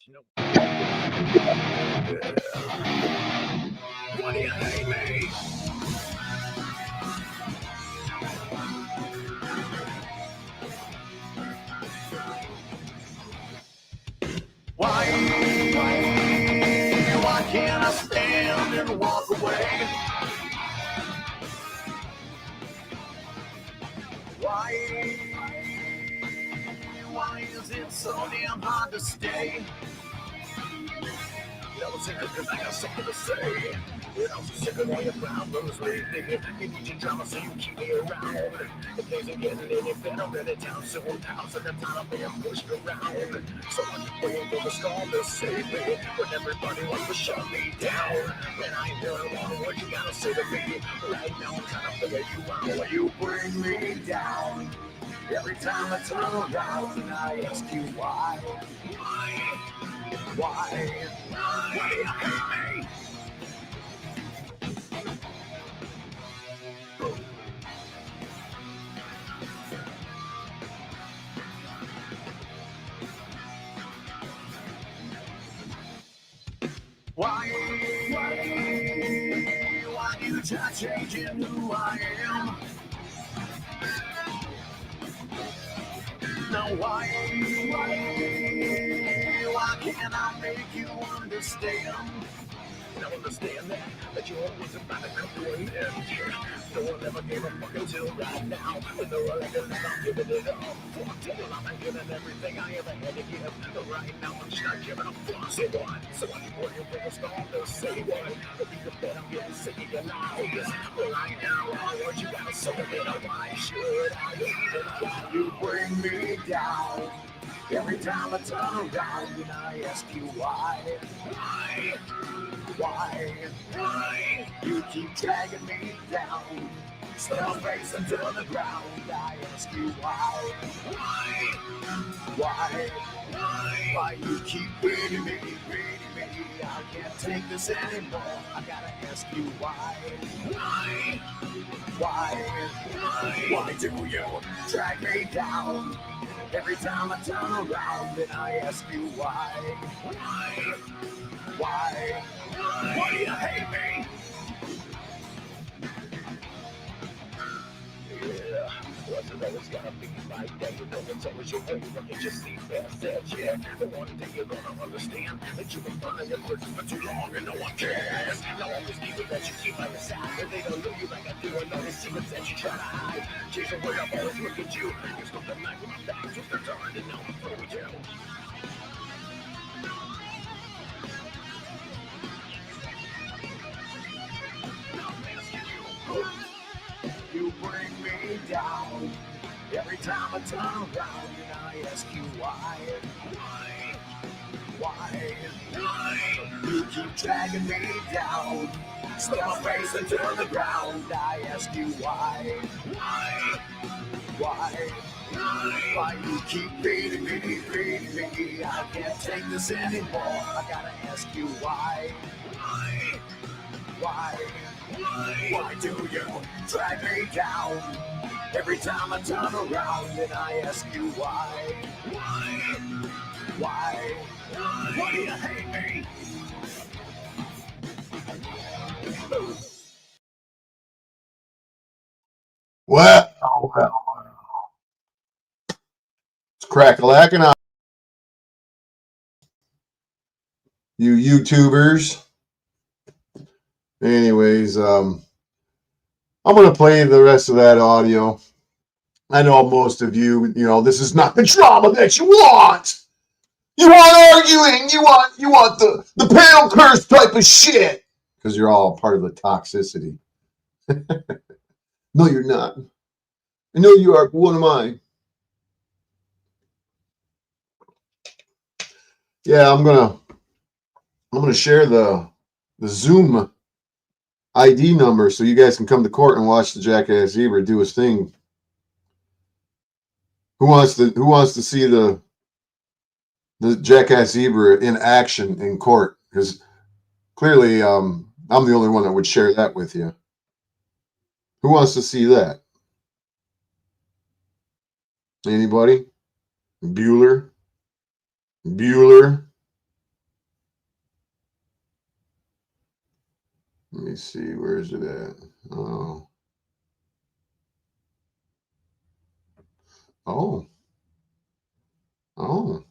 Yeah. Why do you hate me? Why? Why can't I stand and walk away? Why is it so damn hard to stay? I was here because I got something to say. I was sick of all your problems lately. You need your drama, so you keep me around. If things ain't getting any better, then it down soon. House at the time I'm being pushed around. So I keep waiting for the storm to save me. When everybody wants to shut me down. When I ain't hearing one word you gotta say to me. Right now I'm trying to figure you out. When you bring me down. Every time I turn around and I ask you why. Why do you hate me? Why you try changing who I am? Now why can't I make you understand? Now understand that you're always about to come to an end. No one ever gave a fuck until right now. With the record, I'm giving it up. Fuck it, I'm giving everything I ever had to give. But right now I'm just not giving a fuck. So what? So I keep working for the storm to say what? But you bet I'm getting sick of your lies. But right now, all what you gotta say to me, why should I even you bring me down? Every time I turn around and I ask you why. Why you keep dragging me down? Stay my face into the ground. I ask you why. Why you keep beating me? I can't take this anymore. I gotta ask you why. Why do you drag me down? Every time I turn around and I ask you why. Why do you hate me? Yeah, wasn't always gonna be like that. You know it's always your way, but you just see past that, yeah. The one day you're gonna understand that you've been running your bridges for too long and no one cares. Now all these people that you keep on your side, and they don't know you like I do, and all these secrets that you try to hide. Chasing where I always look at you. You stop the night with my back, twist the turn, and now I'm through with you. You bring me down. Every time I turn around and I ask you why. You keep dragging me down. Step my face into the ground. I ask you why. Why you keep beating me? I can't take this anymore. I gotta ask you why. Why do you drag me down? Every time I turn around and I ask you why. Why do you hate me? Well, it's crack-a-lacking on you YouTubers. Anyways, I'm going to play the rest of that audio. I know most of you, this is not the drama that you want. You want arguing. You want the panel curse type of shit. Because you're all part of the toxicity. No, you're not. I know you are, but what am I? Yeah, I'm gonna share the Zoom ID number so you guys can come to court and watch the Jackass Zebra do his thing. Who wants to see the Jackass Zebra in action in court? Because clearly, I'm the only one that would share that with you. Who wants to see that? Anybody? Bueller? Let me see. Where is it at? Oh. Oh. Oh.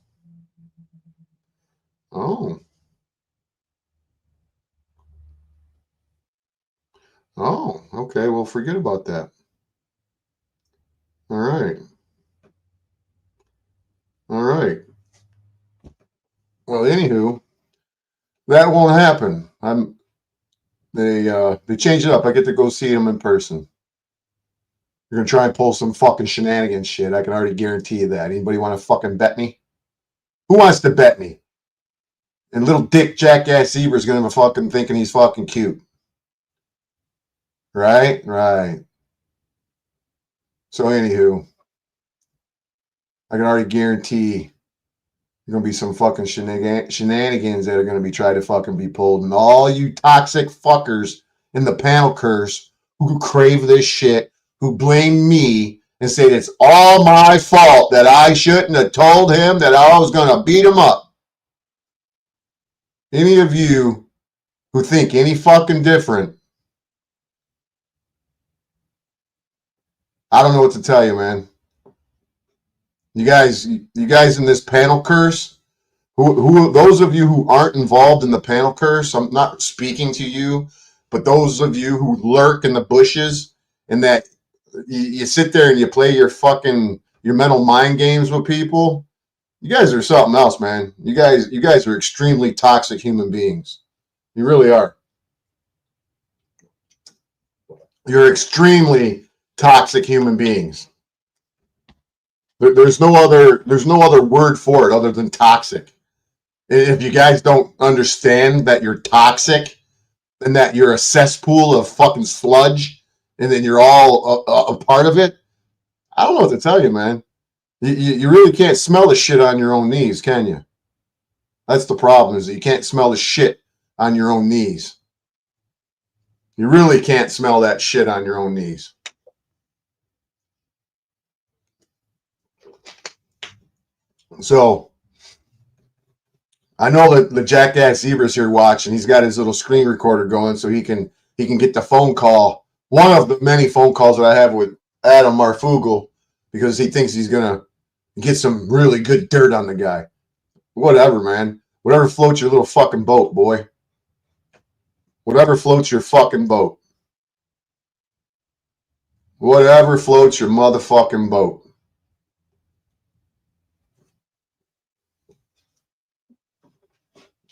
Oh. Oh. Okay. Well, forget about that. All right. All right. Well, anywho, that won't happen. They changed it up. I get to go see them in person. You're gonna try and pull some fucking shenanigans shit. I can already guarantee you that. Anybody want to fucking bet me? Who wants to bet me? And little dick jackass Zebra's gonna be fucking thinking he's fucking cute. Right? Right. So anywho, I can already guarantee there's gonna be some fucking shenanigans that are gonna be tried to fucking be pulled. And all you toxic fuckers in the panel curse who crave this shit, who blame me and say it's all my fault that I shouldn't have told him that I was gonna beat him up. Any of you who think any fucking different, I don't know what to tell you, man. You guys in this panel curse, who those of you who aren't involved in the panel curse, I'm not speaking to you, but those of you who lurk in the bushes and that you sit there and you play your mental mind games with people, you guys are something else, man. You guys are extremely toxic human beings. You really are. You're extremely toxic human beings. There's no other word for it other than toxic. If you guys don't understand that you're toxic and that you're a cesspool of fucking sludge and then you're all a part of it, I don't know what to tell you, man. You really can't smell the shit on your own knees, can you? That's the problem, is that you can't smell the shit on your own knees. You really can't smell that shit on your own knees. So I know that the Jackass Zebra's here watching. He's got his little screen recorder going so he can get the phone call. One of the many phone calls that I have with Adam Marfoogle, because he thinks he's gonna get some really good dirt on the guy. Whatever, man. Whatever floats your little fucking boat, boy. Whatever floats your fucking boat. Whatever floats your motherfucking boat.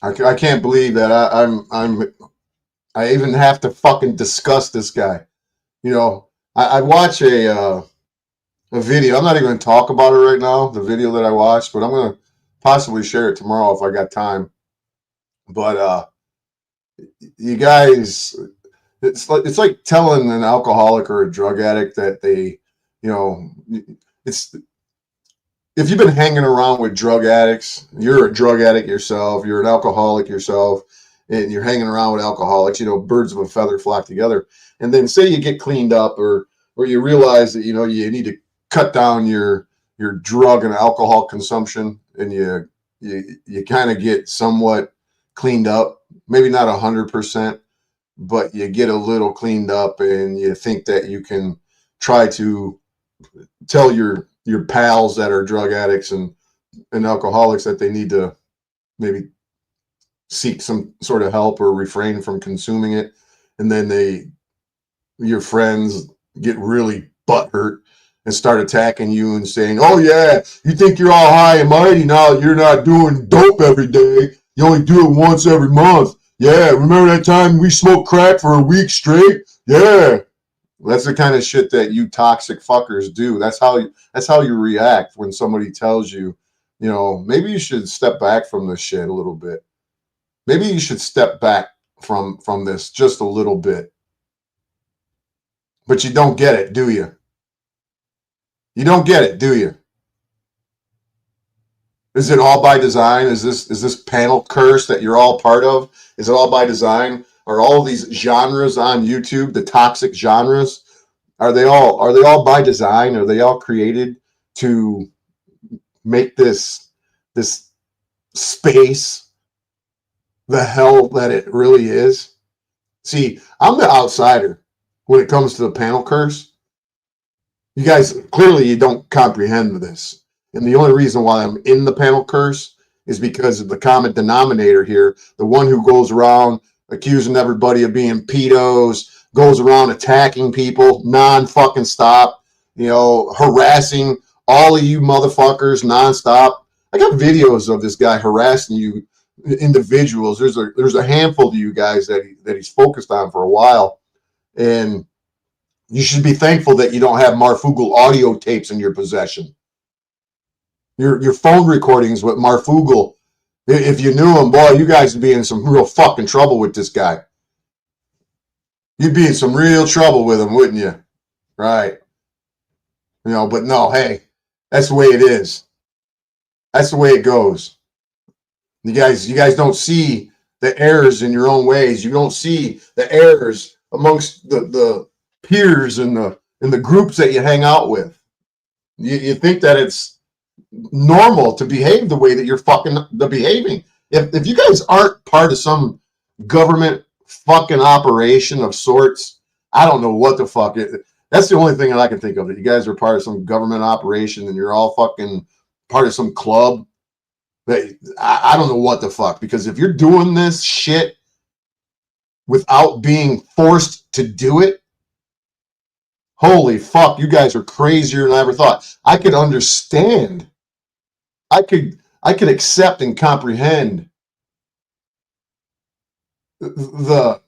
I can't believe that I even have to fucking discuss this guy. You know, I watch a video. I'm not even going to talk about it right now, the video that I watched, but I'm going to possibly share it tomorrow if I got time. But you guys, it's like telling an alcoholic or a drug addict that they, it's if you've been hanging around with drug addicts, you're a drug addict yourself, you're an alcoholic yourself, and you're hanging around with alcoholics, birds of a feather flock together. And then say you get cleaned up or you realize that, you need to cut down your drug and alcohol consumption, and you kind of get somewhat cleaned up, maybe not 100%, but you get a little cleaned up and you think that you can try to tell your pals that are drug addicts and alcoholics that they need to maybe seek some sort of help or refrain from consuming it. And then your friends get really butthurt and start attacking you and saying, oh yeah, you think you're all high and mighty now, you're not doing dope every day. You only do it once every month. Yeah, remember that time we smoked crack for a week straight? Yeah. That's the kind of shit that you toxic fuckers do. That's how you react when somebody tells you, maybe you should step back from this shit a little bit. Maybe you should step back from this just a little bit. But you don't get it, do you? You don't get it, do you? Is it all by design? Is this panel curse that you're all part of? Is it all by design? Are all these genres on YouTube, the toxic genres, are they all by design? Are they all created to make this space the hell that it really is? See, I'm the outsider when it comes to the panel curse. You guys, clearly you don't comprehend this. And the only reason why I'm in the panel curse is because of the common denominator here, the one who goes around accusing everybody of being pedos, goes around attacking people non-fucking stop, harassing all of you motherfuckers nonstop. I got videos of this guy harassing you individuals. There's a handful of you guys that he's focused on for a while, and you should be thankful that you don't have Marfoogle audio tapes in your possession. Your phone recordings with Marfoogle. If you knew him, boy, you guys would be in some real fucking trouble with this guy. You'd be in some real trouble with him, wouldn't you? Right. But no, hey, that's the way it is. That's the way it goes. You guys don't see the errors in your own ways. You don't see the errors amongst the peers and the groups that you hang out with. You think that it's normal to behave the way that you're fucking behaving. If you guys aren't part of some government fucking operation of sorts, I don't know what the fuck it. That's the only thing that I can think of, that you guys are part of some government operation and you're all fucking part of some club. I don't know what the fuck, because if you're doing this shit without being forced to do it, holy fuck, you guys are crazier than I ever thought. I could understand. I could accept and comprehend the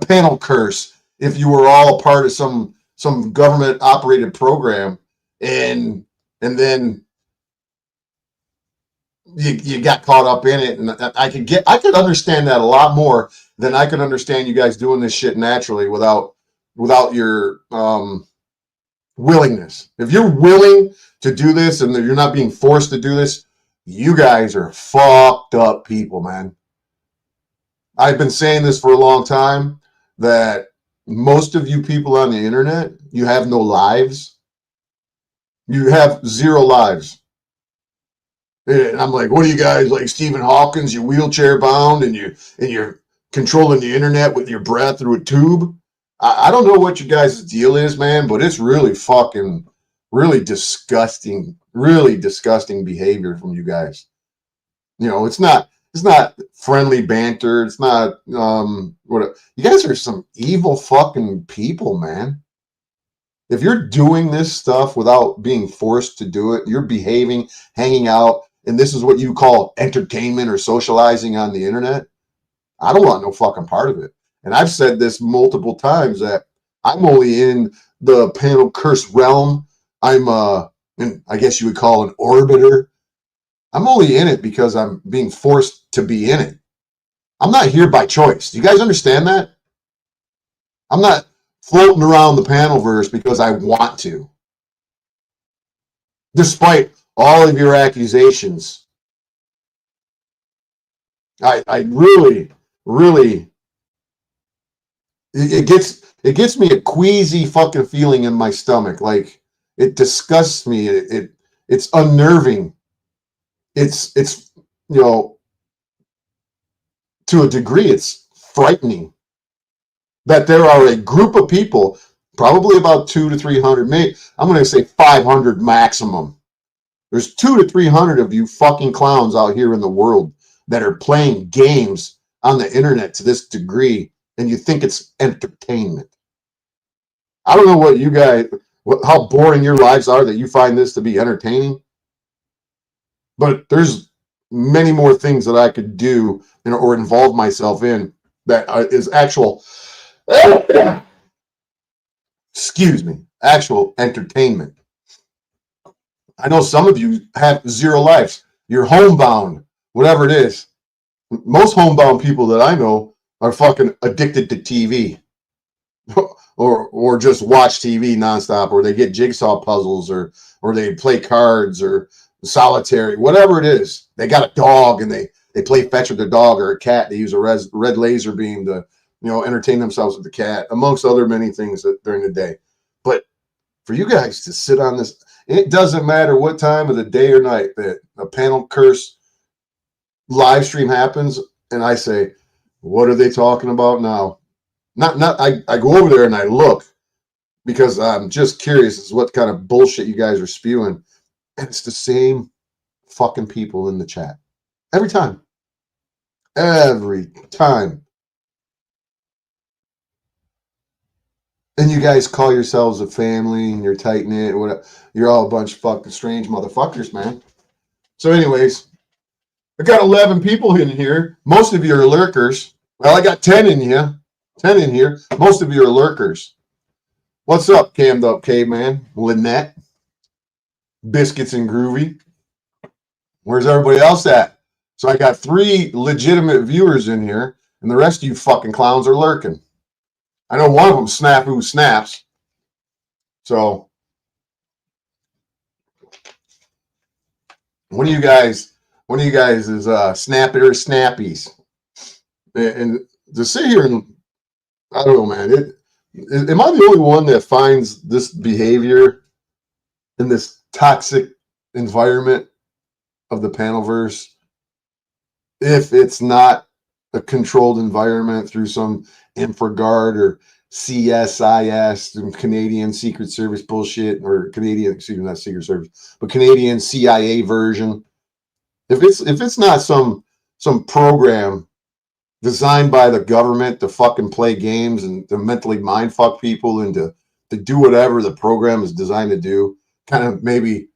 panel curse if you were all part of some government operated program and then you got caught up in it. And I could understand that a lot more than I could understand you guys doing this shit naturally without your willingness. If you're willing to do this and you're not being forced to do this, you guys are fucked up people, man. I've been saying this for a long time, that most of you people on the internet, you have no lives. You have zero lives. And I'm like, what are you guys, like Stephen Hawkins? You're wheelchair bound and you're controlling the internet with your breath through a tube. I don't know what your guys' deal is, man, but it's really fucking, really disgusting behavior from you guys. It's not friendly banter. It's not you guys are some evil fucking people, man. If you're doing this stuff without being forced to do it, you're behaving, hanging out, and this is what you call entertainment or socializing on the internet, I don't want no fucking part of it. And I've said this multiple times that I'm only in the panel curse realm. I'm I guess you would call an orbiter. I'm only in it because I'm being forced to be in it. I'm not here by choice. Do you guys understand that? I'm not floating around the panelverse because I want to. Despite all of your accusations, I really, it gets me a queasy fucking feeling in my stomach. Like, it disgusts me. It's unnerving. It's to a degree, it's frightening that there are a group of people, probably about 200 to 300, maybe I'm going to say 500 maximum. There's 200 to 300 of you fucking clowns out here in the world that are playing games on the internet to this degree, and you think it's entertainment. I don't know what you guys, how boring your lives are that you find this to be entertaining, but there's many more things that I could do or involve myself in that is actual, excuse me, actual entertainment. I know some of you have zero lives. You're homebound, whatever it is. Most homebound people that I know are fucking addicted to TV or just watch TV nonstop, or they get jigsaw puzzles or they play cards or solitary, whatever it is. They got a dog and they play fetch with their dog, or a cat. They use a red laser beam to entertain themselves with the cat, amongst other many things during the day. But for you guys to sit on this, it doesn't matter what time of the day or night that a panel curse live stream happens, and I say, what are they talking about now? I go over there and I look because I'm just curious as what kind of bullshit you guys are spewing. And it's the same fucking people in the chat. Every time. Every time. And you guys call yourselves a family and you're tight knit, whatever. You're all a bunch of fucking strange motherfuckers, man. So, anyways, I got 11 people in here. Most of you are lurkers. Well, I got 10 in you. 10 in here. Most of you are lurkers. What's up, Cammed Up Caveman? Lynette? Biscuits and Groovy? Where's everybody else at? So I got 3 legitimate viewers in here, and the rest of you fucking clowns are lurking. I know one of them Snafu Snaps. So, one of you guys is Snapper Snappies. And to sit here and, I don't know, man, am I the only one that finds this behavior in this toxic environment of the panelverse, if it's not a controlled environment through some InfraGard or CSIS and Canadian Secret Service bullshit, or Canadian, excuse me, not Secret Service, but Canadian CIA version? If it's not some program designed by the government to fucking play games and to mentally mind fuck people and to do whatever the program is designed to do, kind of maybe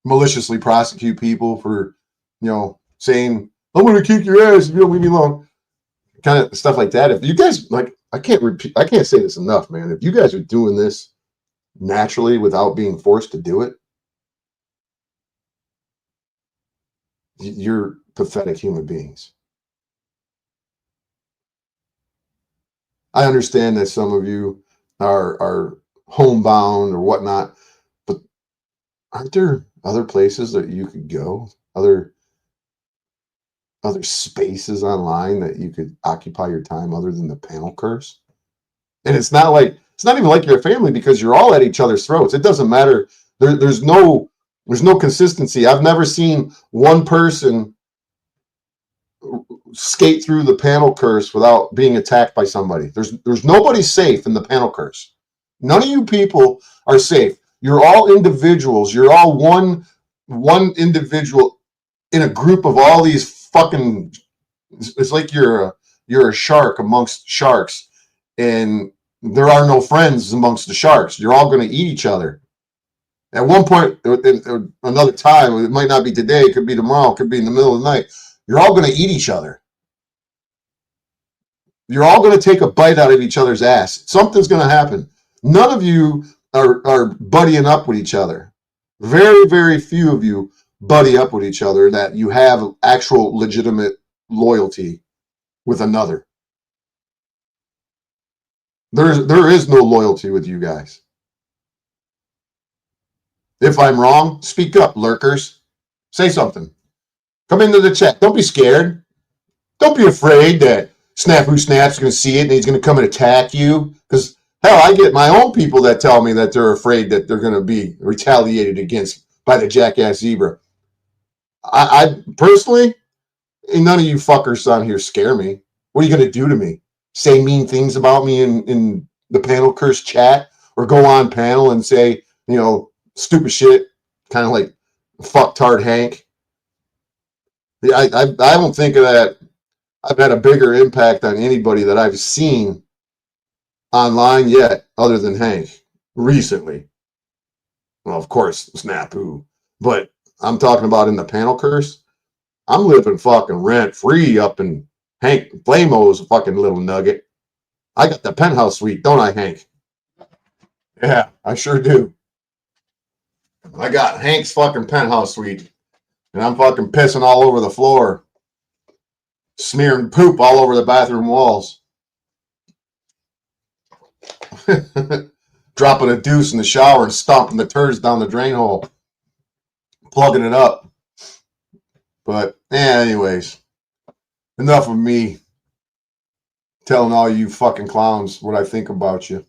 maliciously prosecute people for, saying, I'm going to kick your ass if you don't leave me alone. Kind of stuff like that. If you guys, like, I can't say this enough, man. If you guys are doing this naturally without being forced to do it, you're pathetic human beings. I understand that some of you are homebound or whatnot, but aren't there other places that you could go? Other spaces online that you could occupy your time other than the panel curse? And it's not even like you're a family, because you're all at each other's throats. It doesn't matter. There's no consistency. I've never seen one person skate through the panel curse without being attacked by somebody. There's nobody safe in the panel curse. None of you people are safe. You're all individuals. You're all one individual in a group of all these fucking. It's like you're a shark amongst sharks, and there are no friends amongst the sharks. You're all going to eat each other. At one point, another time, it might not be today, it could be tomorrow, it could be in the middle of the night. You're all going to eat each other. You're all going to take a bite out of each other's ass. Something's going to happen. None of you are buddying up with each other. Very, very few of you buddy up with each other that you have actual legitimate loyalty with another. There is no loyalty with you guys. If I'm wrong, speak up, lurkers. Say something. Come into the chat. Don't be scared. Don't be afraid that Snafu Snap's going to see it and he's going to come and attack you. Because, hell, I get my own people that tell me that they're afraid that they're going to be retaliated against by the Jackass Zebra. I personally, none of you fuckers on here scare me. What are you going to do to me? Say mean things about me in the panel curse chat, or go on panel and say, stupid shit, kind of like fucktard Hank? I don't think of that. I've had a bigger impact on anybody that I've seen online yet, other than Hank, recently. Well, of course, Snapu. But I'm talking about in the panel curse. I'm living fucking rent free up in Hank Flamo's fucking little nugget. I got the penthouse suite, don't I, Hank? Yeah, I sure do. I got Hank's fucking penthouse suite, and I'm fucking pissing all over the floor, smearing poop all over the bathroom walls, dropping a deuce in the shower and stomping the turds down the drain hole, plugging it up. But anyways, enough of me telling all you fucking clowns what I think about you.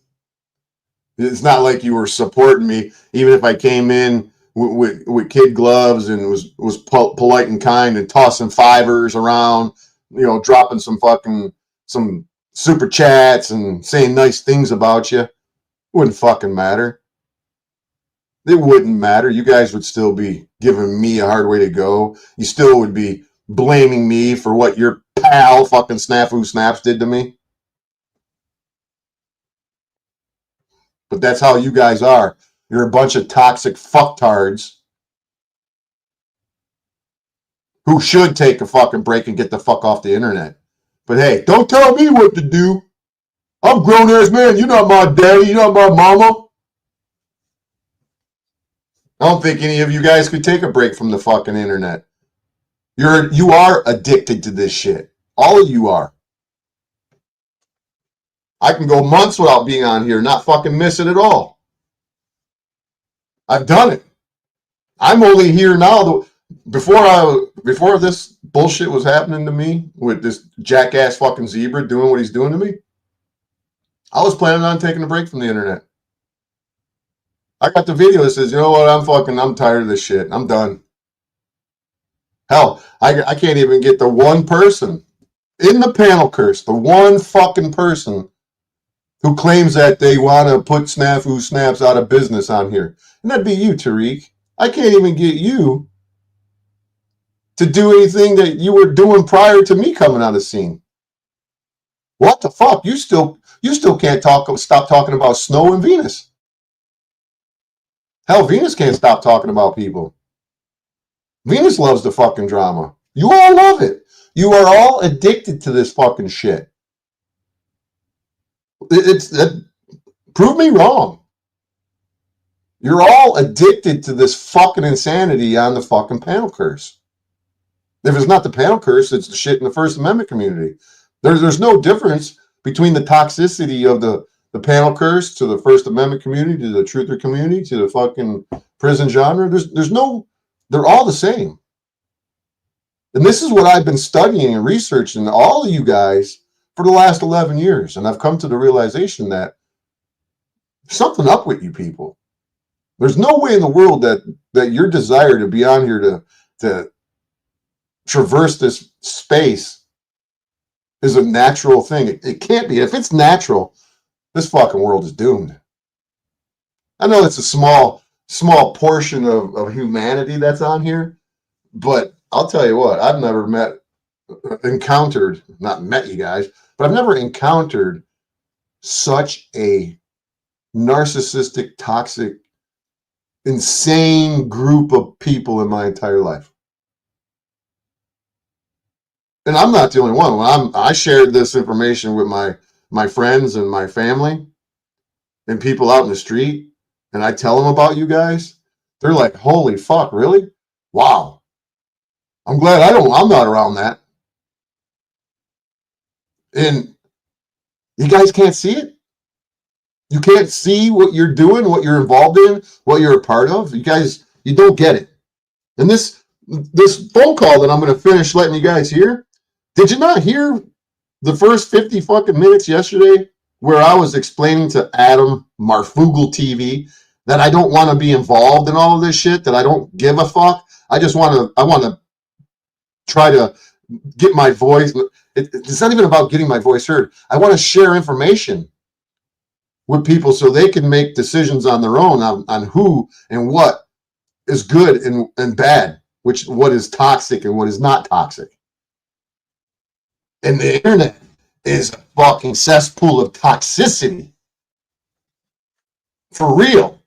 It's not like you were supporting me, even if I came in with kid gloves and was polite and kind and tossing fivers around, dropping some super chats and saying nice things about you. It wouldn't fucking matter. It wouldn't matter. You guys would still be giving me a hard way to go. You still would be blaming me for what your pal fucking Snafu Snaps did to me. But that's how you guys are. You're a bunch of toxic fucktards who should take a fucking break and get the fuck off the internet. But hey, don't tell me what to do. I'm a grown-ass man. You're not my daddy. You're not my mama. I don't think any of you guys could take a break from the fucking internet. You are addicted to this shit. All of you are. I can go months without being on here, not fucking miss it at all. I've done it. I'm only here now. Before this bullshit was happening to me with this jackass fucking zebra doing what he's doing to me, I was planning on taking a break from the internet. I got the video that says, you know what, I'm tired of this shit. I'm done. Hell, I can't even get the one person in the panel curse, the one fucking person who claims that they want to put Snafu Snaps out of business on here. And that'd be you, Tariq. I can't even get you to do anything that you were doing prior to me coming on the scene. What the fuck? You still can't stop talking about Snow and Venus. Hell, Venus can't stop talking about people. Venus loves the fucking drama. You all love it. You are all addicted to this fucking shit. Prove me wrong. You're all addicted to this fucking insanity on the fucking panel curse. If it's not the panel curse, it's the shit in the First Amendment community. There's no difference between the toxicity of the panel curse to the First Amendment community, to the truther community, to the fucking prison genre. There's no, they're all the same. And this is what I've been studying and researching, all of you guys, for the last 11 years. And I've come to the realization that there's something up with you people. There's no way in the world that your desire to be on here to traverse this space is a natural thing. It can't be. If it's natural, this fucking world is doomed. I know it's a small portion of humanity that's on here, but I'll tell you what, I've never not met you guys, but I've never encountered such a narcissistic, toxic, insane group of people in my entire life. And I'm not the only one. When I shared this information with my friends and my family and people out in the street, and I tell them about you guys, they're like, holy fuck, really? Wow. I'm glad I'm not around that. And you guys can't see it. You can't see what you're doing, what you're involved in, what you're a part of. You guys, you don't get it. And this phone call that I'm going to finish letting you guys hear, did you not hear the first 50 fucking minutes yesterday where I was explaining to Adam Marfoogle TV that I don't want to be involved in all of this shit, that I don't give a fuck. I want to try to get my voice. It's not even about getting my voice heard. I want to share information with people so they can make decisions on their own on who and what is good and bad, what is toxic and what is not toxic. And the internet is a fucking cesspool of toxicity. For real.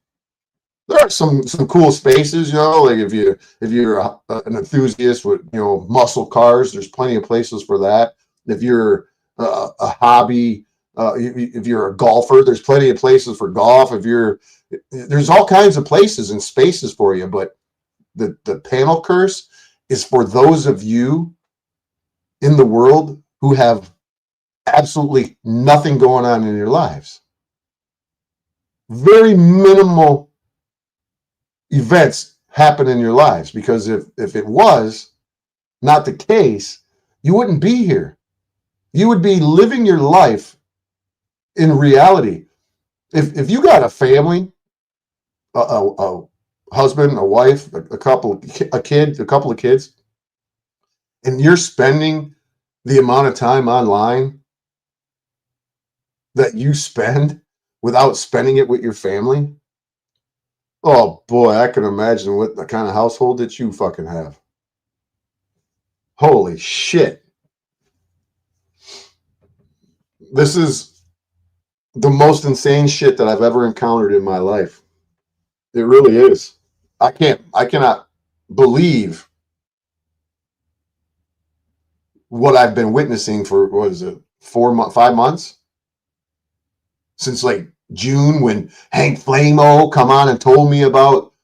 There are some cool spaces, like if you're an enthusiast with muscle cars, there's plenty of places for that. If you're a hobby, if you're a golfer, there's plenty of places for golf. There's all kinds of places and spaces for you. But the panel curse is for those of you in the world who have absolutely nothing going on in your lives. Very minimal events happen in your lives, because if it was not the case, you wouldn't be here. You would be living your life in reality. If you got a family, a husband, a wife, a couple of kids, and you're spending the amount of time online that you spend without spending it with your family. Oh boy, I can imagine what the kind of household that you fucking have. Holy shit. This is the most insane shit that I've ever encountered in my life. It really is. I cannot believe what I've been witnessing for, what is it, 5 months? Since like June, when Hank Flamo come on and told me about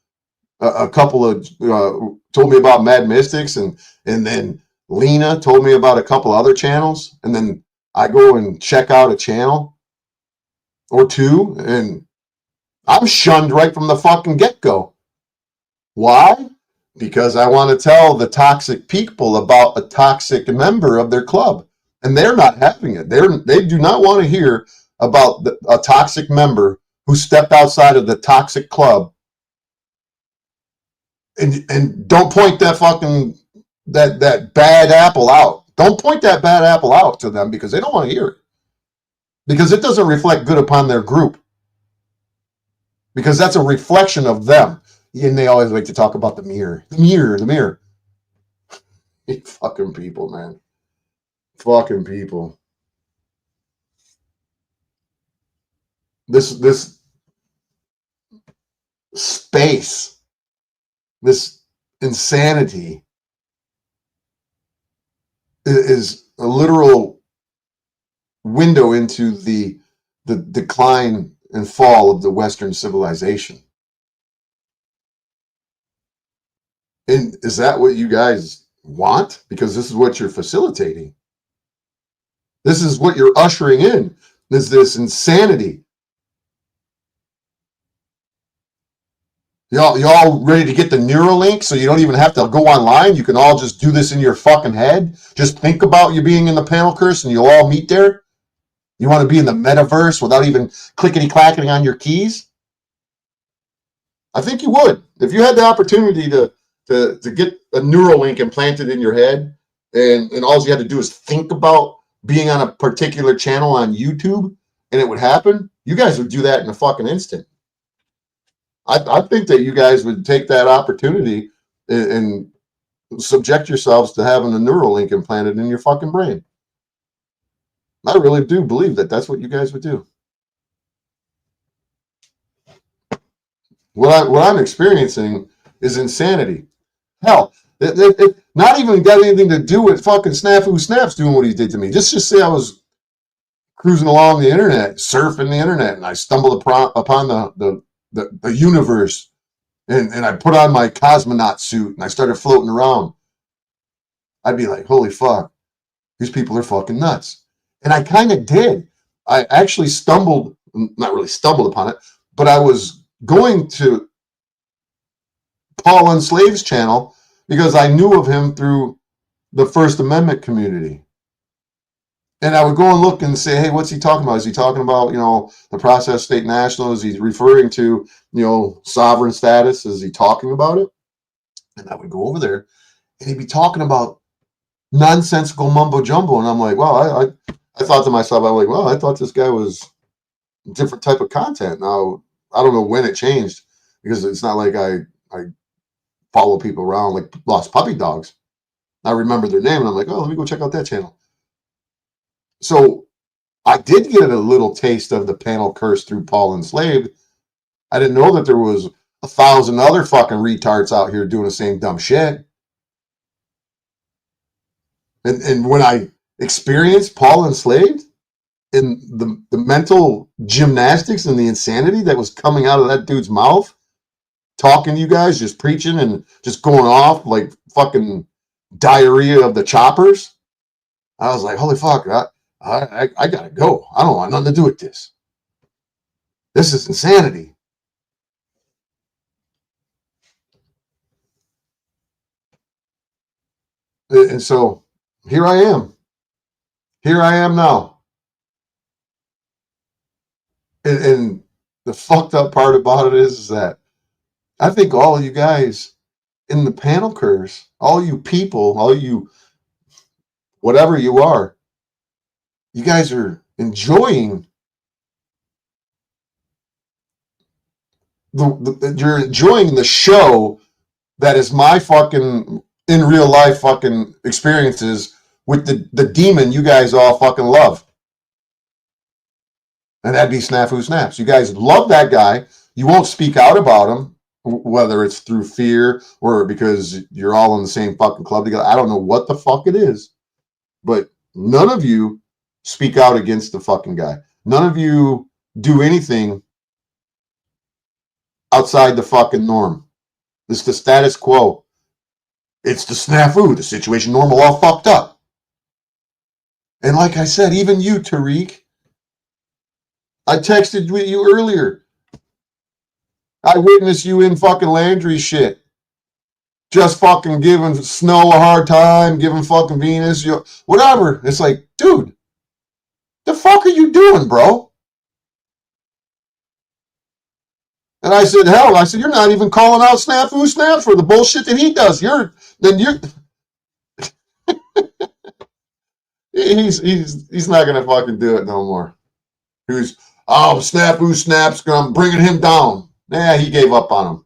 a couple of, told me about Mad Mystics, and then Lena told me about a couple other channels, and then I go and check out a channel or two, and I'm shunned right from the fucking get-go. Why? Because I want to tell the toxic people about a toxic member of their club, and they're not having it. They do not want to hear about a toxic member who stepped outside of the toxic club. And don't point that fucking that bad apple out. Don't point that bad apple out to them, because they don't want to hear it. Because it doesn't reflect good upon their group. Because that's a reflection of them. And they always like to talk about the mirror. The mirror, the mirror. Fucking people, man. Fucking people. This space, this insanity is a literal window into the decline and fall of the Western civilization. And is that what you guys want? Because this is what you're facilitating. This is what you're ushering in, is this insanity. Y'all ready to get the Neuralink so you don't even have to go online? You can all just do this in your fucking head? Just think about you being in the panel curse and you'll all meet there? You want to be in the metaverse without even clickety-clacking on your keys? I think you would. If you had the opportunity to get a Neuralink implanted in your head, and all you had to do is think about being on a particular channel on YouTube, and it would happen, you guys would do that in a fucking instant. I think that you guys would take that opportunity and subject yourselves to having a Neuralink implanted in your fucking brain. I really do believe that that's what you guys would do. What I'm experiencing is insanity. Hell, it not even got anything to do with fucking Snafu Snaps doing what he did to me. Just say I was cruising along the internet, surfing the internet, and I stumbled upon the universe, and I put on my cosmonaut suit and I started floating around. I'd be like, holy fuck, these people are fucking nuts. And I kind of did. I actually not really stumbled upon it, but I was going to Paul Unslaved's channel because I knew of him through the First Amendment community. And I would go and look and say, hey, what's he talking about? Is he talking about, the process state national? Is he referring to, sovereign status? Is he talking about it? And I would go over there and he'd be talking about nonsensical mumbo jumbo. And I'm like, well, I thought to myself, I thought this guy was a different type of content. Now, I don't know when it changed, because it's not like I follow people around like Lost Puppy Dogs. I remember their name and I'm like, oh, let me go check out that channel. So I did get a little taste of the panel curse through Paul Enslaved. I didn't know that there was 1,000 other fucking retards out here doing the same dumb shit. And when I experienced Paul Enslaved and the mental gymnastics and the insanity that was coming out of that dude's mouth, talking to you guys, just preaching and just going off like fucking diarrhea of the choppers, I was like, holy fuck, I gotta go. I don't want nothing to do with this. This is insanity. And so here I am. Here I am now. And the fucked up part about it is that I think all of you guys in the panel curse, all you people, all you whatever you are, you guys are enjoying you're enjoying the show that is my fucking in real life fucking experiences with the demon you guys all fucking love. And that'd be Snafu Snaps. You guys love that guy. You won't speak out about him, whether it's through fear or because you're all in the same fucking club together. I don't know what the fuck it is, but none of you speak out against the fucking guy. None of you do anything outside the fucking norm. It's the status quo. It's the snafu, the situation normal, all fucked up. And like I said, even you, Tariq, I texted with you earlier. I witnessed you in fucking Landry shit. Just fucking giving Snow a hard time, giving fucking Venus, whatever. It's like, dude, the fuck are you doing, bro? And I said, hell, you're not even calling out Snafu Snaps for the bullshit that he does. He's not gonna fucking do it no more. Snafu Snaps, I'm bringing him down. Nah, he gave up on him.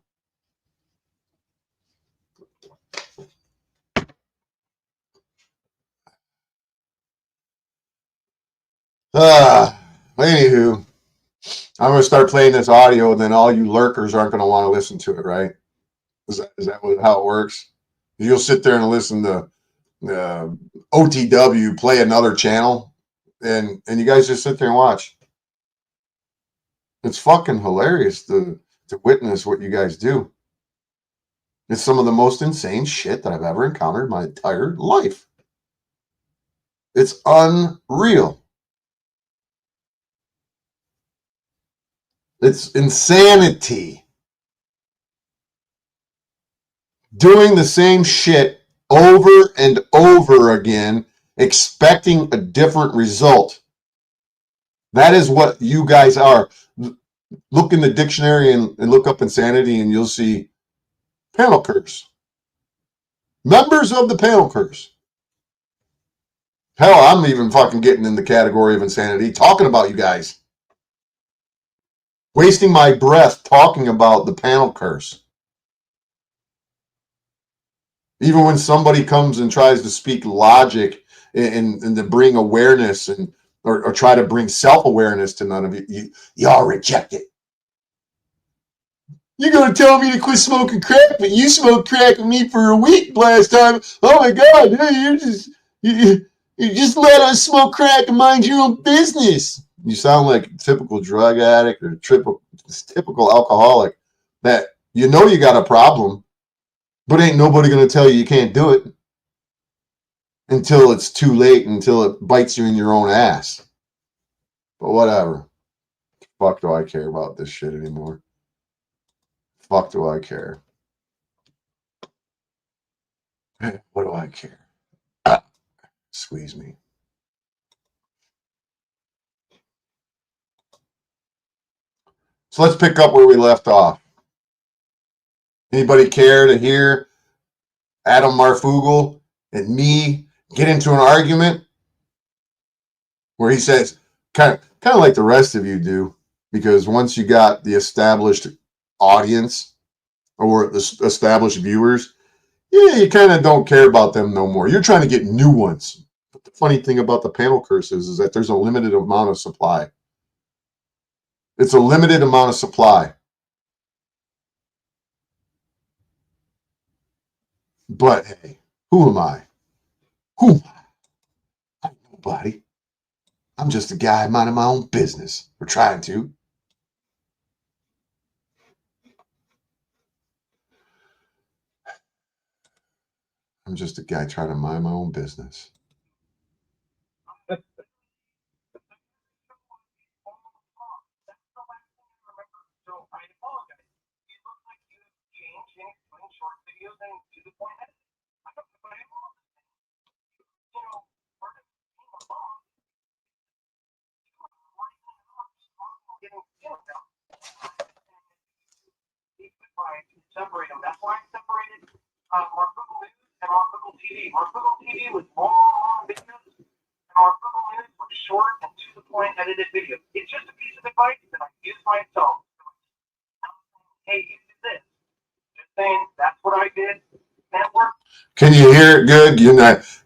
Anywho, I'm going to start playing this audio, and then all you lurkers aren't going to want to listen to it, right? Is that how it works? You'll sit there and listen to OTW play another channel, and you guys just sit there and watch. It's fucking hilarious to witness what you guys do. It's some of the most insane shit that I've ever encountered in my entire life. It's unreal. It's insanity. Doing the same shit over and over again, expecting a different result. That is what you guys are. Look in the dictionary and look up insanity, and you'll see panel curse. Members of the panel curse. Hell, I'm even fucking getting in the category of insanity talking about you guys. Wasting my breath talking about the panel curse. Even when somebody comes and tries to speak logic and to bring awareness or try to bring self-awareness to none of you, y'all reject it. You're going to tell me to quit smoking crack, but you smoked crack with me for a week last time. Oh my God, you just let us smoke crack and mind your own business. You sound like a typical drug addict or typical alcoholic that you know you got a problem, but ain't nobody going to tell you can't do it until it's too late, until it bites you in your own ass. But whatever. Fuck do I care about this shit anymore? Fuck do I care? What do I care? Squeeze me. So let's pick up where we left off. Anybody care to hear Adam Marfoogle and me get into an argument where he says, kind of like the rest of you do, because once you got the established audience or the established viewers, yeah, you kind of don't care about them no more. You're trying to get new ones. But the funny thing about the panel curses is that there's a limited amount of supply. It's a limited amount of supply. But hey, who am I? Who am I? I'm nobody. I'm just a guy minding my own business. We're trying to. I'm just a guy trying to mind my own business. Separate them. That's why I separated Marfoogle News and Marfoogle TV. Marfoogle TV was long videos, and Marfoogle News was short and to the point edited videos. It's just a piece of advice that I use myself. That's what I did. Network. Can you hear it good?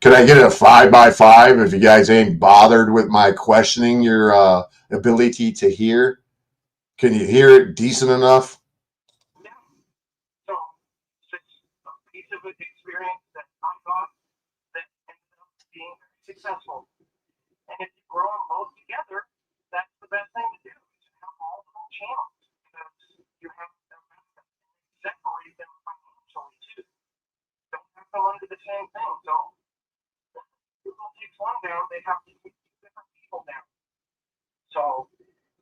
Can I get a 5x5 if you guys ain't bothered with my questioning your ability to hear? Can you hear it decent enough? Yeah. So it's a piece of experience that I got that ended up being very successful. And if you grow them both together, that's the best thing to do. Is have multiple channels because you have to separate them financially too. Don't have them under the same thing. So if Google takes one down, they have to keep different people down. So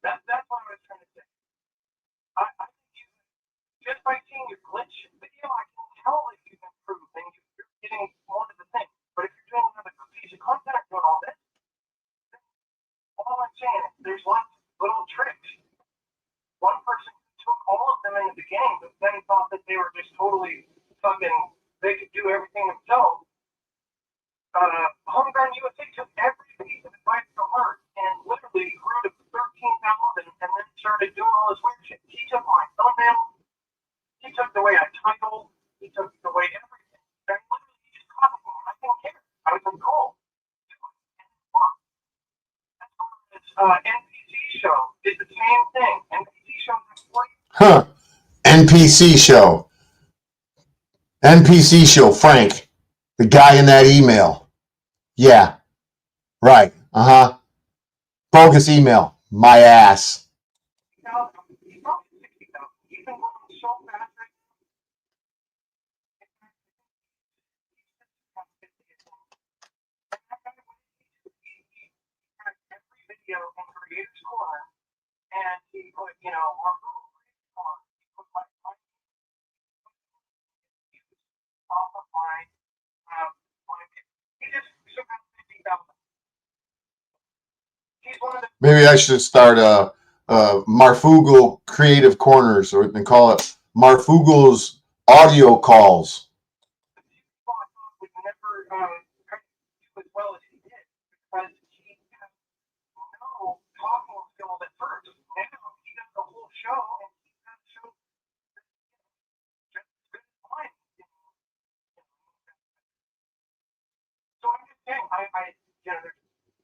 that's what I was trying to say. I think you just by seeing your glitch video, I can tell that you've improved and you're getting more to the thing. But if you're doing another piece of content doing all this, all I'm saying is there's lots of little tricks. One person took all of them in the beginning, but then thought that they were just totally fucking, they could do everything themselves. Homegrown USA took every piece of advice from her and literally grew to 13,000 and then started doing all this weird shit. He took my thumbnail, he took the way I titled, he took the way everything. And literally he just copied me. I didn't care. I was like, cool. NPC show is the same thing. NPC show is like Huh. NPC show. NPC show, Frank. The guy in that email. Yeah. Right. Uh-huh. Bogus email. My ass. 60,000. He's probably 60,000. He's been going so fast right every video in Creator's Corner, and he put, Marfoogle-Part. He put my off of he just surpassed 50,000. He's one of the Maybe I should start a Marfoogle Creative Corners, or they call it Marfoogle's audio calls. people I thought would never do as well as he did because he has no talking skills at first. Now he does the whole show and he does show just as good as mine. So I'm just saying, there's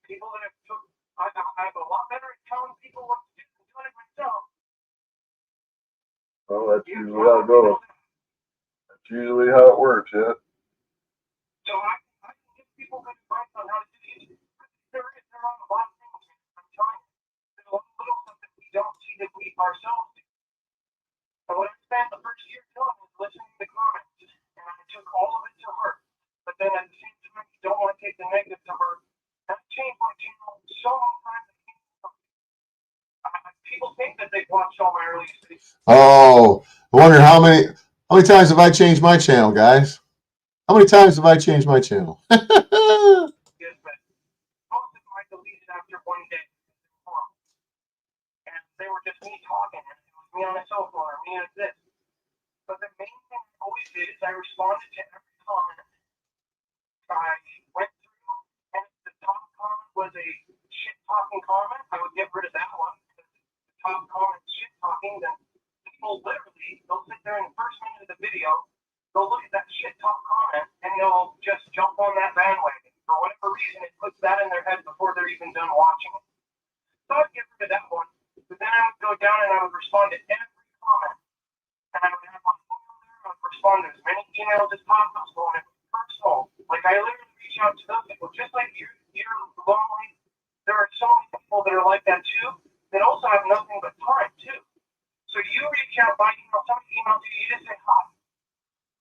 people that have took. I'm a lot better at telling people what to do than doing it myself. Well, that's usually how it goes. That's usually how it works, yeah. So I can give people good advice on how to do these. There are a lot of things I'm telling you. There's a lot of little stuff that we don't see that we ourselves do. So what I spent the first year doing was listening to the comments, and I took all of it to heart. But then at the same time, you don't want to take the negative to heart. That changed my channel so many times. People think that they've watched all my early videos. Oh, I wonder how many times have I changed my channel, guys? How many times have I changed my channel? Yes, but most of them I deleted after one day. And they were just me talking, and it was me on a cell phone or me on this. But the main thing I always did is I responded to every comment. I went through, and if the top comment was a shit-talking comment, I would get rid of that one. If the top comment shit-talking, then people literally, they'll sit there in the first minute of the video, they'll look at that shit-talk comment, and they'll just jump on that bandwagon. For whatever reason, it puts that in their head before they're even done watching it. So I'd get rid of that one. But then I would go down and I would respond to every comment. And I would have my phone there, I would respond to as many emails as possible, going in personal. Like I literally reach out to those people, just like you're lonely. There are so many people that are like that too, that also have nothing but time too. So you reach out by email, somebody emails you, you just say hi.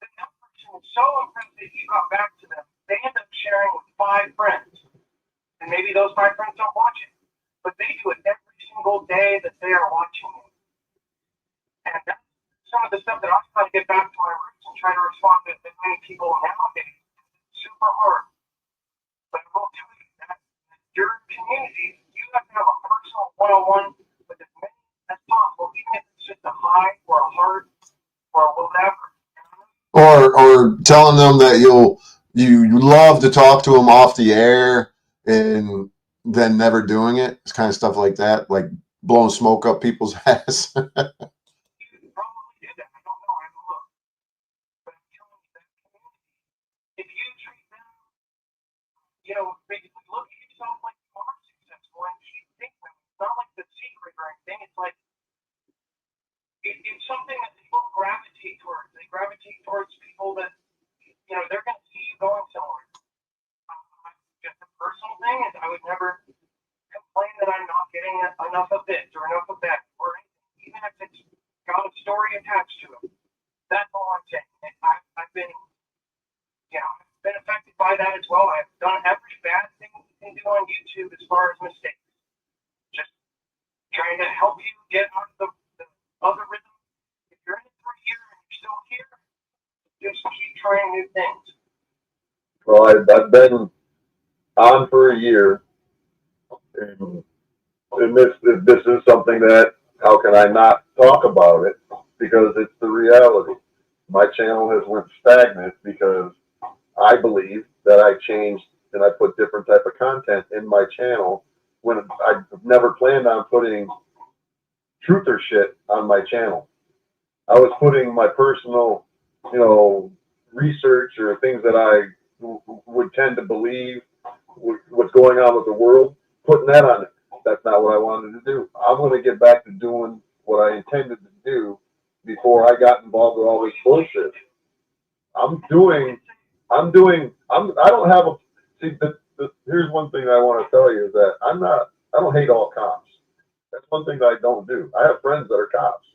Then that person is so impressed that you got back to them, they end up sharing with 5 friends. And maybe those 5 friends don't watch it. But they do it every single day that they are watching it. And that's some of the stuff that I try to get back to my roots and try to respond to as many people nowadays. It's super hard. But I will tell you that your community, you have to have a personal one-on-one with as many as possible, even if it's just a hi or a heart or whatever. Or telling them that you love to talk to them off the air and then never doing it. It's kind of stuff like that, like blowing smoke up people's ass. you know, basically look at yourself like you are successful and keep thinking. It's not like the secret or anything. It's like it's something that people gravitate towards. They gravitate towards people that, you know, they're going to see you going somewhere. Just a personal thing is I would never complain that I'm not getting enough of this or enough of that, or anything, even if it's got a story attached to it. That's all I'm saying. I've been, you know, been affected by that as well. I've done every bad thing you can do on YouTube as far as mistakes. Just trying to help you get out of the other rhythm. If you're in it for a year and you're still here, just keep trying new things. Well, I've been on for a year, and this is something that, how can I not talk about it? Because it's the reality. My channel has went stagnant because I believe that I changed and I put different type of content in my channel when I never planned on putting truth or shit on my channel. I was putting my personal, you know, research or things that I would tend to believe, what's going on with the world, putting that on it. That's not what I wanted to do. I'm going to get back to doing what I intended to do before I got involved with all this bullshit. I don't have a, see, here's one thing I want to tell you is that I don't hate all cops. That's one thing that I don't do. I have friends that are cops.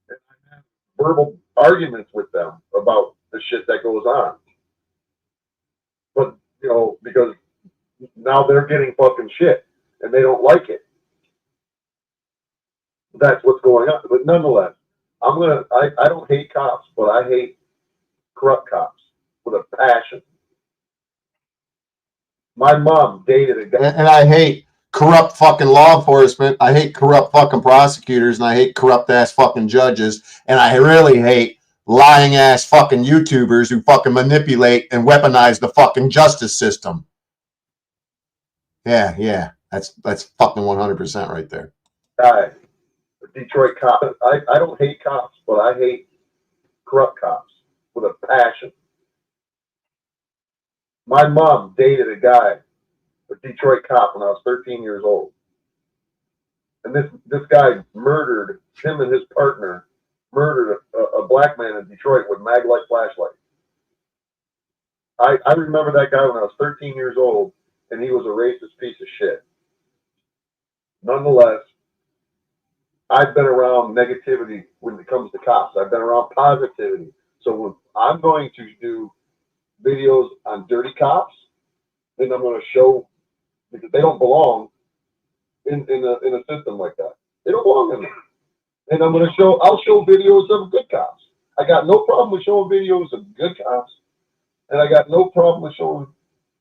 And I have verbal arguments with them about the shit that goes on. But, you know, because now they're getting fucking shit and they don't like it. That's what's going on. But nonetheless, I don't hate cops, but I hate corrupt cops with a passion. My mom dated a guy. And I hate corrupt fucking law enforcement. I hate corrupt fucking prosecutors, and I hate corrupt ass fucking judges. And I really hate lying ass fucking YouTubers who fucking manipulate and weaponize the fucking justice system. Yeah. That's fucking 100% right there. Guy, a Detroit cop. I don't hate cops, but I hate corrupt cops with a passion. My mom dated a guy, a Detroit cop, when I was 13 years old. And this guy murdered, him and his partner, murdered a black man in Detroit with mag light flashlight. I remember that guy when I was 13 years old, and he was a racist piece of shit. Nonetheless, I've been around negativity when it comes to cops. I've been around positivity. So when I'm going to do videos on dirty cops, then I'm going to show, because they don't belong in a system like that. They don't belong in there. And I'll show videos of good cops. I got no problem with showing videos of good cops, and I got no problem with showing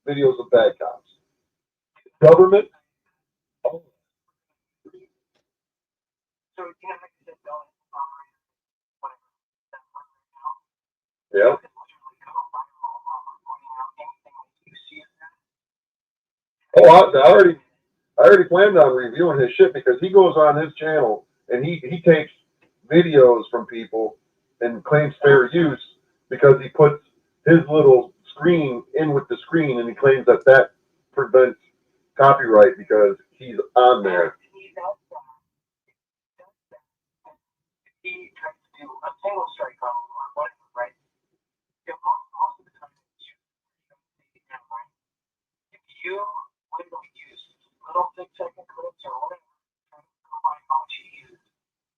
videos of bad cops. Government. Oh. So, you know, like I said, Yeah. Oh, I already planned on reviewing his shit because he goes on his channel and he takes videos from people and claims fair use because he puts his little screen in with the screen and he claims that prevents copyright because he's on there. He tries to do a single strike on whatever, right? Most of the time, right? If you literally use little 6-second clips or whatever, trying to go by how much you use,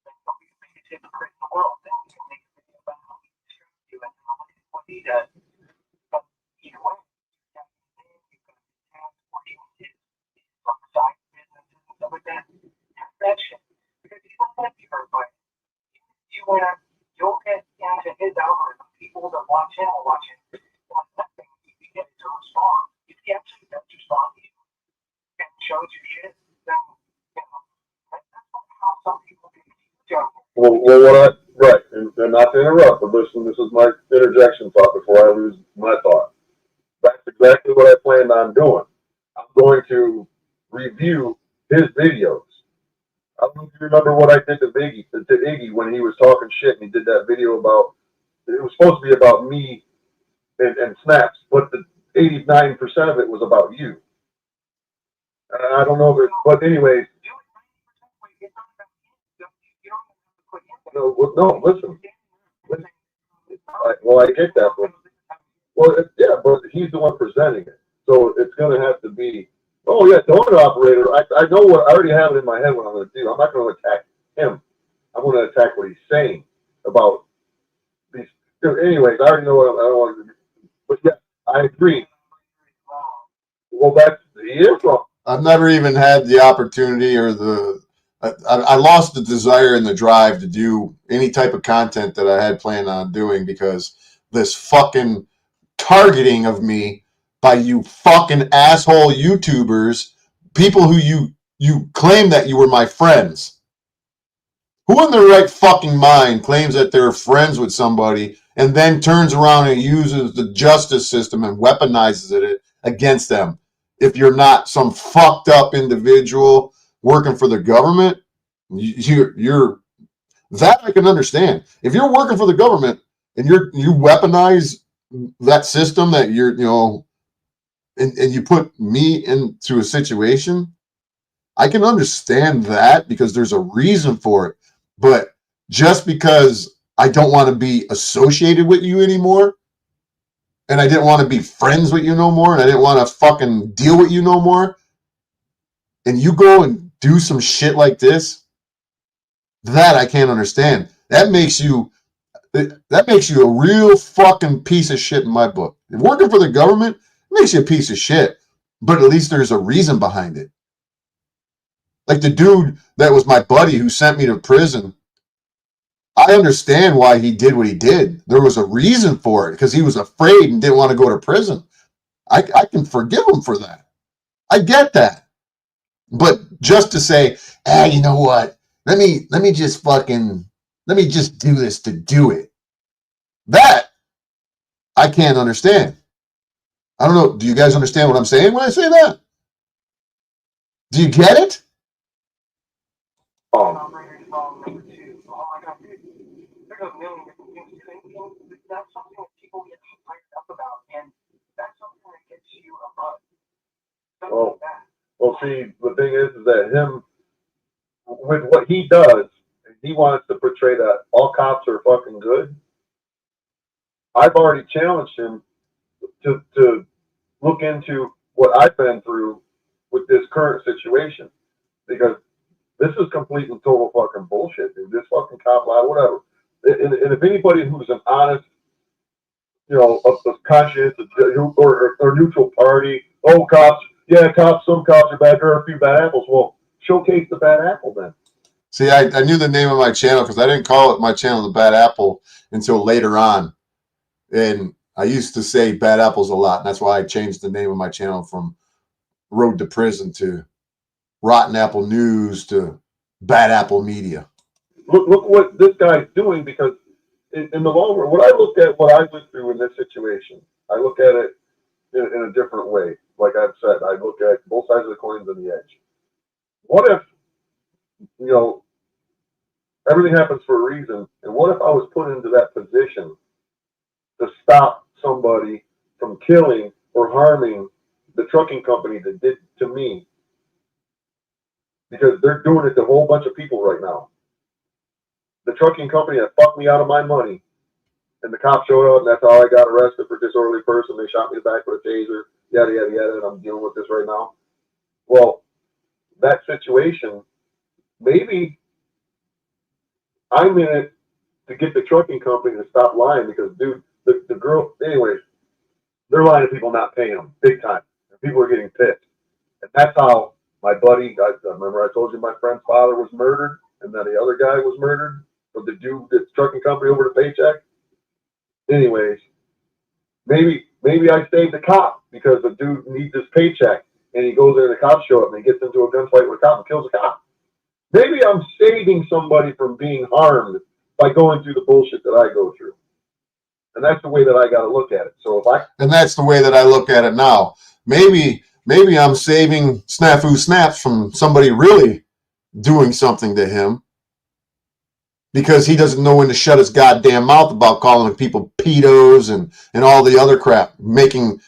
then don't be the biggest hypocrite in the world. Then you can make a video about how he describes you and what he does. But either way, you've got his side businesses and stuff like that. Have that shit. Because he's not going to be hurt by it. You'll get into his algorithm. People that watch him will watch him. Like nothing, if you get to respond, if he actually does respond to you and shows you shit, then, you know, that's how some people do it. Right, and not to interrupt, but listen, this is my interjection thought before I lose my thought. That's exactly what I planned on doing. I'm going to review his videos. I don't know if you remember what I did to Iggy when he was talking shit and he did that video about, it was supposed to be about me and Snaps, but 89% of it was about you. I don't know, but anyways, no, listen. Well, I get that, but yeah, but he's the one presenting it, so it's going to have to be. Oh yeah, the owner operator. I know what I already have it in my head what I'm going to do. I'm not going to attack him. I'm going to attack what he's saying about these. Anyways, I already know what I don't want to do. But yeah, I agree. Well, he is wrong. I've never even had the opportunity or I lost the desire and the drive to do any type of content that I had planned on doing because this fucking targeting of me by you fucking asshole YouTubers, people who you claim that you were my friends. Who in their right fucking mind claims that they're friends with somebody and then turns around and uses the justice system and weaponizes it against them? If you're not some fucked up individual working for the government, you're that I can understand. If you're working for the government and you weaponize that system that and you put me into a situation, I can understand that because there's a reason for it. But just because I don't want to be associated with you anymore, and I didn't want to be friends with you no more, and I didn't want to fucking deal with you no more, and you go and do some shit like this, that I can't understand. That makes you a real fucking piece of shit in my book. If working for the government makes you a piece of shit, but at least there's a reason behind it. Like the dude that was my buddy who sent me to prison, I understand why he did what he did. There was a reason for it because he was afraid and didn't want to go to prison. I can forgive him for that. I get that. But just to say, you know what? Let me just do this to do it. That I can't understand. I don't know. Do you guys understand what I'm saying when I say that? Do you get it? There's a million different things you think, and that's something that people get fired up about, and that's something that gets you a buzz. Well, see, the thing is that him, with what he does, he wants to portray that all cops are fucking good. I've already challenged him to look into what I've been through with this current situation, because this is complete and total fucking bullshit, dude. This fucking cop lie, whatever. And if anybody who's an honest, a conscious or neutral party, cops, some cops are bad, there are a few bad apples. Well, showcase the bad apple then. See, I knew the name of my channel because I didn't call it my channel The Bad Apple until later on. And I used to say bad apples a lot. And that's why I changed the name of my channel from Road to Prison to Rotten Apple News to Bad Apple Media. Look what this guy's doing, because in the long run, when I look at what I went through in this situation, I look at it in a different way. Like I've said, I look at both sides of the coins on the edge. What if, everything happens for a reason, and what if I was put into that position to stop somebody from killing or harming the trucking company that did to me? Because they're doing it to a whole bunch of people right now. The trucking company that fucked me out of my money, and the cops showed up, and that's how I got arrested for disorderly person. They shot me back with a taser, yada, yada, yada, and I'm dealing with this right now. Well, that situation, maybe I'm in it to get the trucking company to stop lying, because, dude, the girl, anyways, they're lying to people, not paying them, big time. And people are getting pissed. And that's how my buddy, I remember I told you my friend's father was murdered, and then the other guy was murdered, but the dude that's trucking company over the paycheck. Anyways, maybe I saved the cop because the dude needs his paycheck, and he goes there and the cops show up and he gets into a gunfight with a cop and kills a cop. Maybe I'm saving somebody from being harmed by going through the bullshit that I go through. And that's the way that I got to look at it. And that's the way that I look at it now. Maybe I'm saving Snafu Snaps from somebody really doing something to him, because he doesn't know when to shut his goddamn mouth about calling people pedos and all the other crap, making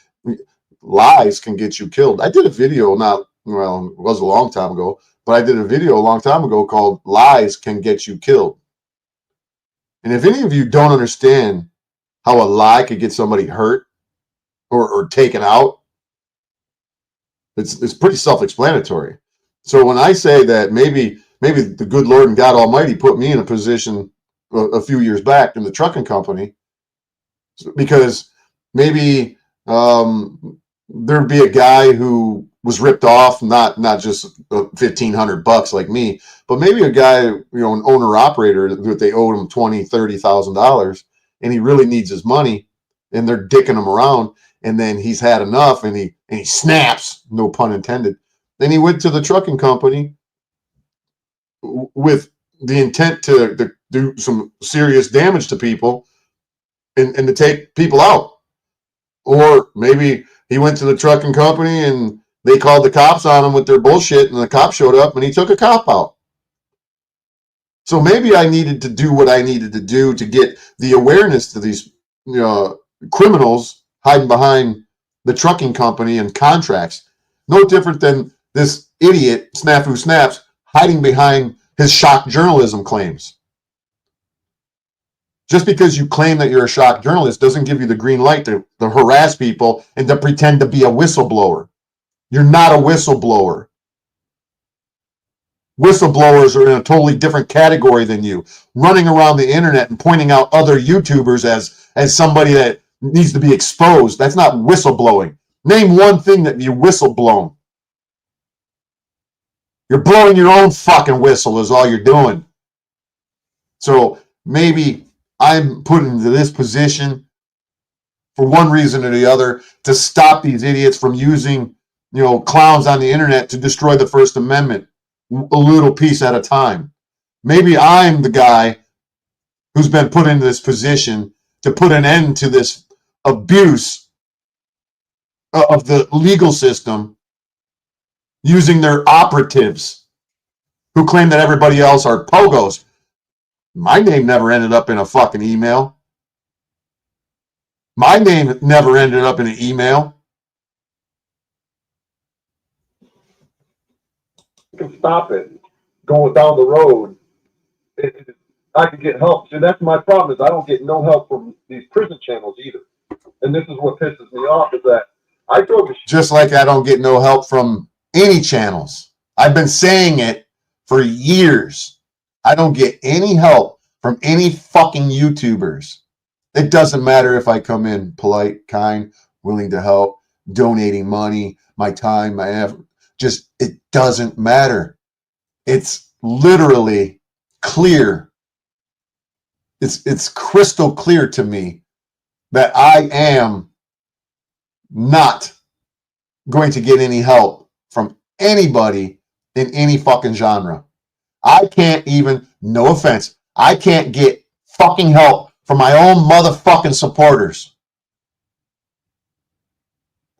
lies can get you killed. I did a video it was a long time ago, but I did a video a long time ago called Lies Can Get You Killed. And if any of you don't understand how a lie could get somebody hurt or taken out, it's pretty self-explanatory. So when I say that maybe the good Lord and God Almighty put me in a position a few years back in the trucking company, because maybe there'd be a guy who was ripped off, not just $1,500 like me, but maybe a guy, an owner operator that they owed him $20,000-$30,000, and he really needs his money, and they're dicking him around, and then he's had enough, and he snaps, no pun intended. Then he went to the trucking company with the intent to do some serious damage to people and to take people out. Or maybe he went to the trucking company and they called the cops on him with their bullshit, and the cop showed up and he took a cop out. So maybe I needed to do what I needed to do to get the awareness to these criminals hiding behind the trucking company and contracts. No different than this idiot, Snafu Snaps, hiding behind his shock journalism claims. Just because you claim that you're a shock journalist doesn't give you the green light to harass people and to pretend to be a whistleblower. You're not a whistleblower. Whistleblowers are in a totally different category than you, running around the internet and pointing out other YouTubers as somebody that needs to be exposed. That's not whistleblowing. Name one thing that you whistleblown. You're blowing your own fucking whistle is all you're doing. So maybe I'm put into this position for one reason or the other to stop these idiots from using, clowns on the internet to destroy the First Amendment a little piece at a time. Maybe I'm the guy who's been put into this position to put an end to this abuse of the legal system using their operatives who claim that everybody else are pogos. My name never ended up in a fucking email. My name never ended up in an email. You can stop it going down the road. I can get help. See, that's my problem is I don't get no help from these prison channels either. And this is what pisses me off is that I drove just like I don't get no help from any channels. I've been saying it for years. I don't get any help from any fucking YouTubers. It doesn't matter if I come in polite, kind, willing to help, donating money, my time, my effort. Just, it doesn't matter. It's literally clear. It's crystal clear to me that I am not going to get any help from anybody in any fucking genre. I can't even, no offense, I can't get fucking help from my own motherfucking supporters.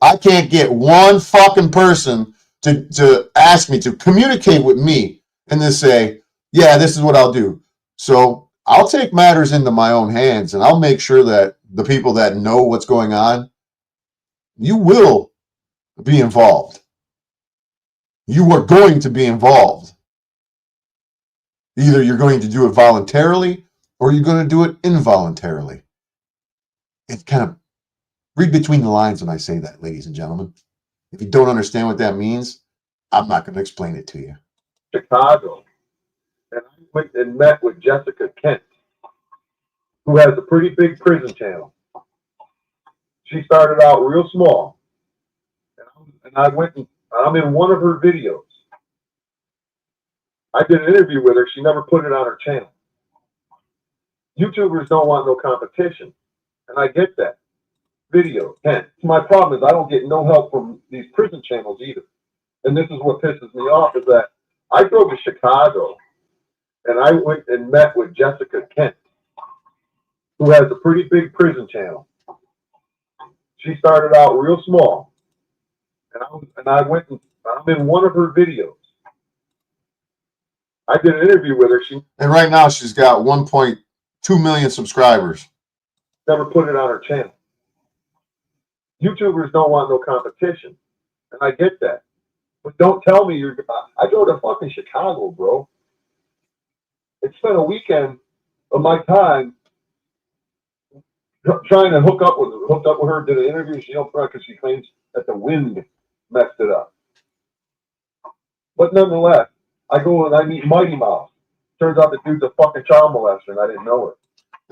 I can't get one fucking person to ask me to communicate with me and then say, yeah, this is what I'll do. So I'll take matters into my own hands and I'll make sure that the people that know what's going on, you will be involved. You are going to be involved. Either you're going to do it voluntarily or you're going to do it involuntarily. It's kind of, read between the lines when I say that, ladies and gentlemen. If you don't understand what that means, I'm not going to explain it to you. Chicago, and I went and met with Jessica Kent, who has a pretty big prison channel. She started out real small, and I went and I'm in one of her videos. I did an interview with her. She never put it on her channel. YouTubers don't want no competition, and I get that. Video, Kent. My problem is I don't get no help from these prison channels either. And this is what pisses me off is that I drove to Chicago and I went and met with Jessica Kent, who has a pretty big prison channel. She started out real small, and I went and I'm in one of her videos. I did an interview with her. And right now she's got 1.2 million subscribers. Never put it on her channel. YouTubers don't want no competition, and I get that. But don't tell me you're. I go to fucking Chicago, bro. And spent a weekend of my time trying to hook up with her, did an interview. She don't because she claims that the wind messed it up. But nonetheless, I go and I meet Mighty Mouse. Turns out the dude's a fucking child molester, and I didn't know it.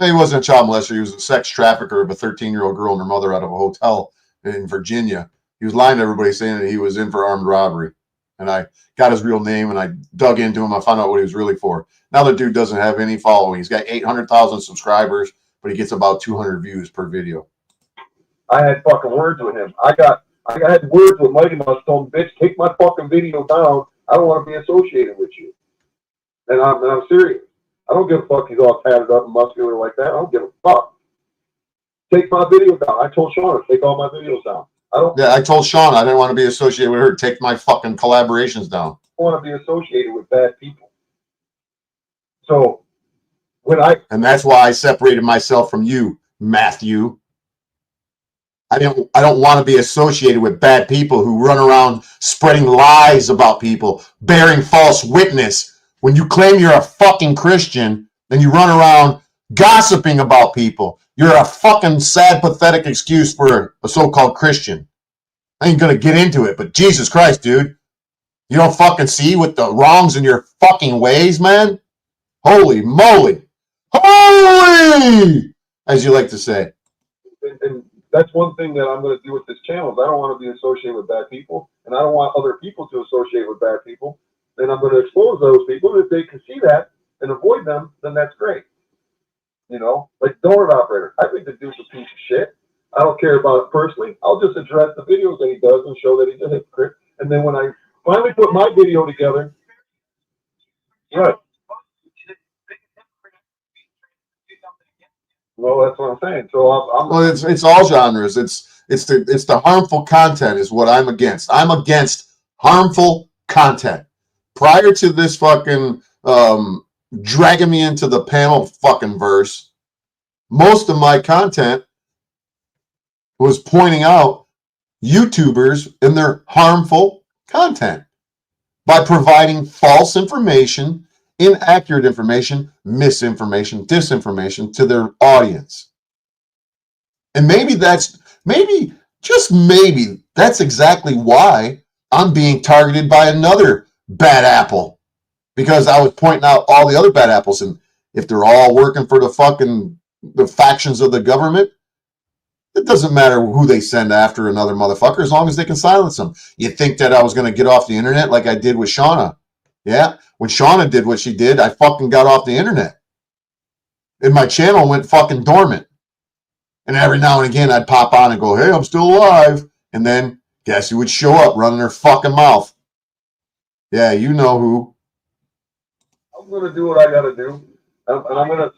He wasn't a child molester. He was a sex trafficker of a 13-year-old girl and her mother out of a hotel in Virginia. He was lying to everybody saying that he was in for armed robbery. And I got his real name and I dug into him. I found out what he was really for. Now the dude doesn't have any following. He's got 800,000 subscribers, but he gets about 200 views per video. I had fucking words with him. I had words with Mighty Mouse. Told him, bitch, take my fucking video down. I don't want to be associated with you. And I'm serious. I don't give a fuck. He's all tatted up and muscular like that. I don't give a fuck. Take my video down. I told Shauna, take all my videos down. I told Shauna I didn't want to be associated with her. Take my fucking collaborations down. I want to be associated with bad people. So and that's why I separated myself from you, Matthew. I don't want to be associated with bad people who run around spreading lies about people, bearing false witness. When you claim you're a fucking Christian, then you run around gossiping about people. You're a fucking sad, pathetic excuse for a so-called Christian. I ain't gonna get into it, but Jesus Christ, dude. You don't fucking see what the wrongs in your fucking ways, man? Holy moly. Holy! As you like to say. And that's one thing that I'm going to do with this channel. Is I don't want to be associated with bad people, and I don't want other people to associate with bad people. Then I'm going to expose those people. And if they can see that and avoid them, then that's great. You know, like donut operator. I think the dude's a piece of shit. I don't care about it personally. I'll just address the videos that he does and show that he's a hypocrite. And then when I finally put my video together, right. Well, that's what I'm saying. So well, it's all genres. It's the harmful content is what I'm against. I'm against harmful content. Prior to this fucking dragging me into the panel fucking verse, most of my content was pointing out YouTubers and their harmful content by providing false information, inaccurate information, misinformation, disinformation to their audience. And just maybe that's exactly why I'm being targeted by another bad apple, because I was pointing out all the other bad apples, and if they're all working for the factions of the government, it doesn't matter who they send after another motherfucker as long as they can silence them. You think that I was going to get off the internet like I did with Shauna? Yeah. When Shauna did what she did, I fucking got off the internet. And my channel went fucking dormant. And every now and again, I'd pop on and go, hey, I'm still alive. And then guess who would show up running her fucking mouth? Yeah, you know who. I'm going to do what I got to do. And I'm going to...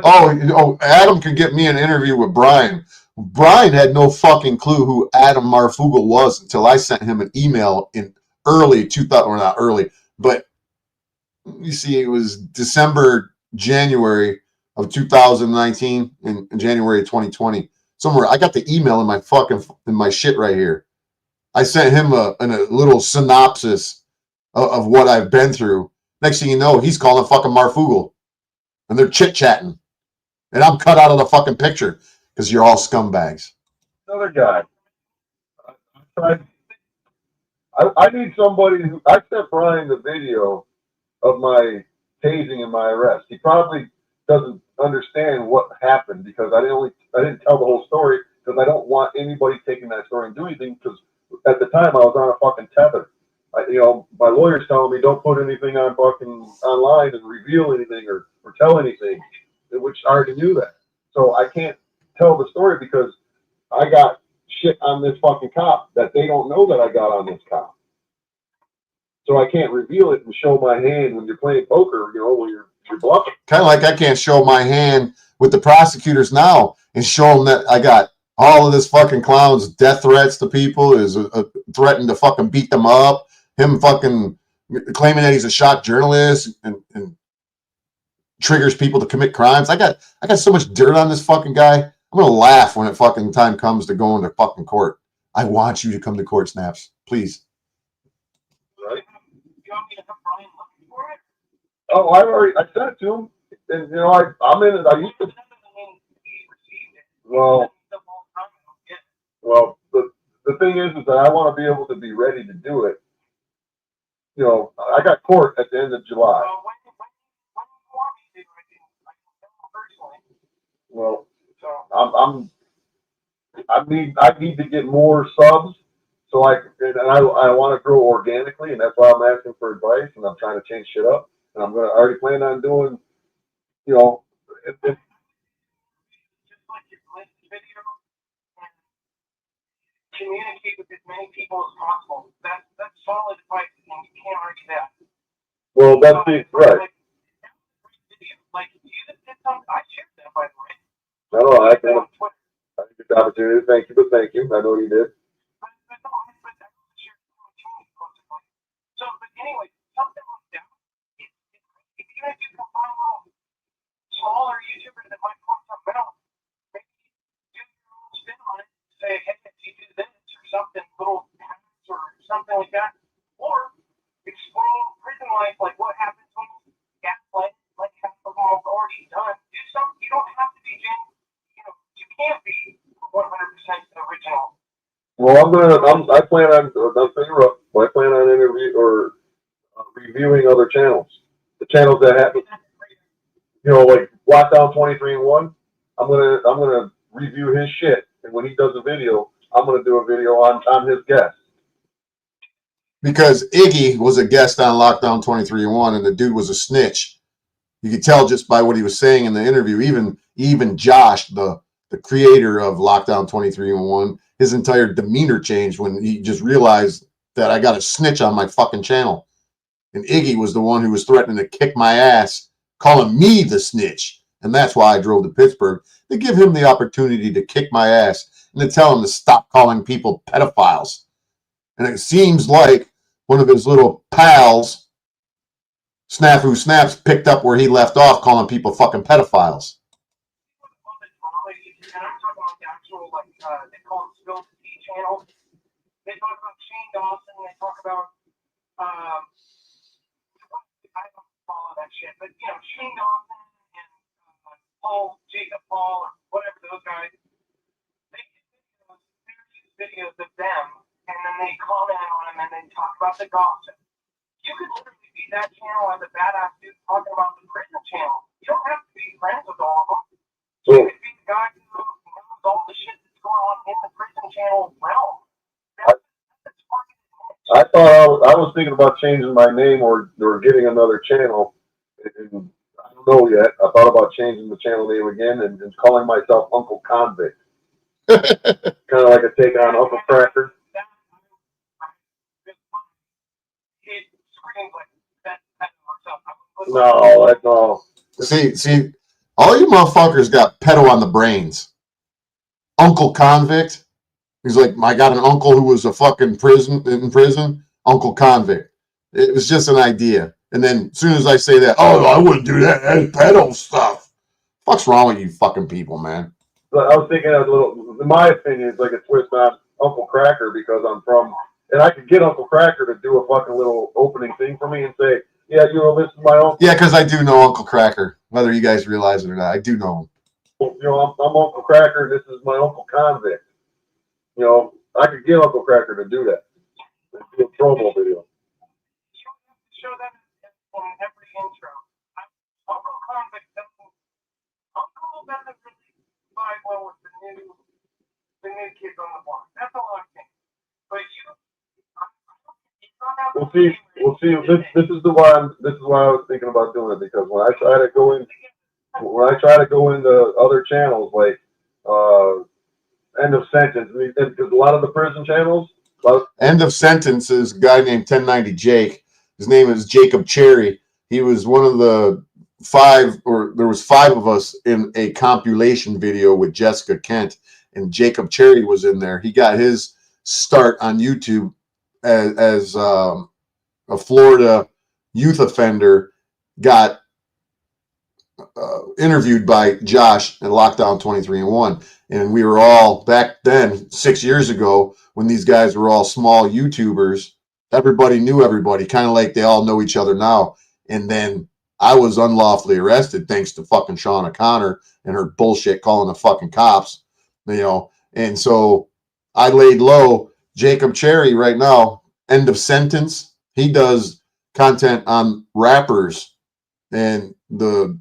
Oh, Adam can get me an interview with Brian. Brian had no fucking clue who Adam Marfoogle was until I sent him an email in early 2000, or not early, but you see, it was January of 2019 and January of 2020. Somewhere I got the email in my shit right here. I sent him a little synopsis of what I've been through. Next thing you know, he's calling fucking Marfoogle. And they're chit-chatting. And I'm cut out of the fucking picture because you're all scumbags. Another guy. I need somebody who... I sent Brian the video of my tasing and my arrest. He probably doesn't understand what happened because I didn't tell the whole story because I don't want anybody taking that story and doing anything, because at the time I was on a fucking tether. My lawyer's telling me don't put anything on fucking online and reveal anything or tell anything, which I already knew that. So I can't tell the story because I got shit on this fucking cop that they don't know that I got on this cop. So I can't reveal it and show my hand when you're playing poker, when you're bluffing. Kind of like I can't show my hand with the prosecutors now and show them that I got all of this fucking clown's death threats to people, is threatening to fucking beat them up. Him fucking claiming that he's a shock journalist and triggers people to commit crimes. I got so much dirt on this fucking guy. I'm gonna laugh when it fucking time comes to go into fucking court. I want you to come to court, Snaps, please. Right? You want me to have Brian looking for it? Oh, I sent it to him, and you know, I'm in it. I used to. Well, the thing is that I want to be able to be ready to do it. You know, I got court at the end of July. Well, I need to get more subs, so I want to grow organically, and that's why I'm asking for advice, and I'm trying to change shit up, and I already plan on doing, you know, just like your list video and communicate with as many people as possible. That's solid advice, and you can't argue that. Well, that's it, right. Like you just did something. I shared that, by the way. No, I can. Good opportunity. Thank you, but thank you. I know you did. So, but anyway, something like that. If you guys can find a smaller YouTuber that might point something out, maybe do your own spin on it. Say, hey, if you do this or something, little hacks or something like that, or explain prison life, like what happens when you gaslight, like half of them have already done. Do something. You don't have to be genuine. You know, you can't be 100% original. Well, I plan on, not to interrupt, but I plan on reviewing other channels. The channels that have, you know, like Lockdown 23-1. I'm gonna review his shit, and when he does a video, I'm gonna do a video on his guest. Because Iggy was a guest on Lockdown 23-1, and the dude was a snitch. You could tell just by what he was saying in the interview. Even Josh, the creator of Lockdown 23-1, his entire demeanor changed when he just realized that I got a snitch on my fucking channel. And Iggy was the one who was threatening to kick my ass, calling me the snitch. And that's why I drove to Pittsburgh, to give him the opportunity to kick my ass and to tell him to stop calling people pedophiles. And it seems like one of his little pals, Snafu Snaps, picked up where he left off, calling people fucking pedophiles. And I'm talking about the actual, like, they call it Spill the Tea channel. They talk about Shane Dawson. They talk about, I don't follow that shit, but, you know, Shane Dawson and Jacob Paul, or whatever those guys, they do videos of them, and then they comment on them, and they talk about the gossip. You could literally be that channel as a badass dude talking about the prison channel. You don't have to be friends with all of them. So, you could be the guy who knows all the shit that's going on in the prison channel realm. I thought I was thinking about changing my name or getting another channel. And I don't know yet. I thought about changing the channel name again and calling myself Uncle Convict. Kind of like a take on Uncle Cracker. No, that's all. See, all you motherfuckers got pedo on the brains. Uncle Convict. He's like, I got an uncle who was a fucking in prison. Uncle Convict. It was just an idea. And then as soon as I say that, oh, I wouldn't do that. That's pedo stuff. What's wrong with you fucking people, man? But I was thinking a little, in my opinion, it's like a twist on Uncle Cracker because I'm from, and I could get Uncle Cracker to do a fucking little opening thing for me and say, yeah, you know, this is my uncle. Yeah, because I do know Uncle Cracker, whether you guys realize it or not. I do know him. You know, I'm Uncle Cracker, and this is my Uncle Convict. You know, I could get Uncle Cracker to do that. Do a promo video. Show that in every intro. Uncle Convict doesn't really vibe well with the new kids on the block. That's all I'm saying. But We'll see. This is why I was thinking about doing it, because when I try to go into other channels like End of Sentence, because a lot of the prison channels. End of Sentence is a guy named 1090 Jake. His name is Jacob Cherry. He was one of the there was five of us in a compilation video with Jessica Kent, and Jacob Cherry was in there. He got his start on YouTube as a Florida youth offender, got interviewed by Josh in Lockdown 23-1. And we were all, back then, 6 years ago, when these guys were all small YouTubers, everybody knew everybody, kind of like they all know each other now. And then I was unlawfully arrested thanks to fucking Sean O'Connor and her bullshit calling the fucking cops, you know. And so I laid low. Jacob Cherry right now, end of sentence. He does content on rappers and the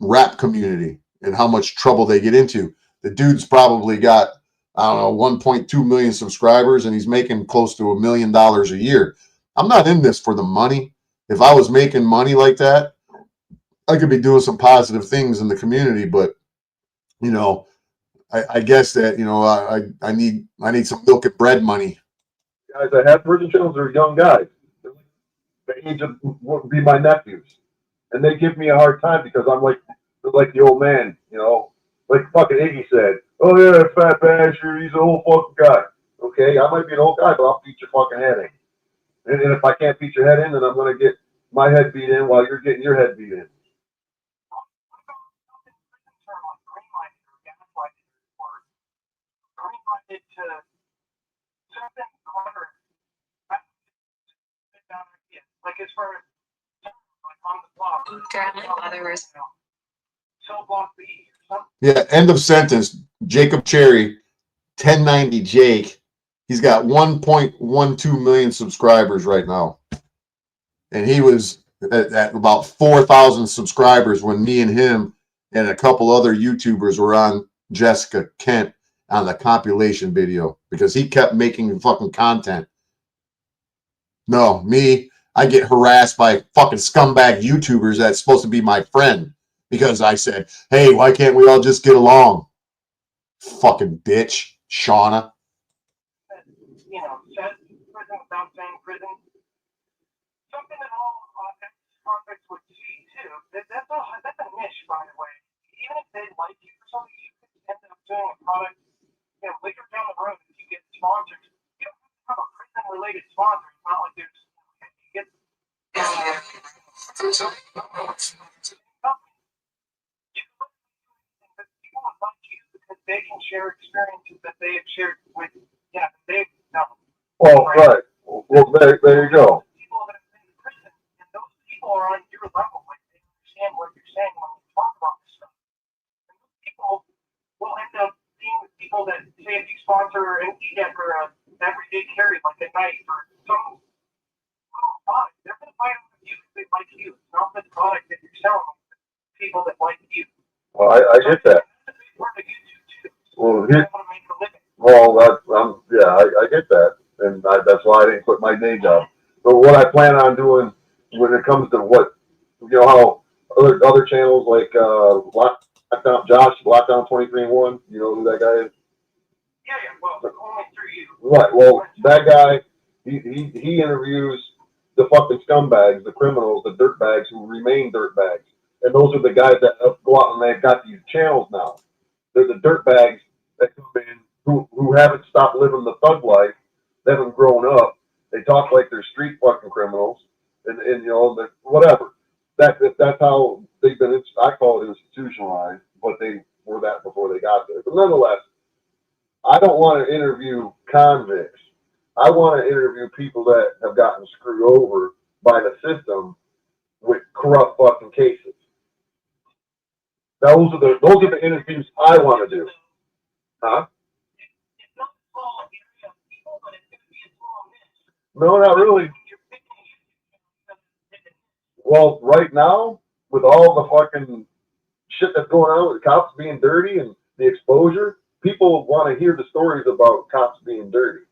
rap community and how much trouble they get into. The dude's probably got, I don't know, 1.2 million subscribers, and he's making close to $1 million a year. I'm not in this for the money. If I was making money like that, I could be doing some positive things in the community. But you know, I guess that, you know, I need some milk and bread money. Guys that have prison channels are young guys. The age of what would be my nephews, and they give me a hard time because I'm like the old man, you know, like fucking Iggy said. Oh yeah, fat basher, he's an old fucking guy. Okay, I might be an old guy, but I'll beat your fucking head in. And if I can't beat your head in, then I'm gonna get my head beat in while you're getting your head beat in. Like as far as like on the block, so block B. Yeah, end of sentence. Jacob Cherry, 1090 Jake. He's got 1.12 million subscribers right now. And he was at about 4,000 subscribers when me and him and a couple other YouTubers were on Jessica Kent on the compilation video because he kept making fucking content. No, me, I get harassed by fucking scumbag YouTubers that's supposed to be my friend because I said, hey, why can't we all just get along? Fucking bitch, Shauna. You know, says prison without saying prison. Something that all ex-convicts would see too. That's a niche, by the way. Even if they like you for something, you could end up doing a product, you know, later down the road if you get sponsored. You don't have a prison-related sponsor. It's not like there's you get. People would like you because they can share experiences that they have shared with. Yeah, they've done. Well, right. Well, there you go. People that have been in prison, and those people are on your level. Like they understand what you're saying when you talk about this stuff. And those people will end up being with people that say if you sponsor an e-deck or a everyday carry like at night or some product, they're going to buy it with you because they like you. It's not the product that you're selling. It's people that like you. Well, I get that. Well, I get that, and that's why I didn't quit my day job. But what I plan on doing when it comes to what, you know, how other channels like Lockdown Josh, Lockdown 23-1, you know who that guy is? Yeah, well, only through you. Right. Well, that guy, he interviews the fucking scumbags, the criminals, the dirtbags who remain dirtbags, and those are the guys that go out and they've got these channels now. They're the dirtbags that come in who haven't stopped living the thug life. They haven't grown up. They talk like they're street fucking criminals, and you know, whatever. That's how they've been. I call it institutionalized, but they were that before they got there. But nonetheless, I don't want to interview convicts. I want to interview people that have gotten screwed over by the system with corrupt fucking cases. Those are the interviews I want to do. Huh? No, not really. Well, right now, with all the fucking shit that's going on with cops being dirty and the exposure, people want to hear the stories about cops being dirty.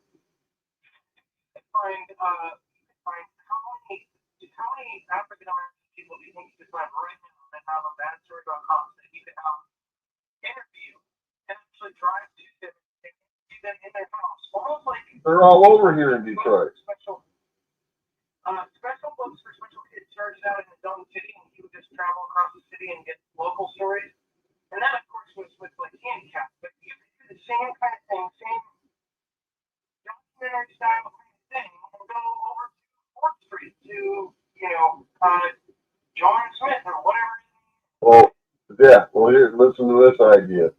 Find how many African American people do you think you could find right now that have a bad story about cops that you could interview and actually drive to them and see them in their house? Almost like they're all over here in Detroit. Special books for special kids started out in a dumb city, and you would just travel across the city and get local stories. And that, of course, was with like handicaps. But you could do the same kind of thing, same documentary style kind of thing, and go over to 4th Street. stories to, John Smith or whatever. Well, yeah. Well, here, listen to this idea.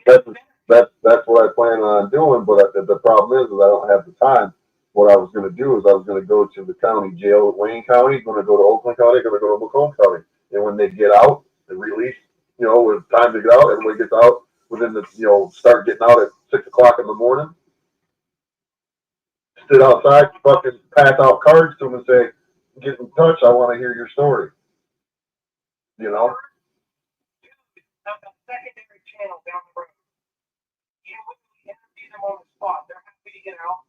That's what I plan on doing. But the problem is I don't have the time. What I was going to do is I was going to go to the county jail at Wayne County, going to go to Oakland County, going to go to Macomb County, and when they get out, they release. When it's time to get out, everybody gets out within the start getting out at 6 o'clock in the morning. Sit outside, fucking pass out cards to them and say, "Get in touch. I want to hear your story." You know. A secondary channel down the road. You wouldn't interview them on the spot. They're happy to get out.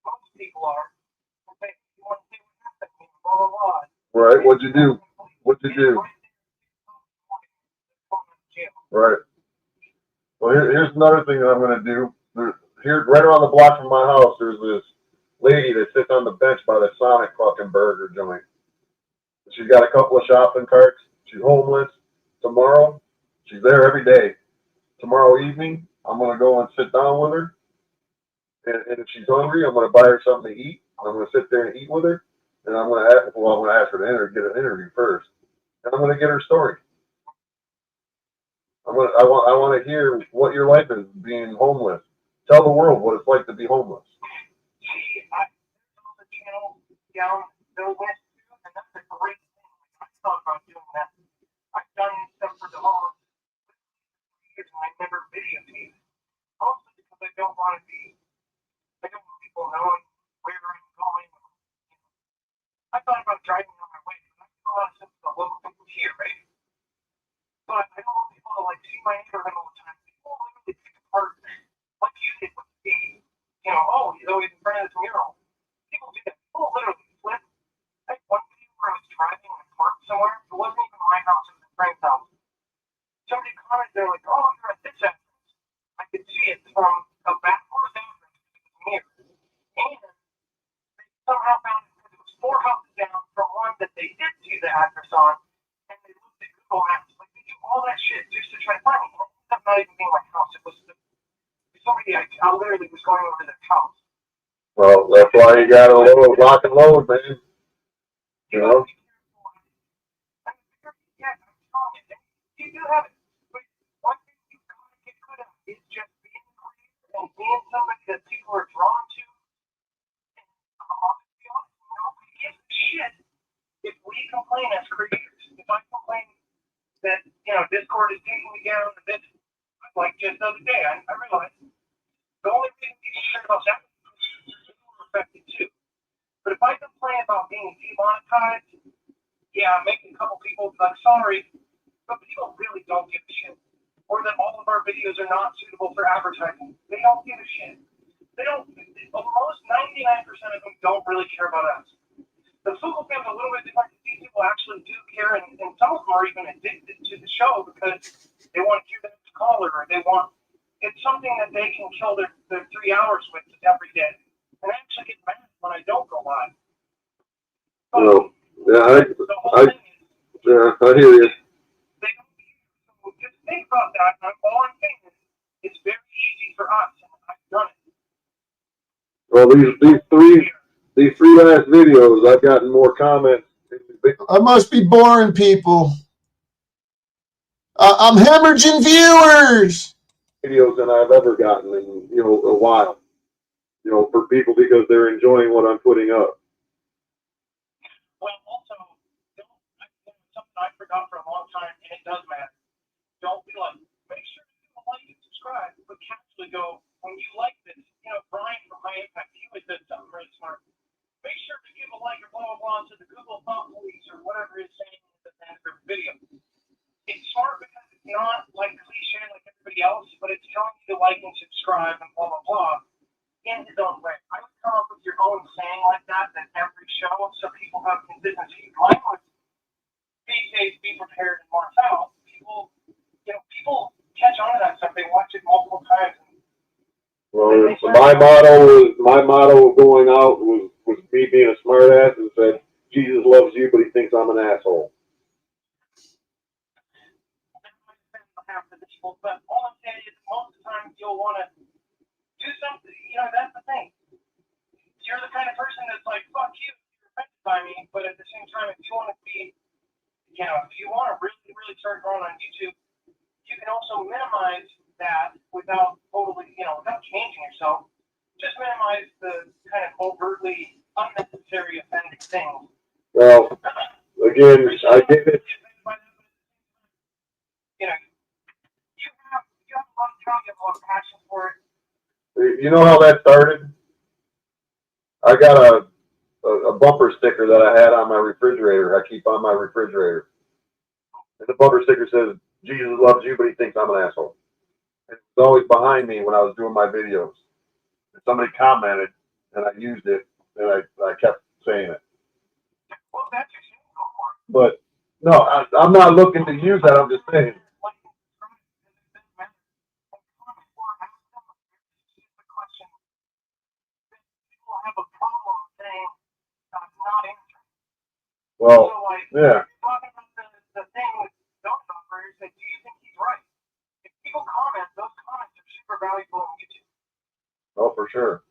Most people are. Okay, you want to see what happened, blah, blah, blah. Right. What'd you do? What'd you do? Right. Well, here's another thing that I'm going to do. Here, right around the block from my house, there's this lady that sits on the bench by the Sonic fucking burger joint. She's got a couple of shopping carts. She's homeless. Tomorrow, she's there every day. Tomorrow evening, I'm going to go and sit down with her. And if she's hungry, I'm going to buy her something to eat. I'm going to sit there and eat with her. And I'm going to ask her to get an interview first. And I'm going to get her story. I want to hear what your life is being homeless. Tell the world what it's like to be homeless. See, I saw the channel down the west too, and that's a great thing. I thought about doing that. I've done stuff for the homeless for years, and I never videotaped it. Also because I don't want people knowing where I'm going. I thought about driving on my way, but I do a lot of stuff with the local people here, right? But I don't want people to see my neighborhood all the time. People literally pick apart like you did with the he's always in front of this mural. People do that. People literally flip. I had one video where I was driving in a park somewhere. It wasn't even my house, it was a friend's house. Somebody commented, they're like, "Oh, you're at this address." I could see it from a backwards address because it was near. And they somehow found it because it was 4 houses down from one that they did see the address on. And they looked at Google Maps. Like, they do all that shit just to try to find me. It ended up not even being my house. It was somebody I literally was going over to their house. Well, that's why you got to lock and load, man. You know? Yeah, I'm telling you, you do have it. But one thing you gotta get good at is just being creative and being somebody that people are drawn to. And I'll be honest, nobody gives a shit if we complain as creators. If I complain that, Discord is taking me down, this, like just the other day, I realized the only reason people care about that is people are affected too. But if I complain about being demonetized, yeah, making a couple people be like, sorry, but people really don't give a shit. Or that all of our videos are not suitable for advertising. They don't give a shit. They don't, almost 99% of them don't really care about us. The Focal Cam's a little bit different. These people actually do care, and some of them are even addicted to the show because they want to hear the next caller, or it's something that they can kill their 3 hours with every day. And I actually get mad when I don't go live. Well, yeah, I hear you. They don't care. So just think about that. All I'm saying is it's very easy for us, and I've done it. Well, these three last videos, I've gotten more comments. I must be boring people. I'm hemorrhaging viewers. Videos than I've ever gotten in a while. For people because they're enjoying what I'm putting up. Well, also, something I forgot for a long time, and it does matter. Don't be like, make sure to like and subscribe, but casually go, when you like this, Brian from High Impact, he was did something really smart. Make sure to give a like or blah, blah, blah to the Google Thought Police or whatever it's saying in the end of the video. It's smart because it's not like cliche like everybody else, but it's telling you to like and subscribe and blah, blah, blah in his own way. I would come up with your own saying like that every show so people have consistency. Mine was be safe, be prepared, and march out. People catch on to that stuff. They watch it multiple times. Well, my motto going out was me being a smart ass and said, Jesus loves you, but he thinks I'm an asshole. But all I'm saying is most of the time you'll want to do something. That's the thing. You're the kind of person that's like, fuck you. You're offended by me, but at the same time, if you want to be, you know, if you want to really, really start growing on YouTube, you can also minimize that without totally, you know, without changing yourself. Just minimize the kind of overtly unnecessary offending things. Well, again, I get it. You know, you have a lot of talent, you have a lot of passion for it. You know how that started? I got a bumper sticker that I had on my refrigerator. I keep on my refrigerator. And the bumper sticker says, Jesus loves you, but he thinks I'm an asshole. And it's always behind me when I was doing my videos. And somebody commented, and I used it, and I kept saying it. Well, that's your shit. Go for it. But, no, I'm not looking to use that. I'm just saying. Have a problem saying not answering. Well, so, like, yeah. Talking about the thing with those operators, that do you think he's right? If people comment, those comments are super valuable on YouTube. Oh, for sure.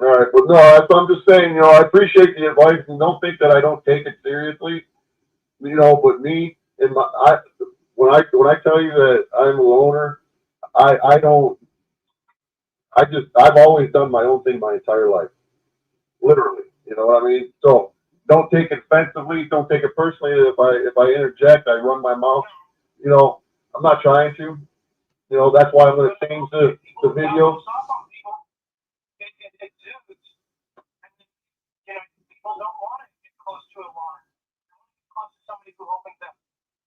All right, but no, I'm just saying, you know, I appreciate the advice and don't think that I don't take it seriously, you know. But me and when I tell you that I'm a loner, I don't. I've always done my own thing my entire life, literally. You know what I mean? So don't take it offensively. Don't take it personally. If I interject, I run my mouth. You know, I'm not trying to. You know, that's why I'm going to change the videos.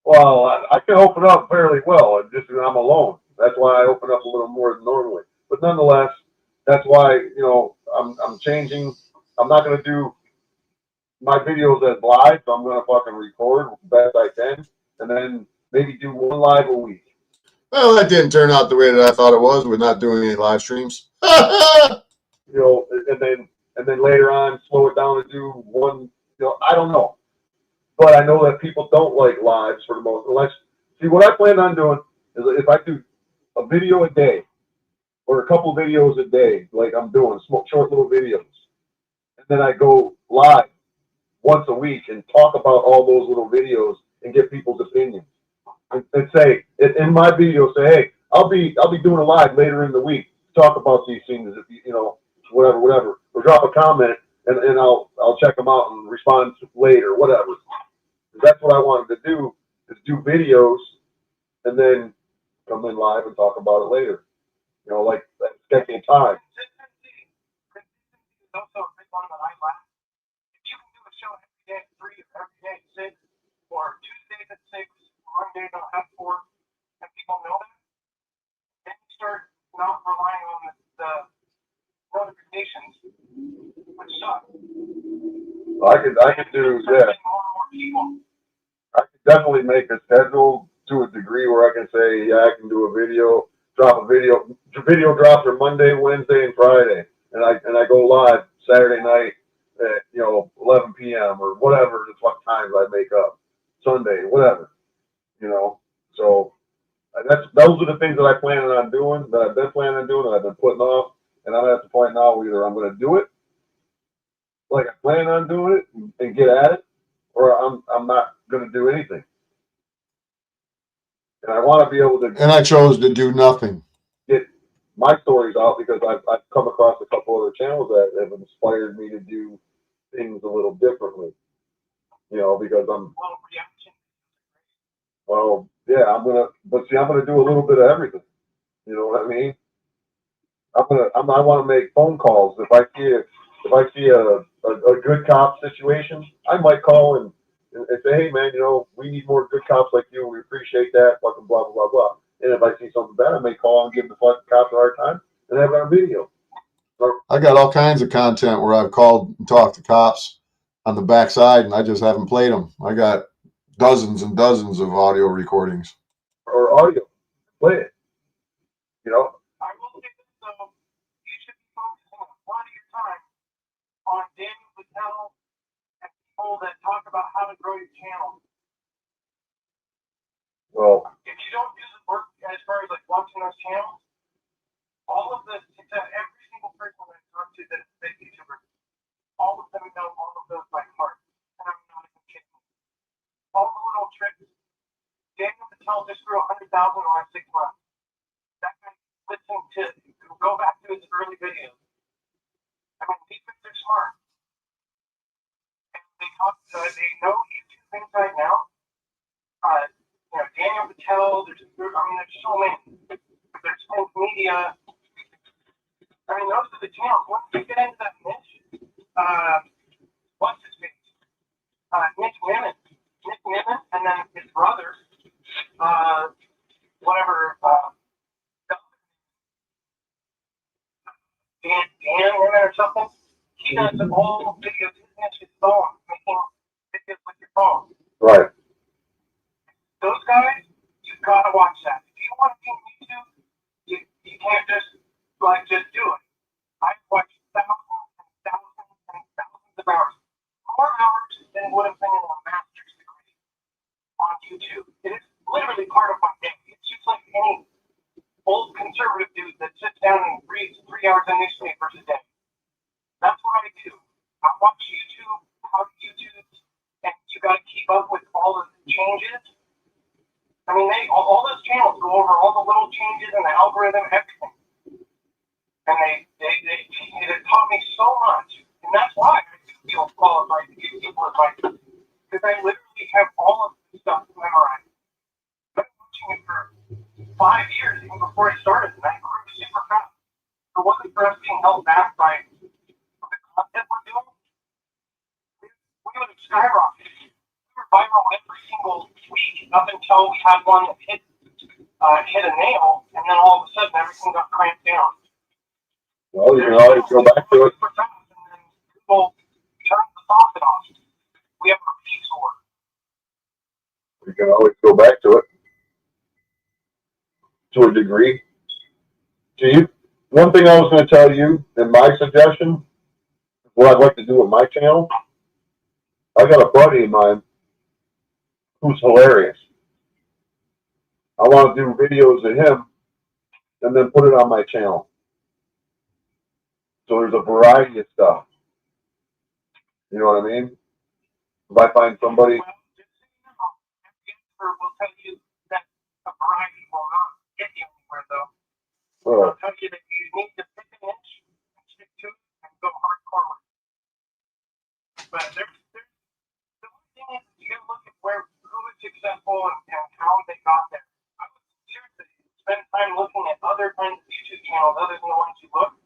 Well, I can open up fairly well, just I'm alone. That's why I open up a little more than normally. But nonetheless, that's why, you know, I'm changing. I'm not going to do my videos as live, so I'm going to fucking record the best I can, and then maybe do one live a week. Well, that didn't turn out the way that I thought it was. We're not doing any live streams. You know, and then later on, slow it down and do one. You know, I don't know. But I know that people don't like lives for the most. Unless, see, what I plan on doing is if I do a video a day or a couple videos a day, like I'm doing, short little videos, and then I go live once a week and talk about all those little videos and get people's opinions, and say in my video, say, hey, I'll be doing a live later in the week, talk about these things, if you know, whatever, or drop a comment and I'll check them out and respond later, whatever. That's what I wanted to do, is do videos and then come in live and talk about it later. You know, like scheduling time. Consistency is also a big one that I lack. If you can do a show every day at 3, every day at 6, or Tuesdays at 6, Mondays at 4, and people know that, then you start not relying on the notifications, which suck. I could do, yeah. More and more people. I could definitely make a schedule to a degree where I can say, yeah, I can do a video, drop a video. Video drops are Monday, Wednesday, and Friday, and I go live Saturday night at 11 p.m. or whatever the fuck times I make up, Sunday, whatever, you know. So those are the things that I plan on doing, that I've been planning on doing, that I've been putting off, and I'm at the point now either I'm going to do it like I plan on doing it and get at it, or I'm not going to do anything. And I want to be able to. And I chose to do nothing. Get my stories out because I've come across a couple other channels that have inspired me to do things a little differently. You know, because yeah, I'm gonna do a little bit of everything. You know what I mean? I want to make phone calls. If I see a good cop situation, I might call and say, hey man, you know, we need more good cops like you. We appreciate that. Fucking blah blah blah blah. And if I see something bad, I may call and give the fucking cops a hard time and have it on video. I got all kinds of content where I've called and talked to cops on the backside, and I just haven't played them. I got dozens and dozens of audio recordings. Or audio. Play it. You know? I will say this, though. You should be focusing a lot of your time on Daniel Patel and people that talk about how to grow your channel. Well, if you don't do the work as far as like watching those channels, all of the success, every single person that talk to that is big YouTubers, all of them know all of those by heart. And I'm not even kidding. All the little tricks. Daniel Patel just grew 100,000 in the last 6 months. That guy listening to go back to his early videos. I mean, these things are smart. And they know YouTube things right now. Daniel Patel, there's so many. There's Think Media. I mean, those are the channels. Once you get into that niche, what's his name? Nick Nimitz, and then his brother, Dan Nimitz or something. He does all videos using his phone, making videos with your phone. Right. Those guys, you've got to watch that. If you want to be on YouTube, you can't just do it. I've watched thousands and thousands and thousands of hours. More hours than would have been in a master's degree on YouTube. It is literally part of my day. It's just like any old conservative dude that sits down and reads 3 hours of newspapers a day. That's what I do. I watch YouTube, how YouTube, and you got to keep up with all of the changes. I mean, all those channels go over all the little changes in the algorithm, everything. And it taught me so much. And that's why I feel qualified to give people advice. Because I literally have all of this stuff memorized. I've been watching it for 5 years, even before I started, and I grew super fast. It wasn't for us being held back by the content we're doing. We would have skyrocketed. We were viral every single week up until we had one that hit a nail, and then all of a sudden everything got clamped down. Well, you can always go back to it. And then people turned the faucet off. We have a repeat score. You can always go back to it to a degree. One thing I was going to tell you, and my suggestion, what I'd like to do with my channel, I got a buddy of mine who's hilarious. I want to do videos of him and then put it on my channel. So there's a variety of stuff. You know what I mean? If I find somebody. Well, just so you know, every expert will tell you that a variety will not get you anywhere, though. They'll tell you that you need to pick an inch and stick to it and go hardcore with it. But the only thing is, you got to look at who is successful and how they got there. I would seriously spend time looking at other kinds of YouTube channels other than the ones you look.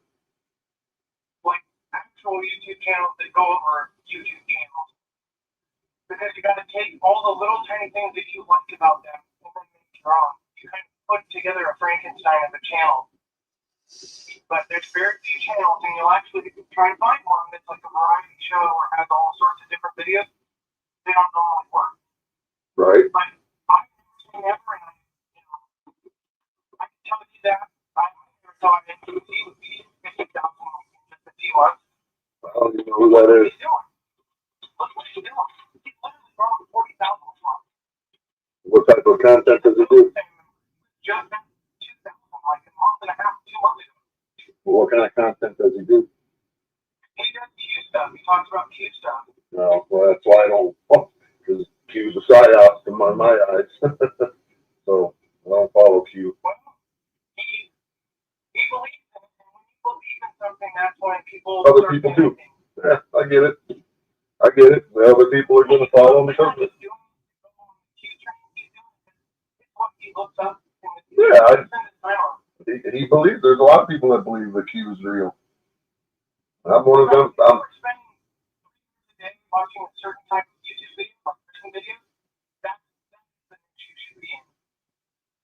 Like actual YouTube channels that go over YouTube channels. Because you got to take all the little tiny things that you like about them and then make it wrong. You kind of put together a Frankenstein of a channel. But there's very few channels, and you'll actually try to find one that's like a variety show or has all sorts of different videos. They don't normally work. Right. But I've never seen ever, and I can tell you that I never thought NBC would be 50,000 in just a few months. Well, you know who that is. Look what he's doing. He's literally growing 40,000 a month. What type of content does he do? Just 2,000, like a month and a half, 2 months ago. What kind of content does he do? He does Q stuff. He talks about Q stuff. No, well, that's why I don't. Because Q's a psyop in my eyes. So I don't follow Q. Well, he believes in it, and when you believe in something, that's when people. Other people do. Yeah, I get it. The other people are going to follow him because of it. Yeah, he believes. There's a lot of people that believe that Q is real. I'm one of them. I'm spending a day watching a certain type of YouTube video, like certain videos. That's the niche you should be in.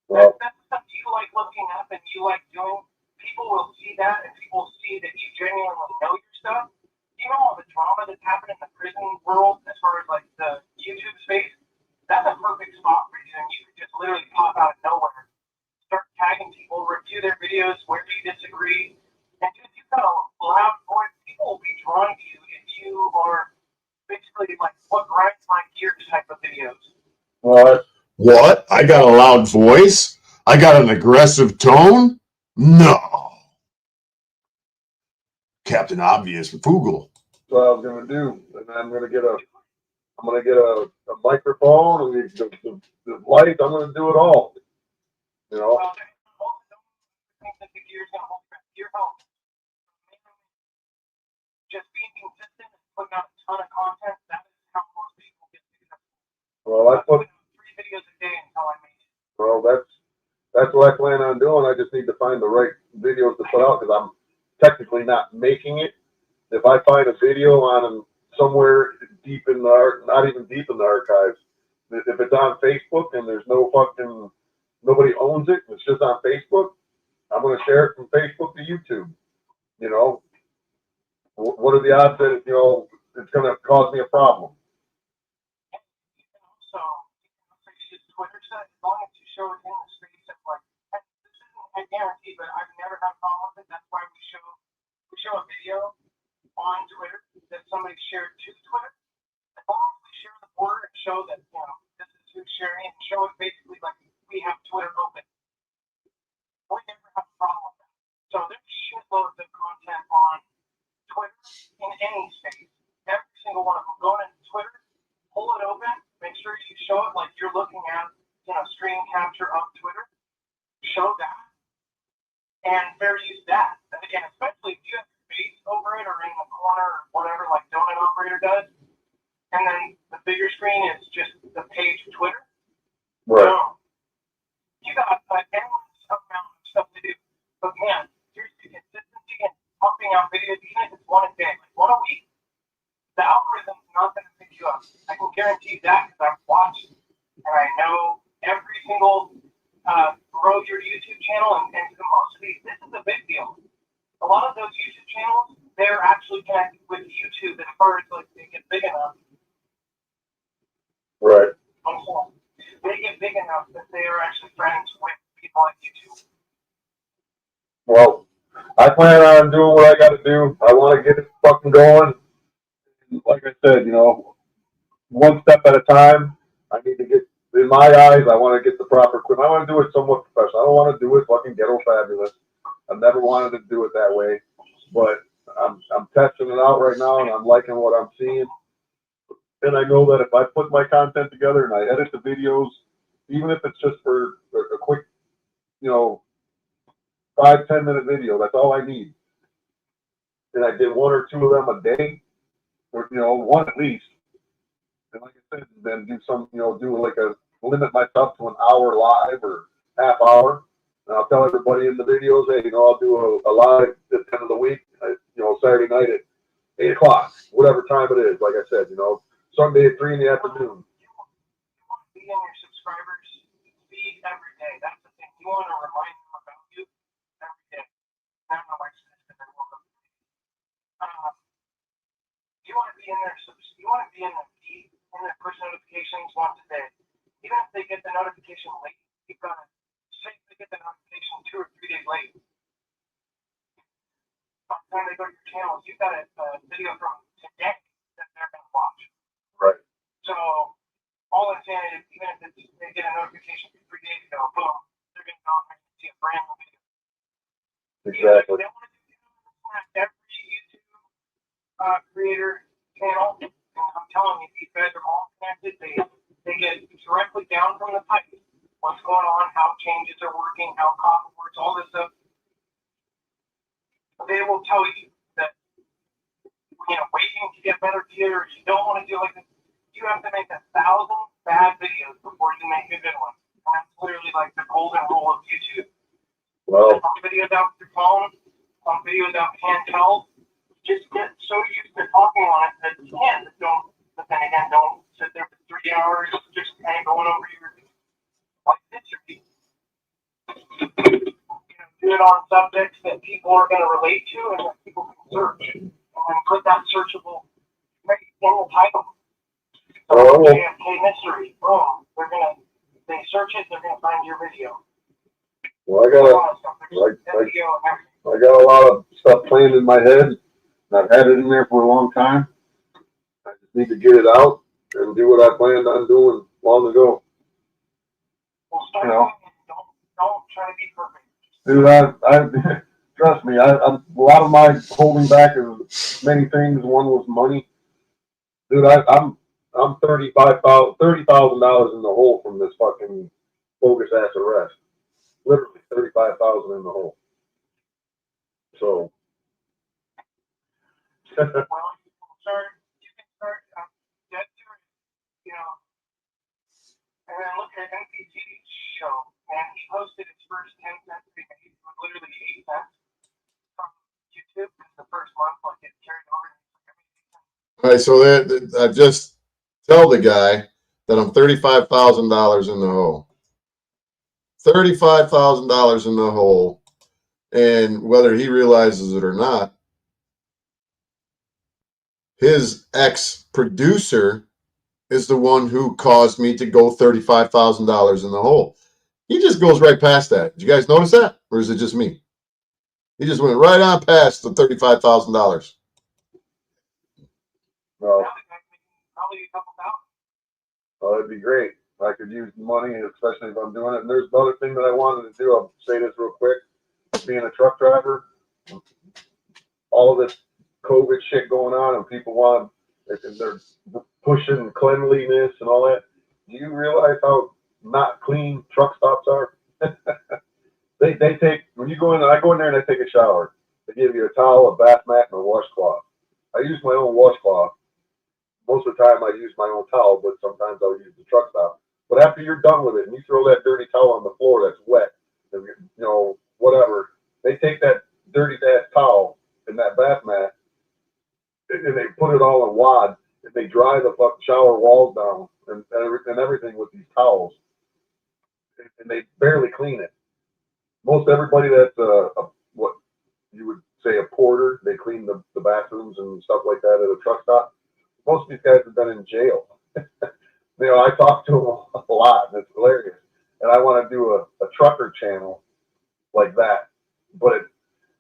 Well, That's stuff you like looking up and you like doing. People will see that, and people will see that you genuinely know your stuff. You know all the drama that's happened in the prison world as far as like the YouTube space? That's a perfect spot for you, and you could just literally pop out of nowhere. Start tagging people, review their videos, where you disagree, and just you've got a loud voice. People will be drawn to you if you are basically like what grinds my gears type of videos. What? I got a loud voice? I got an aggressive tone? No. Captain Obvious Marfoogle. That's what I was gonna do, and I'm gonna get a microphone and the light. I'm gonna do it all. You know. Well, I think that the gear's gonna hold back. Gear helps. Just being consistent and putting out a ton of content, that is how most people get successful. Well, I put 3 videos a day until I make it. Well, that's what I plan on doing. I just need to find the right videos to put out because I'm technically not making it. If I find a video on somewhere deep in the not even deep in the archives, if it's on Facebook and there's nobody owns it, it's just on Facebook, I'm going to share it from Facebook to YouTube. You know, what are the odds that it's going to cause me a problem? You can also use Twitter so as long as you show it in the space of like, this isn't a guarantee, but I've never had a problem with it. That's why we show a video on Twitter that somebody shared to Twitter. As long as we share the border and show that, this is who's sharing it, and show it basically like we have Twitter open. We never have a problem with that. So there's shitloads of content on Twitter in any space. Every single one of them. Go into Twitter, pull it open, make sure you show it like you're looking at, screen capture of Twitter. Show that. And fair use that. And again, especially if you have your face over it or in the corner or whatever, like Donut Operator does. And then the bigger screen is just the page of Twitter. Right. So, you got an endless amount of stuff to do. But man, here's the consistency and pumping out videos, even if it's one a day, like one a week. The algorithm's not going to pick you up. I can guarantee that because I've watched and I know every single grow your YouTube channel. And to most of these, this is a big deal. A lot of those YouTube channels, they're actually connected with YouTube as far as like they get big enough. Right. They get big enough that they are actually friends with people on YouTube. Well, I plan on doing what I got to do. I want to get it fucking going. Like I said, one step at a time. I need to get, in my eyes, I want to get the proper equipment. I want to do it somewhat professional. I don't want to do it fucking ghetto fabulous. I've never wanted to do it that way, but I'm testing it out right now, and I'm liking what I'm seeing. And I know that if I put my content together and I edit the videos, even if it's just for a quick, 5-10 minute video, that's all I need. And I did 1 or 2 of them a day, or one at least. And like I said, then do some, do like limit myself to an hour live or half hour. And I'll tell everybody in the videos, hey, I'll do a live at the end of the week, Saturday night at 8 o'clock, whatever time it is. Like I said, Sunday at 3 in the afternoon. You want to be in your subscribers' feed every day. That's the thing. You want to remind them about you every day. I don't know why I said this because I woke up. You want to be in their feed, in their push notifications once a day. Even if they get the notification late, you've got to say they get the notification 2 or 3 days late. By the time they go to your channel, you've got a video from today that they're going to watch. Right. So all I'm saying is, even if they get a notification 3 days ago, boom, they're going to go and see a brand new video. Exactly. They want to do every YouTube creator channel, and I'm telling you, these guys are all connected. They get directly down from the pipe what's going on, how changes are working, how copy works, all this stuff. They will tell you that waiting to get better gear, you don't want to do like this. You have to make 1,000 bad videos before you make a good one. And that's clearly like the golden rule of YouTube. Well, Pump videos out with your phone, pump videos out handheld. Just get so used to talking on it that you can. But then again, don't sit there for 3 hours just kind of going over your life history. Do it on subjects that people are going to relate to and that people can search. And then put that searchable right in the title. So, JFK mystery, boom. They search it, they're going to find your video. Well, I got a lot of stuff planned in my head. I've had it in there for a long time. I just need to get it out and do what I planned on doing long ago. Well, start doing it. Don't try to be perfect. Dude, Trust me, a lot of my holding back is many things. One was money. Dude, I'm $30,000 in the hole from this fucking bogus ass arrest. Literally 35,000 in the hole. So Well, you can start dead serious, you know. And then look at NPT's show, man. He posted his first 10 cents he made was literally 8 cents from YouTube because the first month, like, it carried over. All right, so I just tell the guy that I'm $35,000 in the hole. $35,000 in the hole, and whether he realizes it or not, his ex-producer is the one who caused me to go $35,000 in the hole. He just goes right past that. Did you guys notice that? Or is it just me? He just went right on past the $35,000. well, Probably a couple thousand. it'd be great. I could use the money, especially if I'm doing it. And there's another thing that I wanted to do. I'll say this real quick. Being a truck driver, all of this COVID shit going on, and people want, they're pushing cleanliness and all that. Do you realize how not clean truck stops are? They take, when you go in, I go in there and I take a shower. They give you a towel, a bath mat, and a washcloth. I use my own washcloth. Most of the time I use my own towel, but sometimes I'll use the truck stop. But after you're done with it and you throw that dirty towel on the floor that's wet, you know, whatever, they take that dirty ass towel and that bath mat and they put it all in wad and they dry the fucking shower walls down and everything with these towels. And they barely clean it. Most everybody that's what you would say a porter, they clean the bathrooms and stuff like that at a truck stop. Most of these guys have been in jail. You know, I talk to them a lot, and it's hilarious. And I want to do a trucker channel like that. But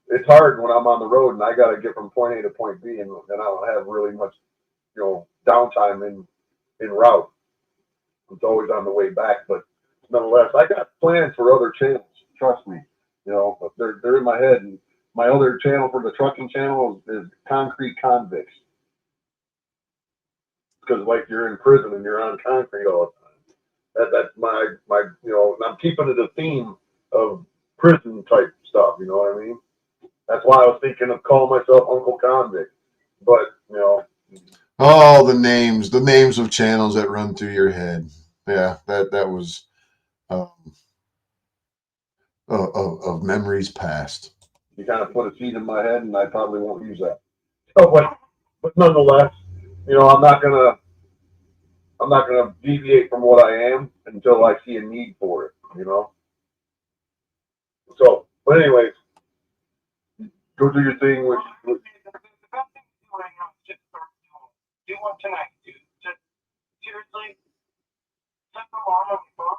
it's hard when I'm on the road and I got to get from point A to point B, and I don't have really much, you know, downtime in route. It's always on the way back. But nonetheless, I got plans for other channels. Trust me. You know, they're in my head. And my other channel for the trucking channel is Concrete Convicts. Because like you're in prison and you're on concrete all the time. That's my you know, and I'm keeping it a theme of prison type stuff, you know what I mean? That's why I was thinking of calling myself Uncle Convict. But, you know. Oh, the names of channels that run through your head. Yeah, that was of memories past. You kind of put a seed in my head and I probably won't use that. So, but nonetheless, you know, I'm not gonna deviate from what I am until I see a need for it, you know. So, but anyways, go do your thing with The best thing to do right now is just start doing it. Do one tonight, dude. Just seriously, set the alarm on your phone.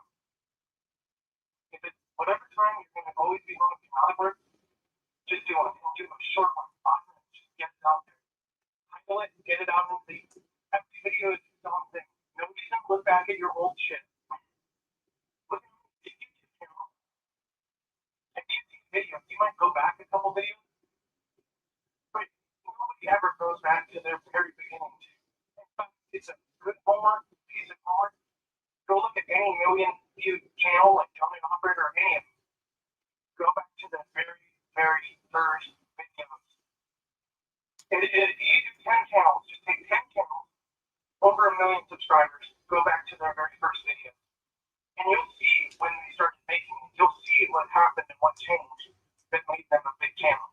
If it's whatever time you're going to always be home if you're not at work, just do it. Do a short one, 5 minutes. Just get it out there. Title it, get it out in the every video is its own thing. Nobody's going to look back at your old shit. Look at the YouTube channel. And you see videos. You might go back a couple videos. But nobody ever goes back to their very beginning. It's a good homework, piece of homework. Go look at any million-viewed channel like Tony Operator or any of them. Go back to the very, very first videos. And you do 10 channels. Just take 10 channels, over 1 million subscribers. Go back to their very first video. And you'll see when they started making it, you'll see what happened and what changed that made them a big channel.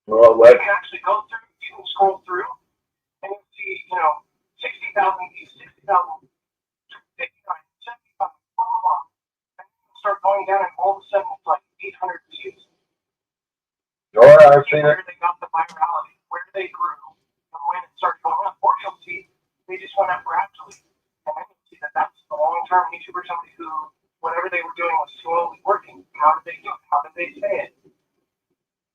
well, You can actually go through, you can scroll through, and you'll see, you know, 60,000 views, 60,000, 59, 75, blah, blah, blah. And you start going down, and all of a sudden it's like 800 views. all right, I've seen it. Where they got the virality, where they grew, and when it started going up. Or you'll see they just went up gradually. And then you'll see that that's a long-term YouTuber, somebody who, whatever they were doing was slowly working. How did they do it? How did they say it?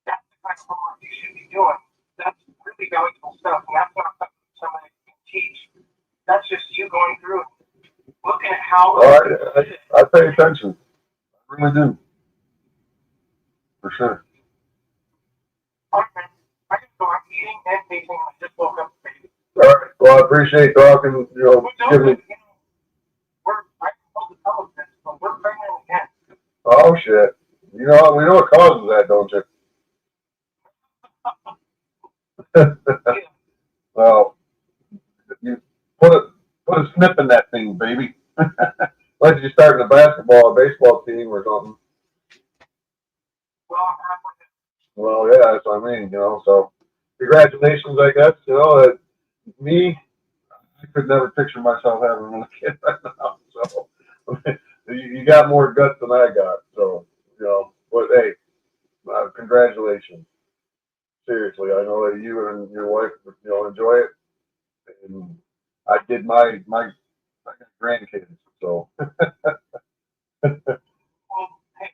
That's the kind of homework you should be doing. That's really valuable stuff, and that's not something somebody can teach. That's just you going through it, looking at how. All right, I pay attention. I really do. For sure. head facing, and I just woke up. All right. Well, I appreciate talking. Give me. I told the fellows this, but we're pregnant again. Oh shit. We know what causes that, don't you? Well, you put a snip in that thing, baby. Like you starting a baseball team or something. Well, yeah, that's what I mean, so congratulations, I guess, me, I could never picture myself having a kid right now, so you got more guts than I got, so, but hey, congratulations. Seriously, I know that you and your wife, enjoy it, and I did I got grandkids, so. Well, hey,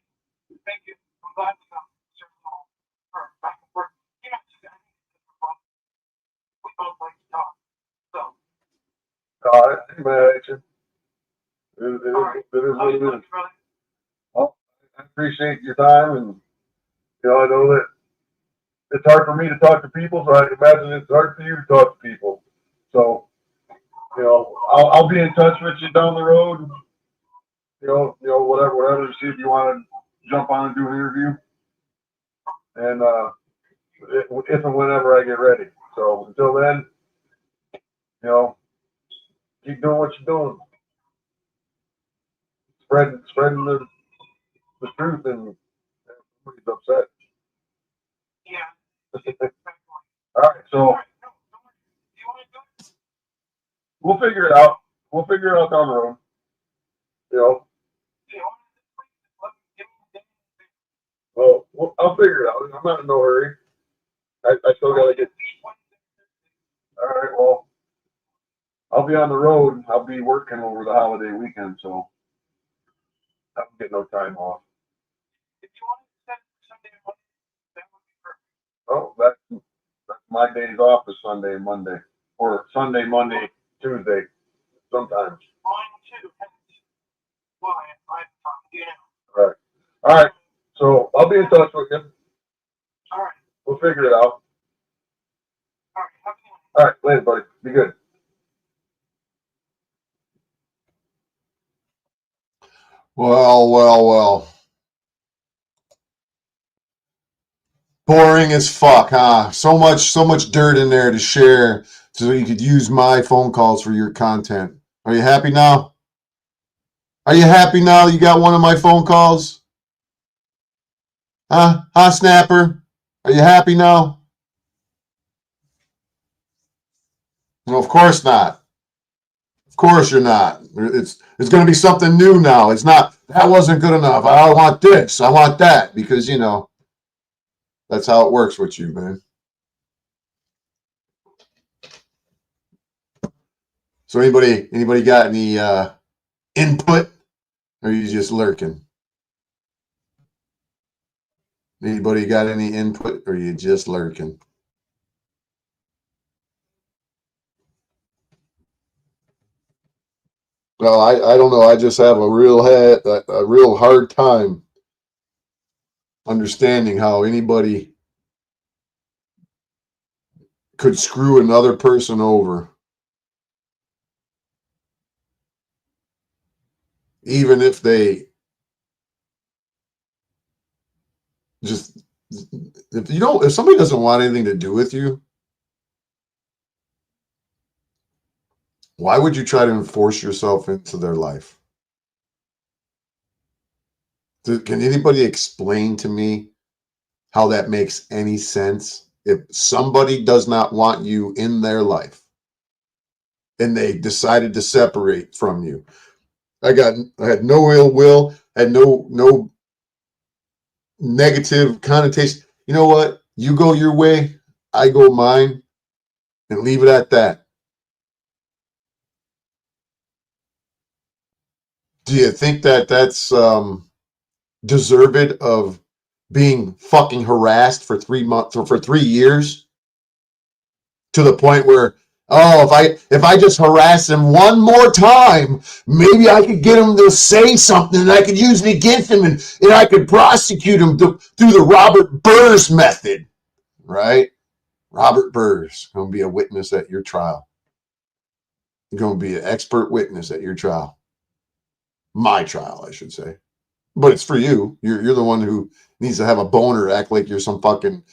thank you. I'm glad to know. For back and forth. We both like to talk. So. I ain't mad at you. It is what it is. Well, I appreciate your time, and I know that it's hard for me to talk to people, so I imagine it's hard for you to talk to people. So, I'll be in touch with you down the road. Whatever. See if you want to jump on and do an interview, and if and whenever I get ready. So until then, keep doing what you're doing, spreading the truth, and everybody's upset. Yeah. All right, so we'll figure it out. We'll figure it out down the road. Well, I'll figure it out. I'm not in no hurry. I still gotta get. All right, well, I'll be on the road. I'll be working over the holiday weekend, so I don't get no time off. If you want to set Sunday and Monday, that would be perfect. Oh, that's my days off is Sunday and Monday, or Sunday, Monday, Tuesday, sometimes. Mine too. Why? I'm talking to you now. All right. All right. So I'll be in touch with you. All right. We'll figure it out. All right. Have a good one. All right, later, buddy. Be good. Well. Boring as fuck, huh? So much dirt in there to share so you could use my phone calls for your content. Are you happy now? Are you happy now you got one of my phone calls? Huh? Huh, Snapper? Are you happy now? Well, of course not. Of course you're not. It's going to be something new now. It's not, that wasn't good enough. I want this. I want that. Because, that's how it works with you, man. So anybody got any input? Or are you just lurking? Anybody got any input? Or are you just lurking? Well, I don't know. I just have a real hard time understanding how anybody could screw another person over, even if they just, if somebody doesn't want anything to do with you, why would you try to enforce yourself into their life? Can anybody explain to me how that makes any sense? If somebody does not want you in their life and they decided to separate from you, I had no ill will, had no negative connotation. You know what? You go your way, I go mine, and leave it at that. Do you think that that's deserved of being fucking harassed for 3 months or for 3 years to the point where, if I just harass him one more time, maybe I could get him to say something and I could use it against him and I could prosecute him through the Robert Burrs method, right? Robert Burr's going to be a witness at your trial. You're going to be an expert witness at your trial. My trial, I should say. But it's for you. You're the one who needs to have a boner, act like you're some fucking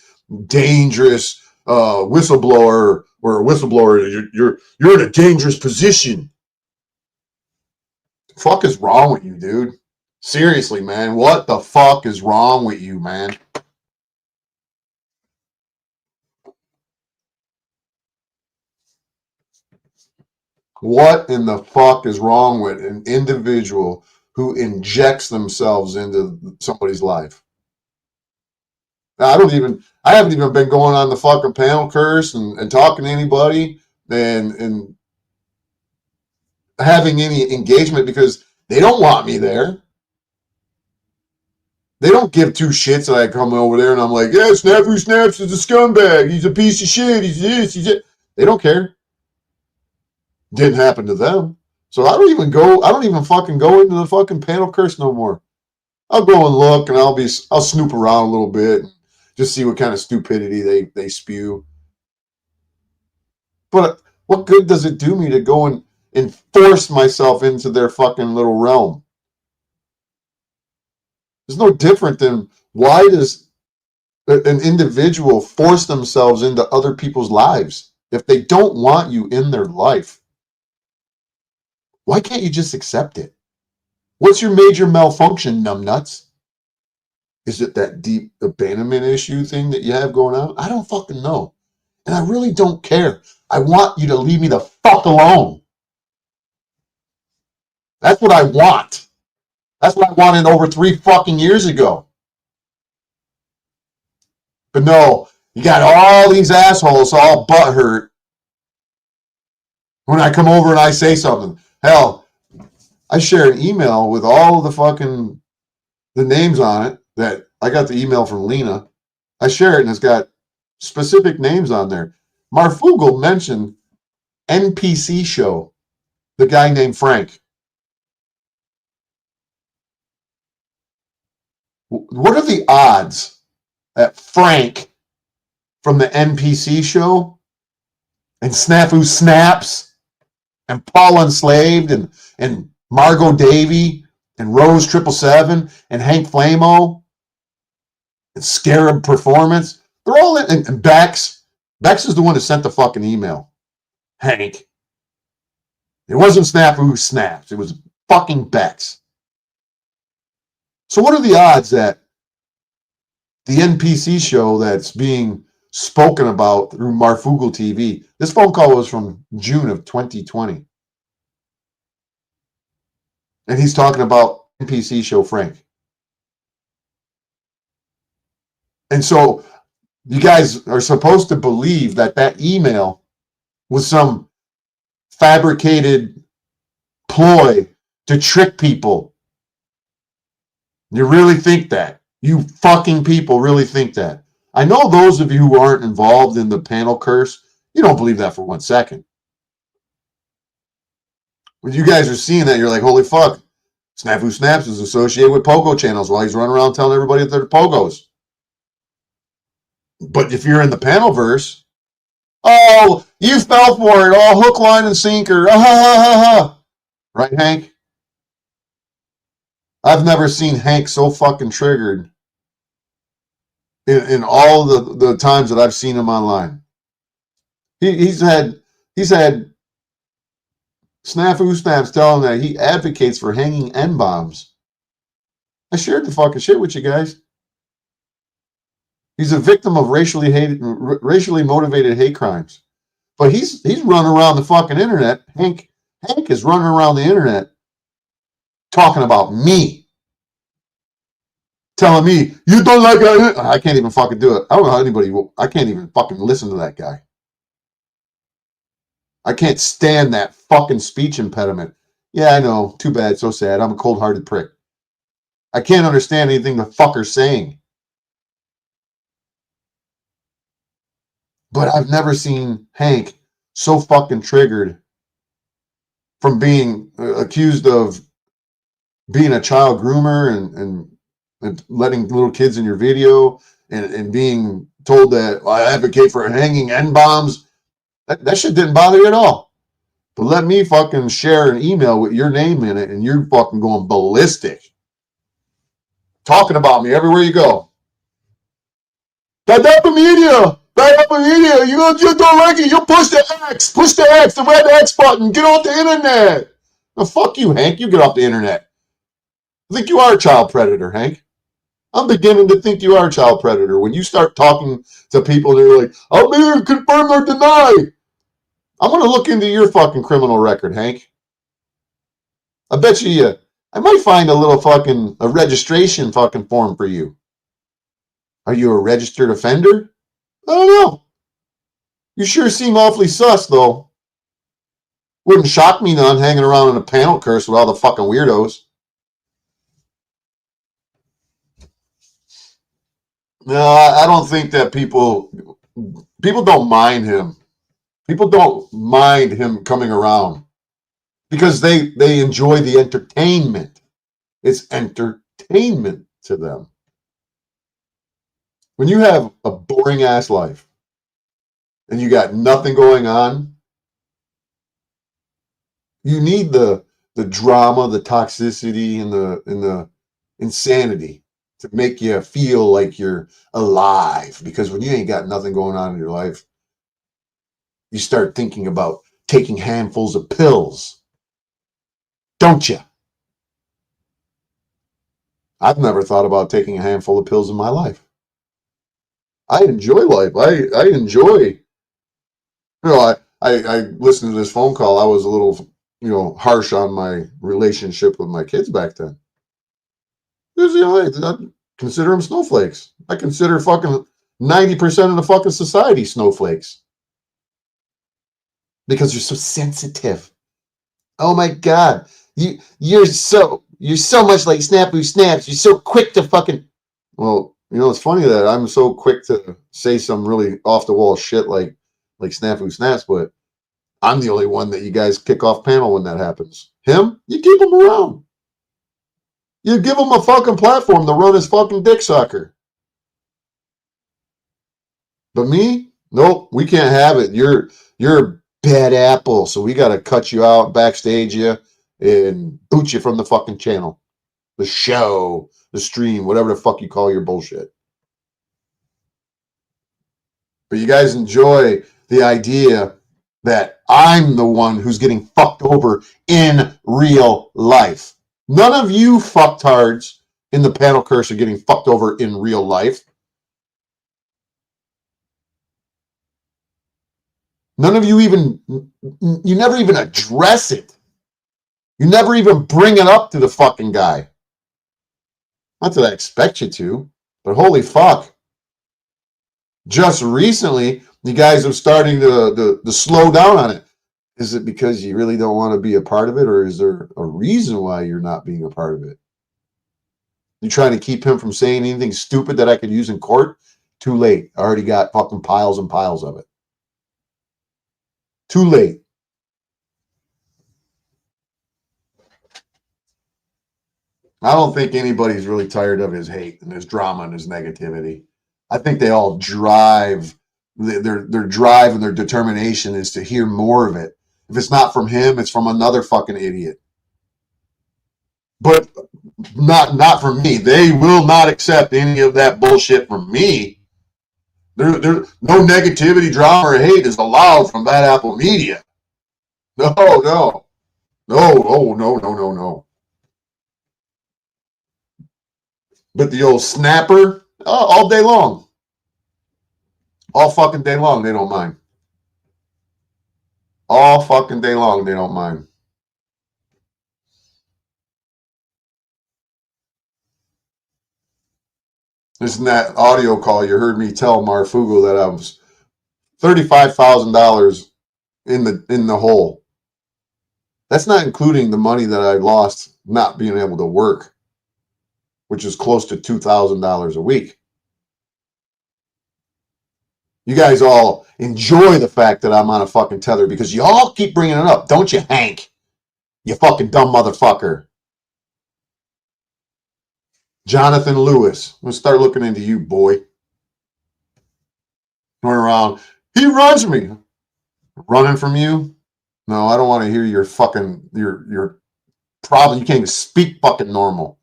dangerous whistleblower or a whistleblower. You're in a dangerous position. The fuck is wrong with you, dude? Seriously, man. What the fuck is wrong with you, man? What in the fuck is wrong with an individual who injects themselves into somebody's life? Now, I haven't even been going on the fucking panel curse and talking to anybody and having any engagement because they don't want me there. They don't give two shits that I come over there and I'm like, yeah, Snafu Snaps is a scumbag. He's a piece of shit. He's this, he's it. They don't care. Didn't happen to them. So I don't even fucking go into the fucking panel curse no more. I'll go and look and I'll snoop around a little bit, just see what kind of stupidity they spew. But what good does it do me to go and force myself into their fucking little realm? It's no different than why does an individual force themselves into other people's lives if they don't want you in their life? Why can't you just accept it? What's your major malfunction, numbnuts? Is it that deep abandonment issue thing that you have going on? I don't fucking know. And I really don't care. I want you to leave me the fuck alone. That's what I want. That's what I wanted over 3 fucking years ago. But no, you got all these assholes all butthurt when I come over and I say something. Hell, I share an email with all of the names on it that I got the email from Lena. I share it and it's got specific names on there. Marfoogle mentioned NPC show, the guy named Frank. What are the odds that Frank from the NPC show and Snafu Snaps and Paul Enslaved and Margot Davy and Rose 777 and Hank Flamo and Scarab Performance, they're all in, and Bex. Bex is the one that sent the fucking email. Hank. It wasn't Snafu Snaps. It was fucking Bex. So what are the odds that the NPC show that's being spoken about through Marfoogle TV, this phone call was from June of 2020. And he's talking about NPC show Frank. And so you guys are supposed to believe that that email was some fabricated ploy to trick people. You really think that? You fucking people really think that? I know those of you who aren't involved in the panel curse, you don't believe that for 1 second. When you guys are seeing that, you're like, holy fuck, Snafu Snaps is associated with Pogo channels while he's running around telling everybody that they're Pogos. But if you're in the panel verse, oh, you fell for it, oh, hook, line, and sinker, ah, ha, ha, ha. Right, Hank? I've never seen Hank so fucking triggered in all the times that I've seen him online. He's had Snafu Snaps telling that he advocates for hanging N-bombs. I shared the fucking shit with you guys. He's a victim of racially motivated hate crimes. But he's running around the fucking internet. Hank is running around the internet talking about me. Telling me, you don't like it. I can't even fucking do it. I don't know how anybody I can't even fucking listen to that guy. I can't stand that fucking speech impediment. Yeah, I know. Too bad. So sad. I'm a cold-hearted prick. I can't understand anything the fucker's saying. But I've never seen Hank so fucking triggered from being accused of being a child groomer and letting little kids in your video and being told that I advocate for hanging N-bombs. That shit didn't bother you at all. But let me fucking share an email with your name in it and you're fucking going ballistic. Talking about me everywhere you go. Bad media! You don't like it. You push the X. Push the X, the red X button. Get off the internet. Now, fuck you, Hank. You get off the internet. I think you are a child predator, Hank. I'm beginning to think you are a child predator. When you start talking to people, they're like, I'll either confirm or deny. I'm going to look into your fucking criminal record, Hank. I bet you, I might find a little fucking, a registration fucking form for you. Are you a registered offender? I don't know. You sure seem awfully sus, though. Wouldn't shock me none hanging around in a panel curse with all the fucking weirdos. No, I don't think that people don't mind him. People don't mind him coming around because they enjoy the entertainment. It's entertainment to them. When you have a boring ass life and you got nothing going on, you need the drama, the toxicity, and the insanity to make you feel like you're alive. Because when you ain't got nothing going on in your life, you start thinking about taking handfuls of pills, don't you? I've never thought about taking a handful of pills in my life. I enjoy life. I enjoy, I listened to this phone call. I was a little, harsh on my relationship with my kids back then. Because, I consider them snowflakes. I consider fucking 90% of the fucking society snowflakes. Because you're so sensitive. Oh my God. You're so much like Snappy Snaps. You're so quick to fucking. Well, it's funny that I'm so quick to say some really off the wall shit like Snappy Snaps, but I'm the only one that you guys kick off panel when that happens. Him, you keep him around. You give him a fucking platform to run his fucking dick sucker. But me, nope, we can't have it. You're a bad apple, so we got to cut you out, backstage you, and boot you from the fucking channel, the show, the stream, whatever the fuck you call your bullshit. But you guys enjoy the idea that I'm the one who's getting fucked over in real life. None of you fucktards in the panel curse are getting fucked over in real life. None of you you never even address it. You never even bring it up to the fucking guy. Not that I expect you to, but holy fuck. Just recently, you guys are starting to slow down on it. Is it because you really don't want to be a part of it, or is there a reason why you're not being a part of it? You trying to keep him from saying anything stupid that I could use in court? Too late. I already got fucking piles and piles of it. Too late. I don't think anybody's really tired of his hate and his drama and his negativity. I think they all drive, their drive and their determination is to hear more of it. If it's not from him, it's from another fucking idiot. But not from me. They will not accept any of that bullshit from me. There no negativity, drama, or hate is allowed from Bad Apple Media. No. Oh, no. But the old snapper, all day long. All fucking day long, they don't mind. All fucking day long, they don't mind. This in that audio call, you heard me tell Marfoogle that I was $35,000 in the hole. That's not including the money that I lost not being able to work, which is close to $2,000 a week. You guys all enjoy the fact that I'm on a fucking tether because you all keep bringing it up, don't you, Hank? You fucking dumb motherfucker. Jonathan Lewis. Let's start looking into you, boy. going around. He runs me. Running from you? No, I don't want to hear your fucking your problem. You can't even speak fucking normal.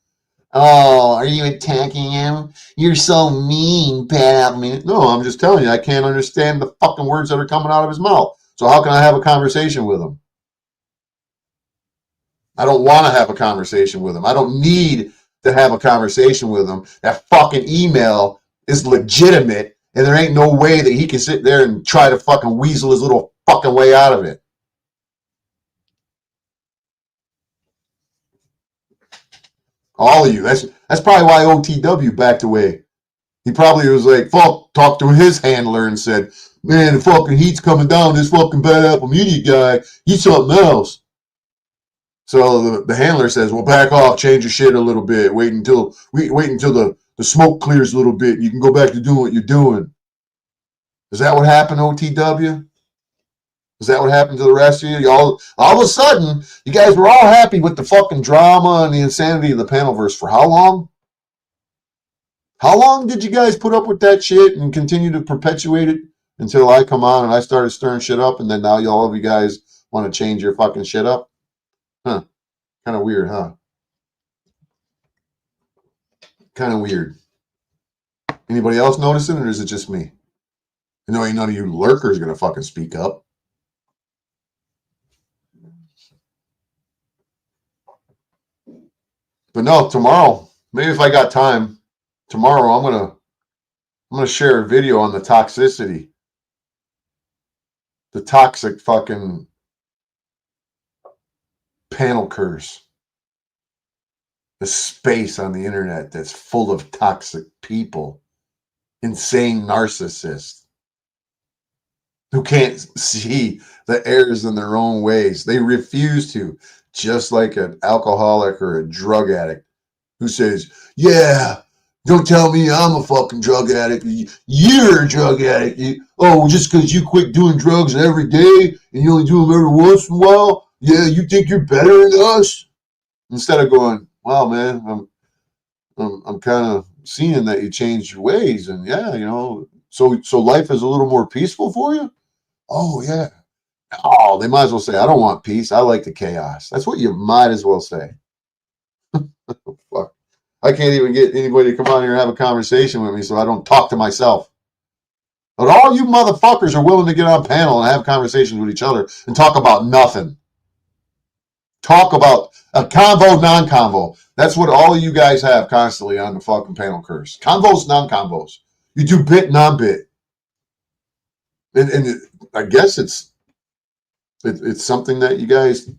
Oh, are you attacking him? You're so mean, Pat. I mean, no, I'm just telling you, I can't understand the fucking words that are coming out of his mouth. So how can I have a conversation with him? I don't want to have a conversation with him. I don't need to have a conversation with him. That fucking email is legitimate, and there ain't no way that he can sit there and try to fucking weasel his little fucking way out of it. All of you. That's probably why OTW backed away. He probably was like, fuck, talked to his handler and said, man, the fucking heat's coming down. This fucking Bad Apple Media guy, he's something else. So the handler says, well, back off, change your shit a little bit. Wait until the smoke clears a little bit. You can go back to doing what you're doing. Is that what happened, OTW? Is that what happened to the rest of you? All of a sudden, you guys were all happy with the fucking drama and the insanity of the Panelverse for how long? How long did you guys put up with that shit and continue to perpetuate it until I come on and I started stirring shit up, and then now all of you guys want to change your fucking shit up? Huh. Kind of weird, huh? Kind of weird. Anybody else noticing it, or is it just me? You know, ain't none of you lurkers gonna fucking speak up. But no, tomorrow, maybe if I got time, tomorrow I'm gonna share a video on the toxicity. The toxic fucking panel curse. The space on the internet that's full of toxic people. Insane narcissists. Who can't see the errors in their own ways. They refuse to. Just like an alcoholic or a drug addict who says, yeah, don't tell me I'm a fucking drug addict. You're a drug addict. Just because you quit doing drugs every day and you only do them every once in a while, yeah, you think you're better than us? Instead of going, wow, man, I'm kind of seeing that you changed your ways, and yeah, so life is a little more peaceful for you. Oh yeah. Oh, they might as well say, I don't want peace. I like the chaos. That's what you might as well say. Fuck. I can't even get anybody to come on here and have a conversation with me, so I don't talk to myself. But all you motherfuckers are willing to get on a panel and have conversations with each other and talk about nothing. Talk about a convo, non-convo. That's what all of you guys have constantly on the fucking panel curse. Convos, non-convos. You do bit, non-bit. And I guess it's something that you guys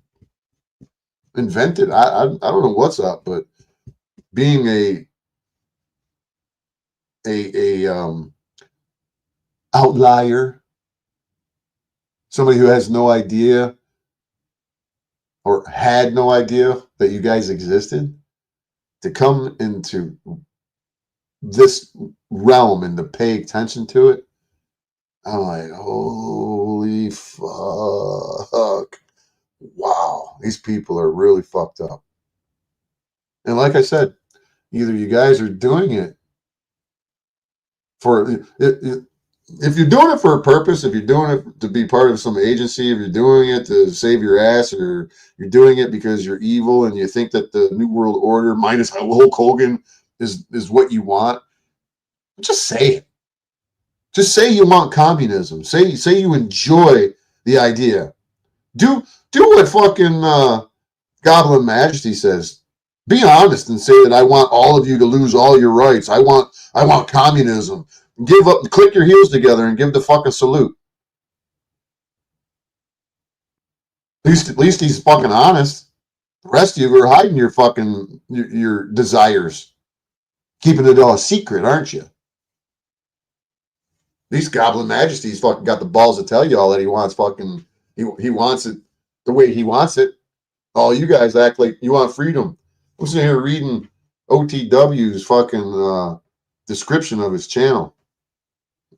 invented. I don't know what's up, but being a outlier, somebody who has no idea or had no idea that you guys existed, to come into this realm and to pay attention to it, I'm like, holy fuck. Wow, these people are really fucked up. And like I said, either you guys are doing it for it, if you're doing it for a purpose, if you're doing it to be part of some agency, if you're doing it to save your ass, or you're doing it because you're evil and you think that the New World Order minus Hulk Hogan is what you want, just say it. Just say you want communism. Say you enjoy the idea. Do what fucking Goblin Majesty says. Be honest and say that I want all of you to lose all your rights. I want communism. Give up, click your heels together and give the fucking salute. At least he's fucking honest. The rest of you are hiding your fucking your desires. Keeping it all a secret, aren't you? These Goblin Majesties fucking got the balls to tell you all that he wants fucking he wants it the way he wants it. All you guys act like you want freedom. I'm sitting here reading OTW's fucking description of his channel.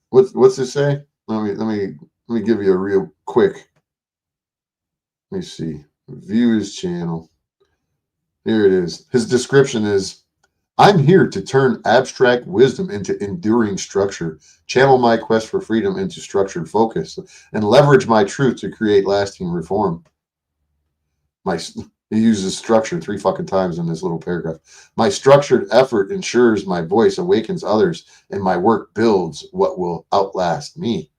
What's it say? Let me give you a real quick. Let me see. View his channel. Here it is. His description is, I'm here to turn abstract wisdom into enduring structure, channel my quest for freedom into structured focus, and leverage my truth to create lasting reform. He uses structure 3 fucking times in this little paragraph. My structured effort ensures my voice awakens others, and my work builds what will outlast me.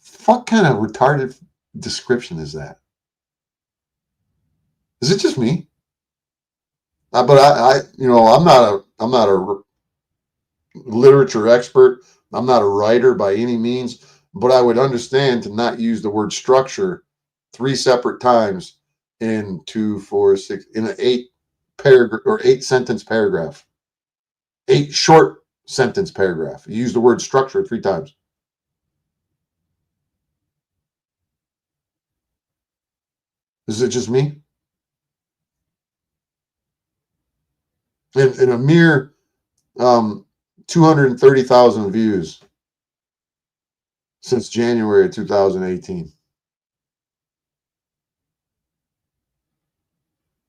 Fuck kind of retarded description is that? Is it just me? But I'm not a literature expert. I'm not a writer by any means, but I would understand to not use the word structure 3 separate times in 2, 4, 6 in an 8 paragraph or 8 sentence paragraph, 8 short sentence paragraph. You use the word structure 3 times. Is it just me? In a mere 230,000 views since January of 2018.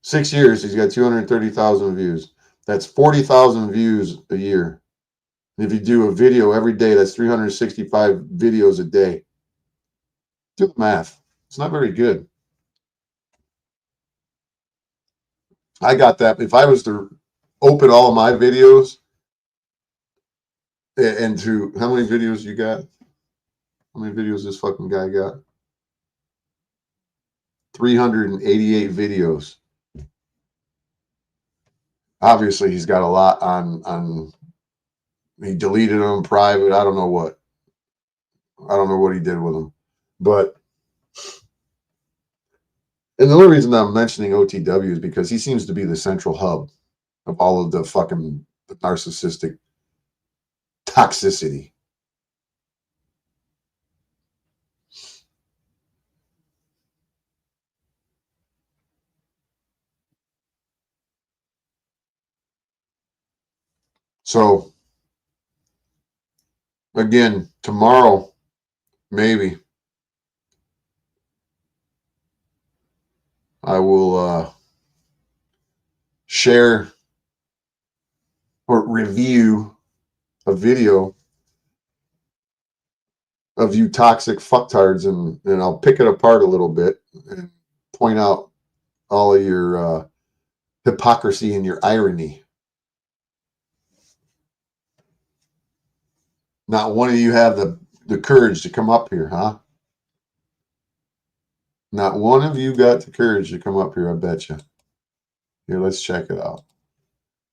6 years, he's got 230,000 views. That's 40,000 views a year. And if you do a video every day, that's 365 videos a day. Do the math. It's not very good. I got that. If I was to open all of my videos and to how many videos you got? How many videos this fucking guy got? 388 videos. Obviously, he's got a lot on. He deleted them private. I don't know what. I don't know what he did with them, but. And the only reason I'm mentioning OTW is because he seems to be the central hub of all of the fucking narcissistic toxicity. So, again, tomorrow, maybe, I will share or review a video of you toxic fucktards, and I'll pick it apart a little bit and point out all of your hypocrisy and your irony. Not one of you have the courage to come up here, huh? Not one of you got the courage to come up here, I bet you. Here, let's check it out.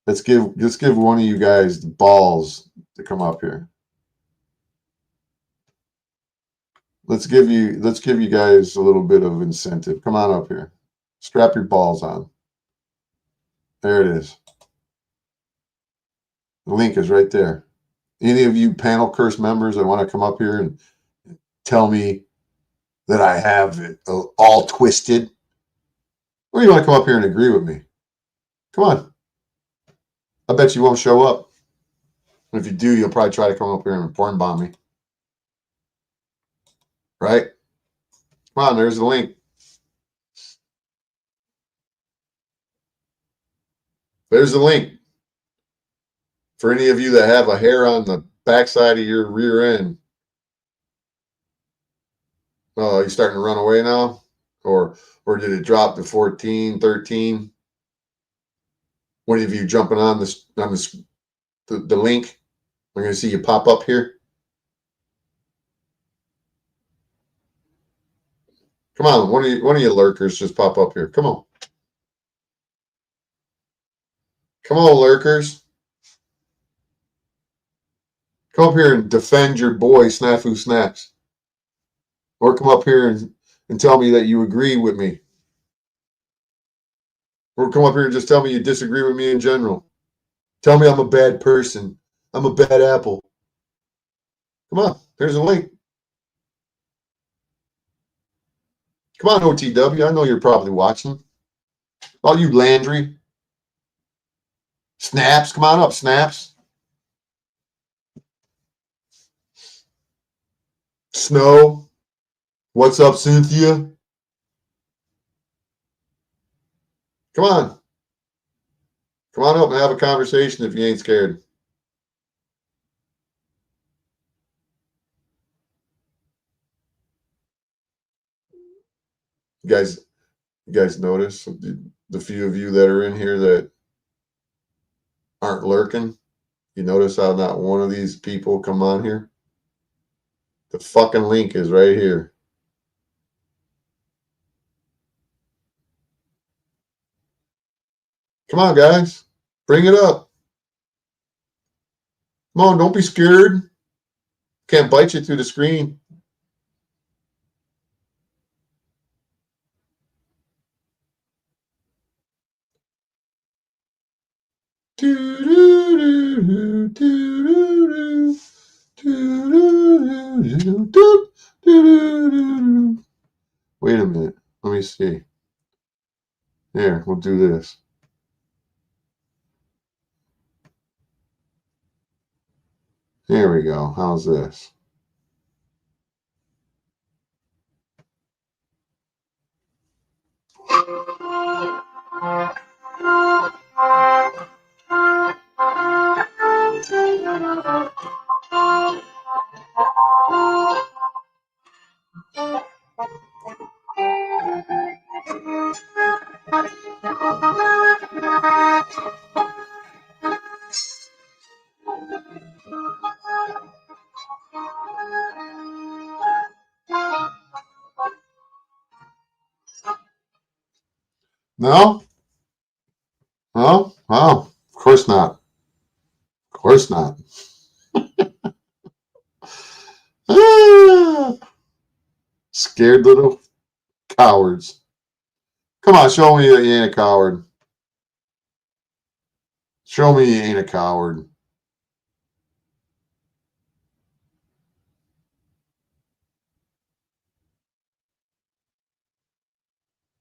Let's give one of you guys the balls to come up here. Let's give you guys a little bit of incentive. Come on up here. Strap your balls on. There it is. The link is right there. Any of you panel curse members that want to come up here and tell me that I have it all twisted, or you want to come up here and agree with me? Come on. I bet you won't show up. If you do, you'll probably try to come up here and porn bomb me. Right? Come on, there's the link. There's the link. For any of you that have a hair on the backside of your rear end. Oh, you starting to run away now? Or did it drop to 14, 13? One of you jumping on the link? I'm going to see you pop up here. Come on, one of you lurkers just pop up here. Come on. Come on, lurkers. Come up here and defend your boy, Snafu Snacks. Or come up here and tell me that you agree with me. Or come up here and just tell me you disagree with me in general. Tell me I'm a bad person. I'm a bad apple. Come on, there's a link. Come on, OTW. I know you're probably watching. All you Landry. Snaps, come on up, Snaps. Snow. What's up, Cynthia? Come on. Come on up and have a conversation if you ain't scared. You guys notice the few of you that are in here that aren't lurking? You notice how not one of these people come on here? The fucking link is right here. Come on, guys. Bring it up. Come on, don't be scared. Can't bite you through the screen. Wait a minute. Let me see. Here, we'll do this. Here we go. How's this? No? No? Oh, of course not. Of course not. Scared little cowards. Come on, show me that you ain't a coward. Show me you ain't a coward.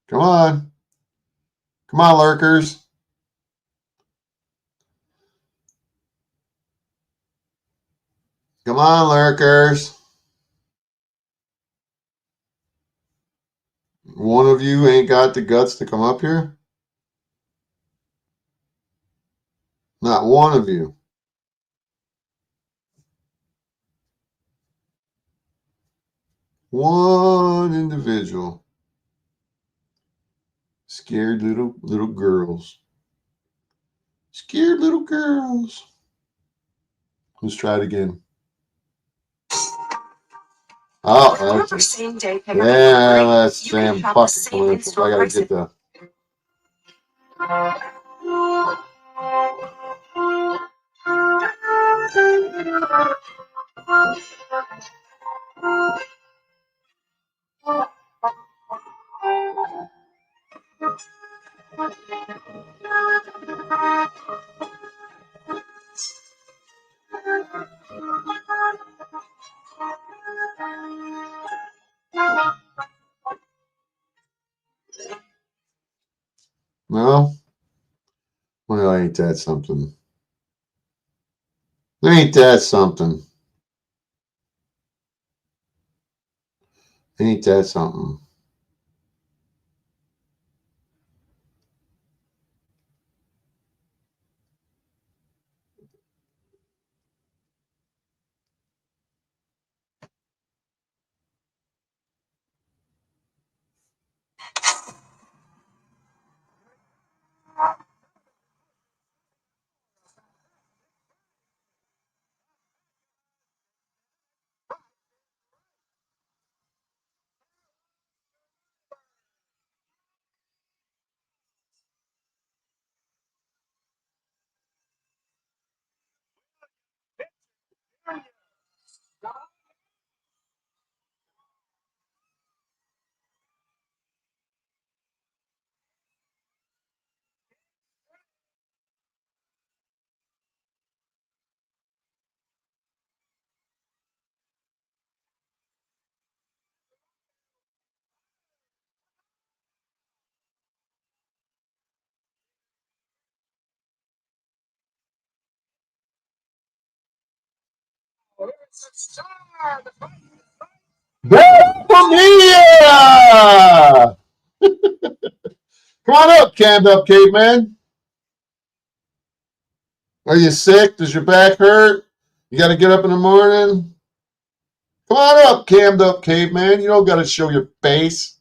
Come on. Come on, lurkers. Come on, lurkers. One of you ain't got the guts to come up here? Not one of you. One individual. Scared little girls. Scared little girls. Let's try it again. Oh, that's it. Yeah, that's damn fucking political. I gotta get the. No? Well, ain't that something? Ain't that something? Ain't that something? Come on up, cammed up caveman. Are you sick? Does your back hurt? You got to get up in the morning? Come on up, cammed up caveman. You don't got to show your face.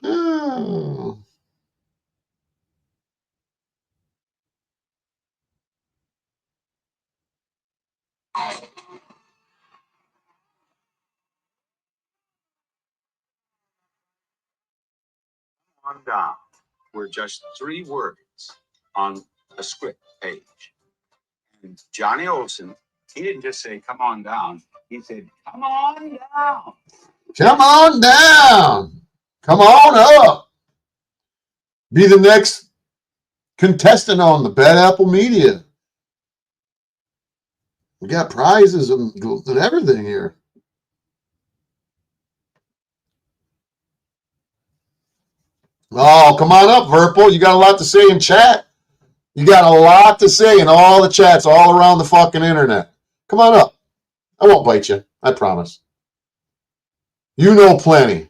Oh. On down were just 3 words on a script page. And Johnny Olson, he didn't just say, come on down. He said, come on down. Come on down. Come on up. Be the next contestant on the Bad Apple Media. We got prizes and everything here. Oh, come on up, Verpal. You got a lot to say in chat. You got a lot to say in all the chats all around the fucking internet. Come on up. I won't bite you. I promise. You know plenty.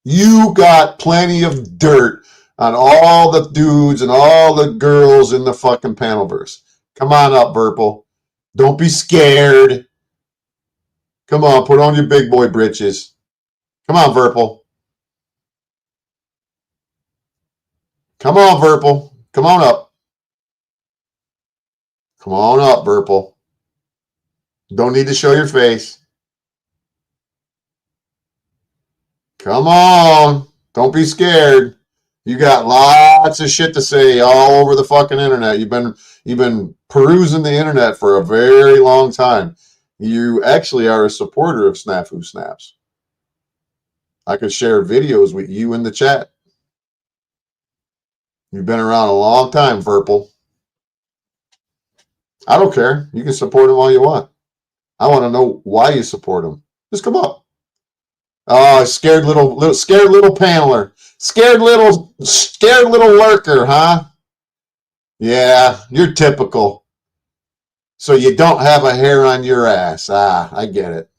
You got plenty of dirt on all the dudes and all the girls in the fucking panelverse. Come on up, Verpal. Don't be scared. Come on, put on your big boy britches. Come on, Verpal. Come on, Verpal. Come on up. Come on up, Verpal. Don't need to show your face. Come on. Don't be scared. You got lots of shit to say all over the fucking internet. You've been perusing the internet for a very long time. You actually are a supporter of Snafu Snaps. I could share videos with you in the chat. You've been around a long time, Verpal. I don't care. You can support him all you want. I want to know why you support him. Just come up. Oh, scared little paneler. Scared little lurker, huh? Yeah, you're typical. So you don't have a hair on your ass. Ah, I get it.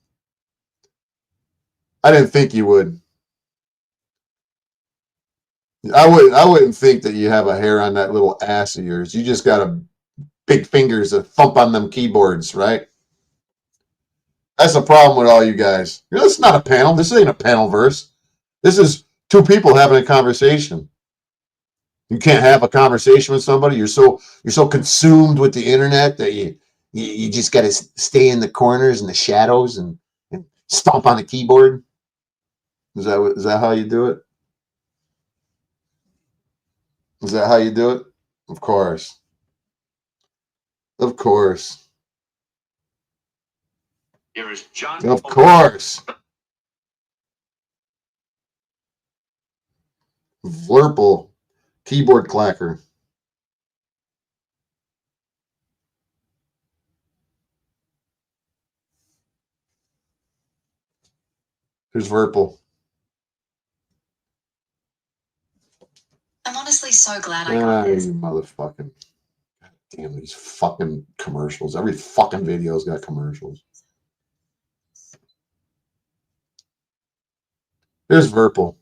I didn't think you would. I wouldn't think that you have a hair on that little ass of yours. You just got a big fingers that thump on them keyboards, right? That's the problem with all you guys. You know, it's not a panel. This ain't a panel verse. This is 2 people having a conversation. You can't have a conversation with somebody. You're so consumed with the internet that you just got to stay in the corners and the shadows and stomp on the keyboard. Is that how you do it? Is that how you do it? Of course. Of course. Here is John. Of course. Verpal, keyboard clacker. Here's Verpal. I'm honestly so glad I got this. You motherfucking. God damn these fucking commercials. Every fucking video's got commercials. Here's Verpal.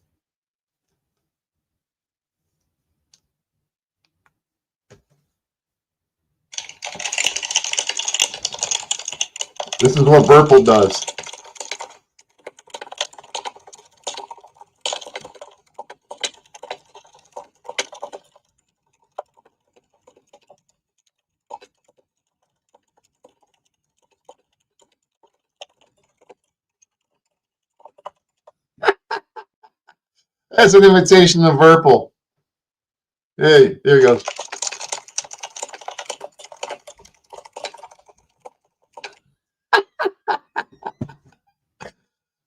This is what Verpal does. That's an imitation of Verpal. Hey, there he goes.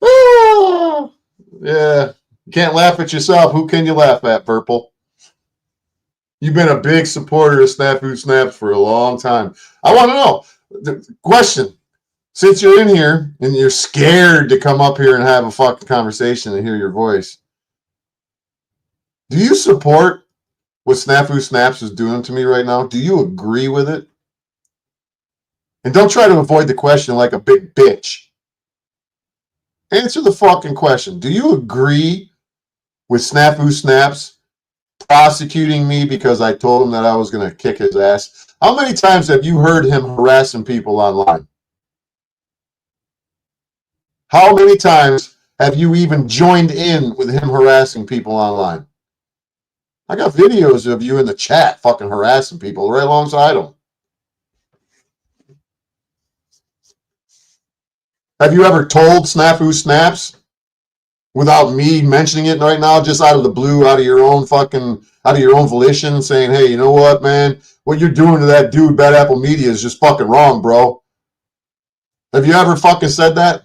Oh, yeah. You can't laugh at yourself. Who can you laugh at, Verpal? You've been a big supporter of Snafu Snaps for a long time. I want to know. The question. Since you're in here and you're scared to come up here and have a fucking conversation and hear your voice, do you support what Snafu Snaps is doing to me right now? Do you agree with it? And don't try to avoid the question like a big bitch. Answer the fucking question. Do you agree with Snafu Snaps prosecuting me because I told him that I was going to kick his ass. How many times have you heard him harassing people online? How many times have you even joined in with him harassing people online? I got videos of you in the chat fucking harassing people right alongside him. Have you ever told Snafu Snaps without me mentioning it right now, just out of the blue, out of your own volition, saying, hey, you know what, man? What you're doing to that dude, Bad Apple Media, is just fucking wrong, bro. Have you ever fucking said that?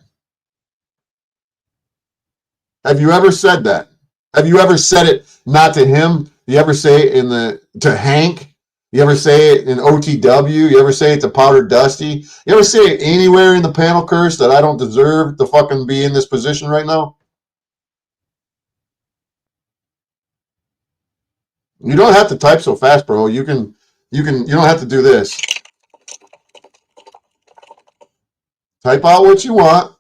Have you ever said that? Have you ever said it not to him? You ever say it to Hank? You ever say it in OTW? You ever say it to Powder Dusty? You ever say it anywhere in the panel curse that I don't deserve to fucking be in this position right now? You don't have to type so fast, bro. You don't have to do this. Type out what you want.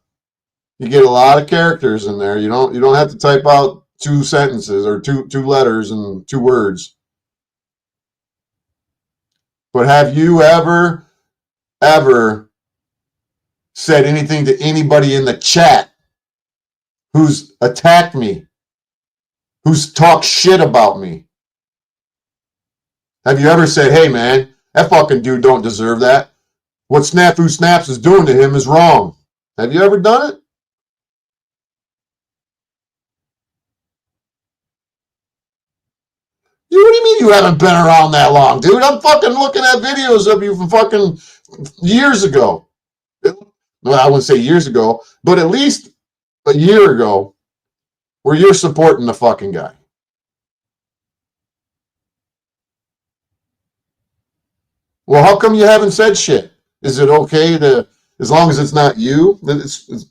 You get a lot of characters in there. You don't have to type out 2 sentences or two letters and 2 words. But have you ever said anything to anybody in the chat who's attacked me, who's talked shit about me? Have you ever said, hey man, that fucking dude don't deserve that? What Snafu Snaps is doing to him is wrong. Have you ever done it? What do you mean you haven't been around that long, dude? I'm fucking looking at videos of you from fucking years ago. Well, I wouldn't say years ago, but at least a year ago, where you're supporting the fucking guy. Well, how come you haven't said shit? Is it okay to, as long as it's not you?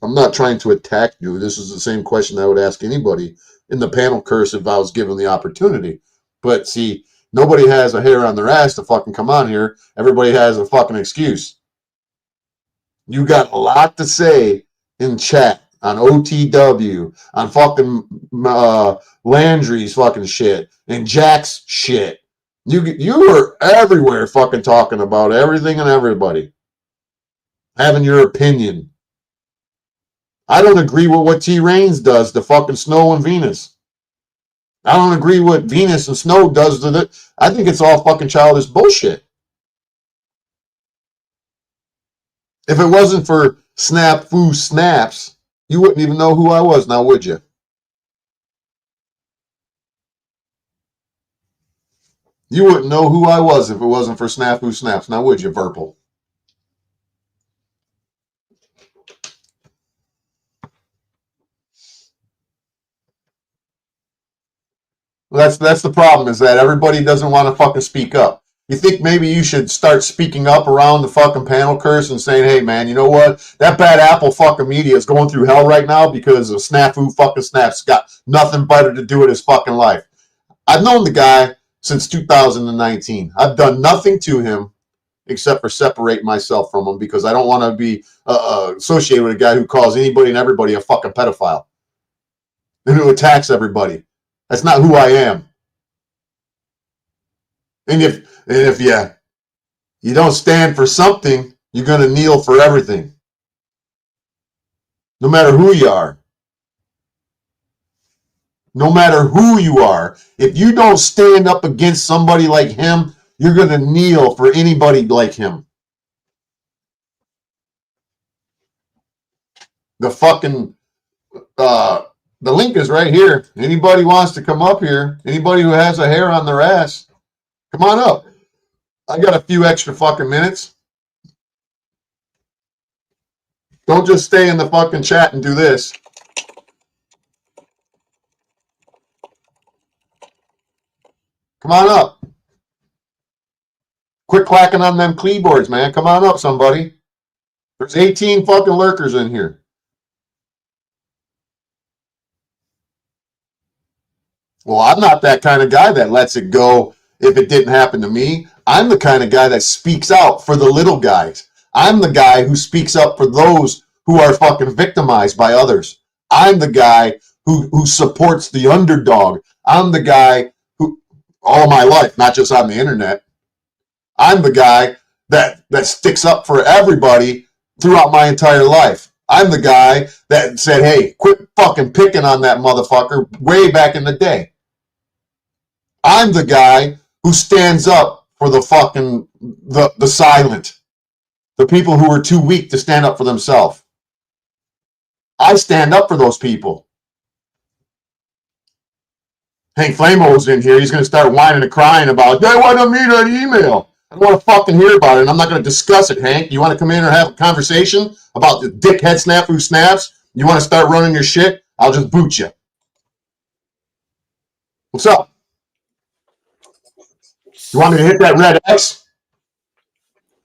I'm not trying to attack you. This is the same question I would ask anybody in the panel curse if I was given the opportunity. But see, nobody has a hair on their ass to fucking come on here. Everybody has a fucking excuse. You got a lot to say in chat, on OTW, on fucking Landry's fucking shit, and Jack's shit. You were everywhere fucking talking about everything and everybody. Having your opinion. I don't agree with what T Reigns does to fucking Snow and Venus. I don't agree with Venus and Snow does to it. I think it's all fucking childish bullshit. If it wasn't for Snafu Snaps, you wouldn't even know who I was now, would you? You wouldn't know who I was if it wasn't for Snafu Snaps, now would you, Verpal? That's the problem, is that everybody doesn't want to fucking speak up. You think maybe you should start speaking up around the fucking panel curse and saying, hey man, you know what? That Bad Apple fucking media is going through hell right now because of Snafu fucking Snaps. Got nothing better to do with his fucking life. I've known the guy since 2019. I've done nothing to him except for separate myself from him because I don't want to be associated with a guy who calls anybody and everybody a fucking pedophile and who attacks everybody. That's not who I am. And if you don't stand for something, you're going to kneel for everything. No matter who you are. No matter who you are. If you don't stand up against somebody like him, you're going to kneel for anybody like him. The fucking the link is right here. Anybody wants to come up here, anybody who has a hair on their ass, come on up. I got a few extra fucking minutes. Don't just stay in the fucking chat and do this. Come on up. Quit clacking on them keyboards, man. Come on up, somebody. There's 18 fucking lurkers in here. Well, I'm not that kind of guy that lets it go if it didn't happen to me. I'm the kind of guy that speaks out for the little guys. I'm the guy who speaks up for those who are fucking victimized by others. I'm the guy who supports the underdog. I'm the guy who, all my life, not just on the internet, I'm the guy that sticks up for everybody throughout my entire life. I'm the guy that said, hey, quit fucking picking on that motherfucker way back in the day. I'm the guy who stands up for the fucking, the silent, the people who are too weak to stand up for themselves. I stand up for those people. Hank Flamo's in here. He's going to start whining and crying about, they want to meet on email. I don't want to fucking hear about it, and I'm not going to discuss it, Hank. You want to come in or have a conversation about the dickhead snap who snaps? You want to start running your shit? I'll just boot you. What's up? You want me to hit that red X?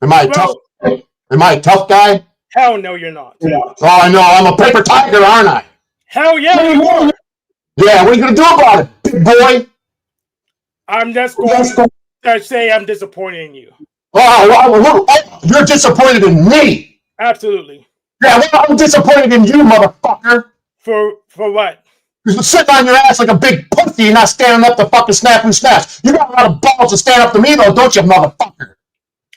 Am I a tough guy? Hell no, you're not. Oh, I know. I'm a paper tiger, aren't I? Hell yeah, you are. Yeah, what are you going to do about it, big boy? I'm just going to say I'm disappointed in you. Oh, you're disappointed in me. Absolutely. Yeah, well, I'm disappointed in you, motherfucker. For what? You're sitting on your ass like a big pussy and not standing up to fucking snap and snaps. You got a lot of balls to stand up to me, though, don't you, motherfucker?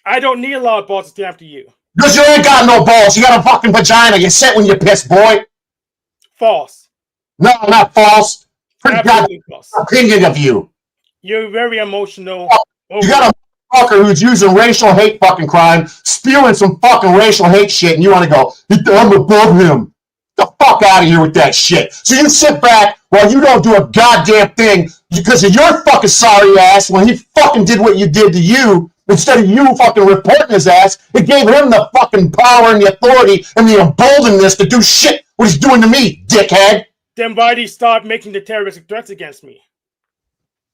I don't need a lot of balls to stand up to you. Because you ain't got no balls. You got a fucking vagina. You sit when you piss, boy. False. No, not false. Pretty Absolutely false. opinion of you. You're very emotional. You got a motherfucker who's using racial hate fucking crime, spewing some fucking racial hate shit, and you want to go, I'm above him. The fuck out of here with that shit. So you sit back while you don't do a goddamn thing because of your fucking sorry ass when he fucking did what you did to you. Instead of you fucking reporting his ass, it gave him the fucking power and the authority and the emboldenedness to do shit what he's doing to me, dickhead. Then why did he stop making the terroristic threats against me?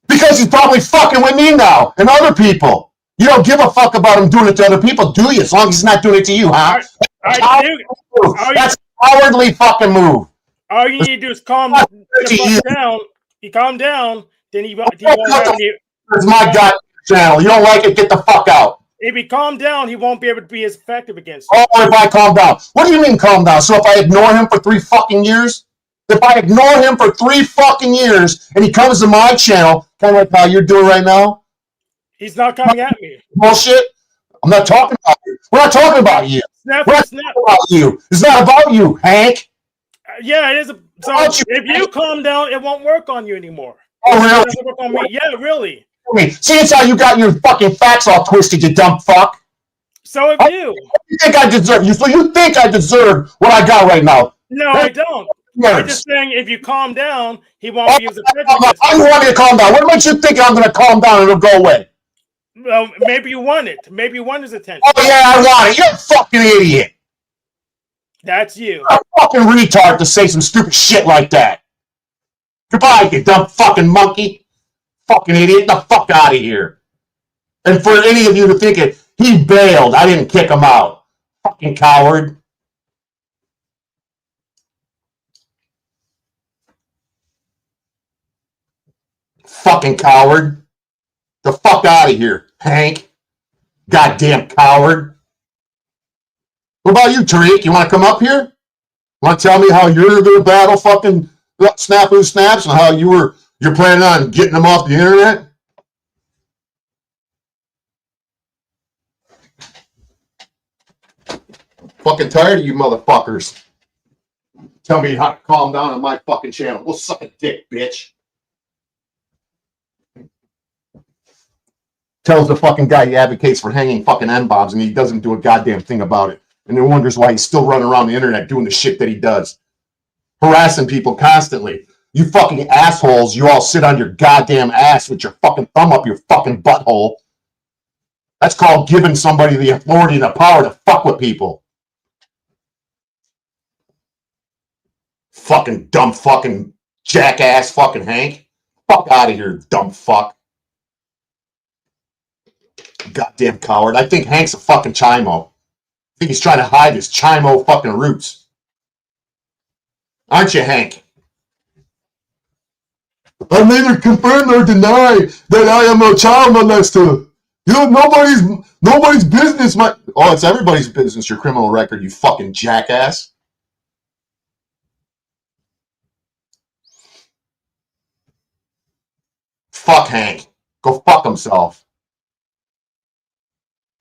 Because he's probably fucking with me now and other people. You don't give a fuck about him doing it to other people, do you? As long as he's not doing it to you, huh? That's a cowardly fucking move. All you need to do is calm down. He calmed down, then he won't have any. It's my goddamn channel. You don't like it, get the fuck out. If he calmed down, he won't be able to be as effective against you. Oh, if I calm down. What do you mean calm down? So if I ignore him for 3 fucking years? If I ignore him for 3 fucking years and he comes to my channel, kind of like how you're doing right now? He's not coming at me. Bullshit. I'm not talking about you. We're not talking about you. We're not talking about you. It's not about you, Hank. Yeah, it is. So if you calm down, it won't work on you anymore. Oh, really? It doesn't work on me. Yeah, really. See, it's how you got your fucking facts all twisted, you dumb fuck. So have you. You think I deserve you? So you think I deserve what I got right now? No, I don't. I'm just saying, if you calm down, he won't be as effective. I want you to calm down. What makes you think I'm going to calm down and it'll go away? Well, maybe you want it. Maybe you want his attention. Oh, yeah, I want it. You're a fucking idiot. That's you. You're a fucking retard to say some stupid shit like that. Goodbye, you dumb fucking monkey. Fucking idiot. Get the fuck out of here. And for any of you to think it, he bailed. I didn't kick him out. Fucking coward. Fucking coward. The fuck out of here, Hank. Goddamn coward. What about you, Tariq? You want to come up here? Want to tell me how you're going to battle fucking Snafu Snaps and how you're planning on getting them off the internet? Fucking tired of you motherfuckers. Tell me how to calm down on my fucking channel. We'll suck a dick, bitch. Tells the fucking guy he advocates for hanging fucking N-bombs and he doesn't do a goddamn thing about it. And then wonders why he's still running around the internet doing the shit that he does. Harassing people constantly. You fucking assholes, you all sit on your goddamn ass with your fucking thumb up your fucking butthole. That's called giving somebody the authority and the power to fuck with people. Fucking dumb fucking jackass fucking Hank. Fuck out of here, dumb fuck. Goddamn coward. I think Hank's a fucking chimo. I think he's trying to hide his chimo fucking roots. Aren't you, Hank? I neither confirm nor deny that I am a child molester. Nobody's business. Oh, it's everybody's business, your criminal record, you fucking jackass. Fuck Hank. Go fuck himself.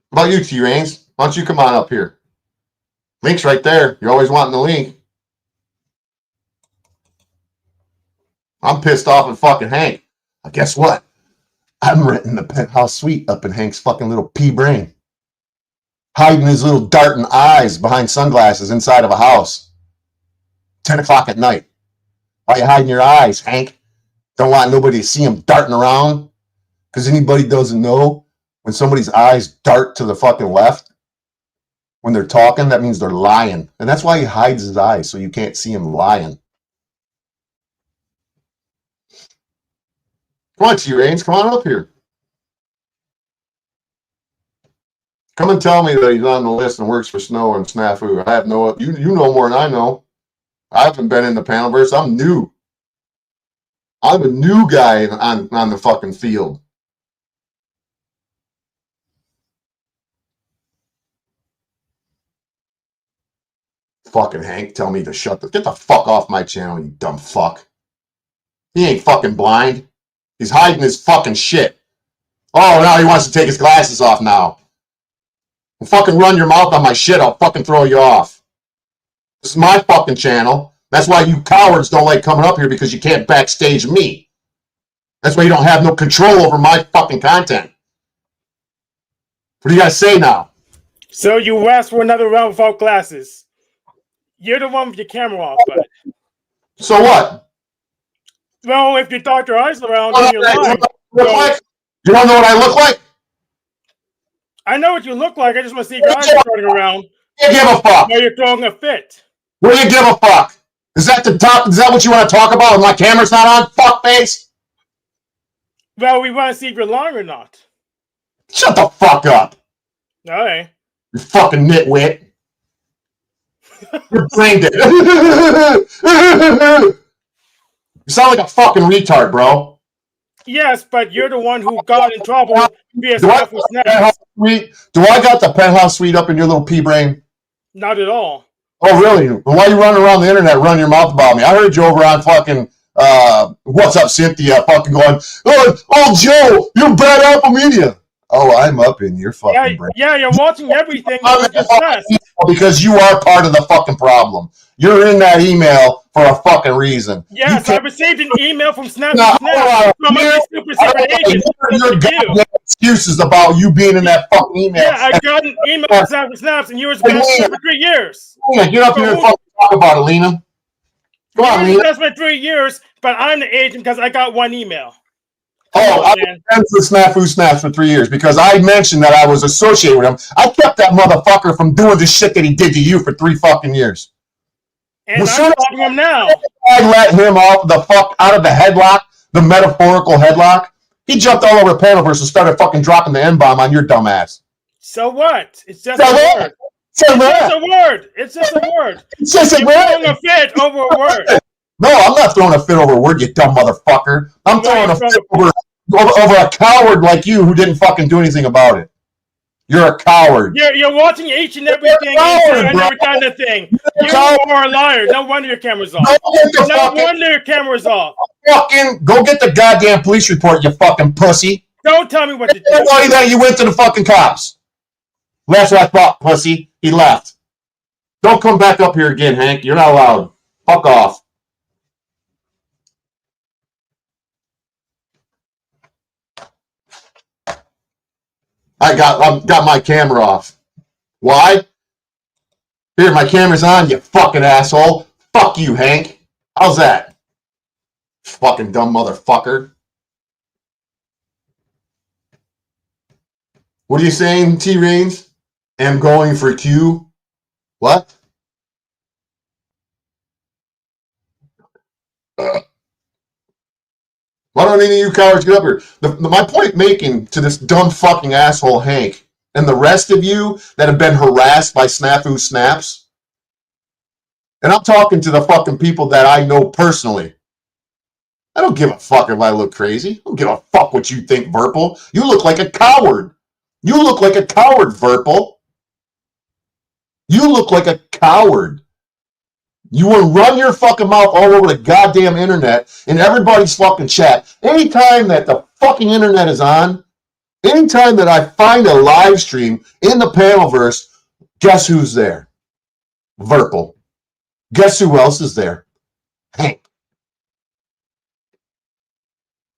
What about you, T-Rains? Why don't you come on up here? Link's right there. You're always wanting the link. I'm pissed off at fucking Hank. Guess what? I'm renting the penthouse suite up in Hank's fucking little pea brain. Hiding his little darting eyes behind sunglasses inside of a house. 10 o'clock at night. Why you hiding your eyes, Hank? Don't want nobody to see him darting around? Because anybody doesn't know, when somebody's eyes dart to the fucking left, when they're talking, that means they're lying. And that's why he hides his eyes, so you can't see him lying. Come on, T-Rains, come on up here. Come and tell me that he's on the list and works for Snow and Snafu. I have no, you know more than I know. I haven't been in the Panelverse. I'm new. I'm a new guy on the fucking field. Fucking Hank, tell me to get the fuck off my channel, you dumb fuck. He ain't fucking blind. He's hiding his fucking shit. Oh, now he wants to take his glasses off now. Well, fucking run your mouth on my shit, I'll fucking throw you off. This is my fucking channel. That's why you cowards don't like coming up here, because you can't backstage me. That's why you don't have no control over my fucking content. What do you guys say now? So you asked for another round without glasses. You're the one with your camera off, bud. So what? Well, if you dart your eyes around, then you're lying. You don't know what I look like? I know what you look like. I just want to see your eyes darting around. You give a fuck. While you're throwing a fit. What do you give a fuck? Is that the top? Is that what you want to talk about when my camera's not on? Fuck face. Well, we want to see if you're lying or not. Shut the fuck up. All right. You fucking nitwit. You're brain dead. You sound like a fucking retard, bro. Yes, but you're the one who got in trouble via Do I got the penthouse suite up in your little pea brain? Not at all. Oh, really? Well, why are you running around the internet running your mouth about me? I heard you over on fucking, What's Up, Cynthia, fucking going, oh, Joe, you're bad Apple Media. Oh, I'm up in your fucking brain. Yeah, you're watching everything. Because you are part of the fucking problem. You're in that email for a fucking reason. Yes, I received an email from Snap from a super secret agent. Your goddamn excuses about you being in that fucking email. Yeah, I got an email from Snaps, and you were been for 3 years. Yeah, get up here and fucking talk about it, Lena. Come on, Lena. That's been 3 years, but I'm the agent because I got one email. I've been friends with Snafu Snaps for 3 years because I mentioned that I was associated with him. I kept that motherfucker from doing the shit that he did to you for 3 fucking years. And I'm stopping him now. I let him off the fuck out of the headlock, the metaphorical headlock. He jumped all over the Panelverse and started fucking dropping the N-bomb on your dumb ass. So what? It's just a word. It's just a word. It's just a word. It's just a word. You're throwing a fit over a word. No, I'm not throwing a fit over a word, you dumb motherfucker. I'm throwing a fit over a coward like you who didn't fucking do anything about it. You're a coward. You're watching each and everything and every kind of thing. You are a liar. No wonder your camera's off. No wonder your camera's off. Fucking go get the goddamn police report, you fucking pussy. Don't tell me what to do. Everybody that you went to the fucking cops. That's what I thought, pussy. He left. Don't come back up here again, Hank. You're not allowed. Fuck off. I got my camera off. Why? Here, my camera's on, you fucking asshole. Fuck you, Hank. How's that? Fucking dumb motherfucker. What are you saying, T-Rains? Am going for Q. What? Why don't any of you cowards get up here? My point making to this dumb fucking asshole Hank and the rest of you that have been harassed by Snafu Snaps, and I'm talking to the fucking people that I know personally. I don't give a fuck if I look crazy. I don't give a fuck what you think, Verpal. You look like a coward. You look like a coward, Verpal. You look like a coward. You will run your fucking mouth all over the goddamn internet in everybody's fucking chat. Anytime that the fucking internet is on, anytime that I find a live stream in the Panelverse, guess who's there? Verpal. Guess who else is there? Hank.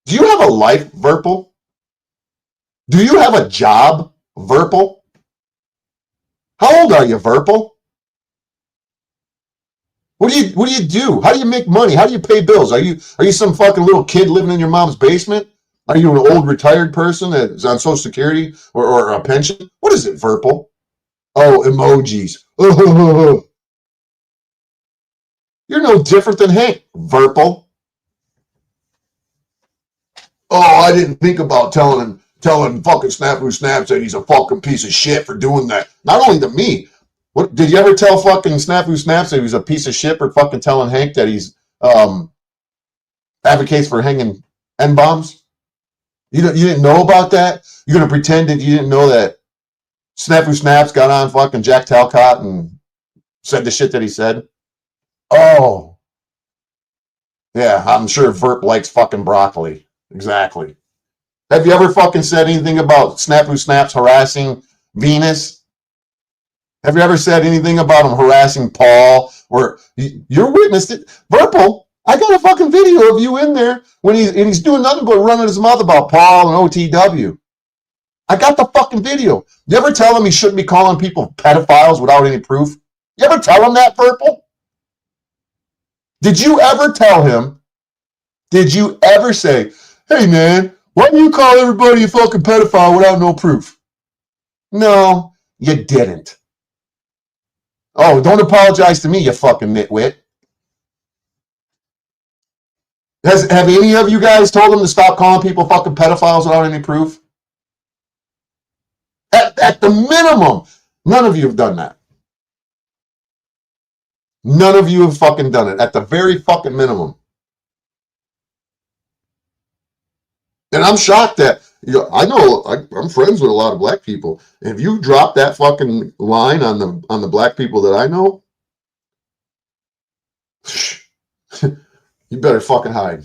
Do you have a life, Verpal? Do you have a job, Verpal? How old are you, Verpal? What do you do? How do you make money? How do you pay bills? Are you some fucking little kid living in your mom's basement? Are you an old retired person that's on Social Security or a pension? What is it, Verpal? Oh, emojis. You're no different than Hank, Verpal. Oh, I didn't think about telling fucking Snafu Snaps that he's a fucking piece of shit for doing that. Not only to me. What did you ever tell fucking Snafu Snaps that he was a piece of shit for fucking telling Hank that he's advocates for hanging N-bombs? You didn't know about that? You're gonna pretend that you didn't know that Snafu Snaps got on fucking Jack Talcott and said the shit that he said? Oh. Yeah, I'm sure Verp likes fucking broccoli. Exactly. Have you ever fucking said anything about Snafu Snaps harassing Venus? Have you ever said anything about him harassing Paul? Or you're witnessed it. Verpal, I got a fucking video of you in there when he's doing nothing but running his mouth about Paul and OTW. I got the fucking video. You ever tell him he shouldn't be calling people pedophiles without any proof? You ever tell him that, Verpal? Did you ever tell him? Did you ever say, hey man, why do you call everybody a fucking pedophile without no proof? No, you didn't. Oh, don't apologize to me, you fucking nitwit. Have any of you guys told him to stop calling people fucking pedophiles without any proof? At the minimum, none of you have done that. None of you have fucking done it. At the very fucking minimum. And I'm shocked that, I know I'm friends with a lot of black people. If you drop that fucking line on the black people that I know, you better fucking hide.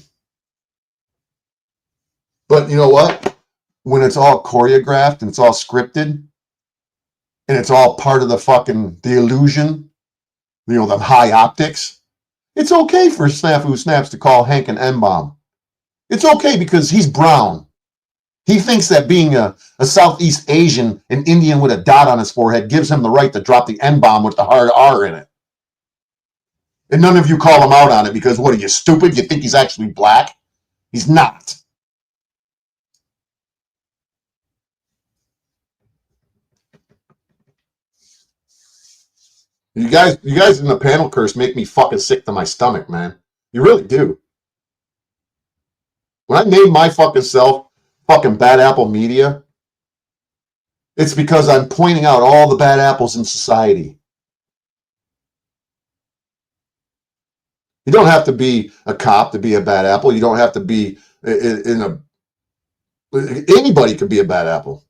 But you know what? When it's all choreographed and it's all scripted and it's all part of the illusion, the high optics, it's okay for Snafu Snaps to call Hank an N-bomb. It's okay because he's brown. He thinks that being a Southeast Asian, an Indian with a dot on his forehead, gives him the right to drop the N-bomb with the hard R in it. And none of you call him out on it because, what are you, stupid? You think he's actually black? He's not. You guys in the panel curse make me fucking sick to my stomach, man. You really do. When I name my fucking self fucking Bad Apple Media, it's because I'm pointing out all the bad apples in society. You don't have to be a cop to be a bad apple. You don't have to be anybody could be a bad apple.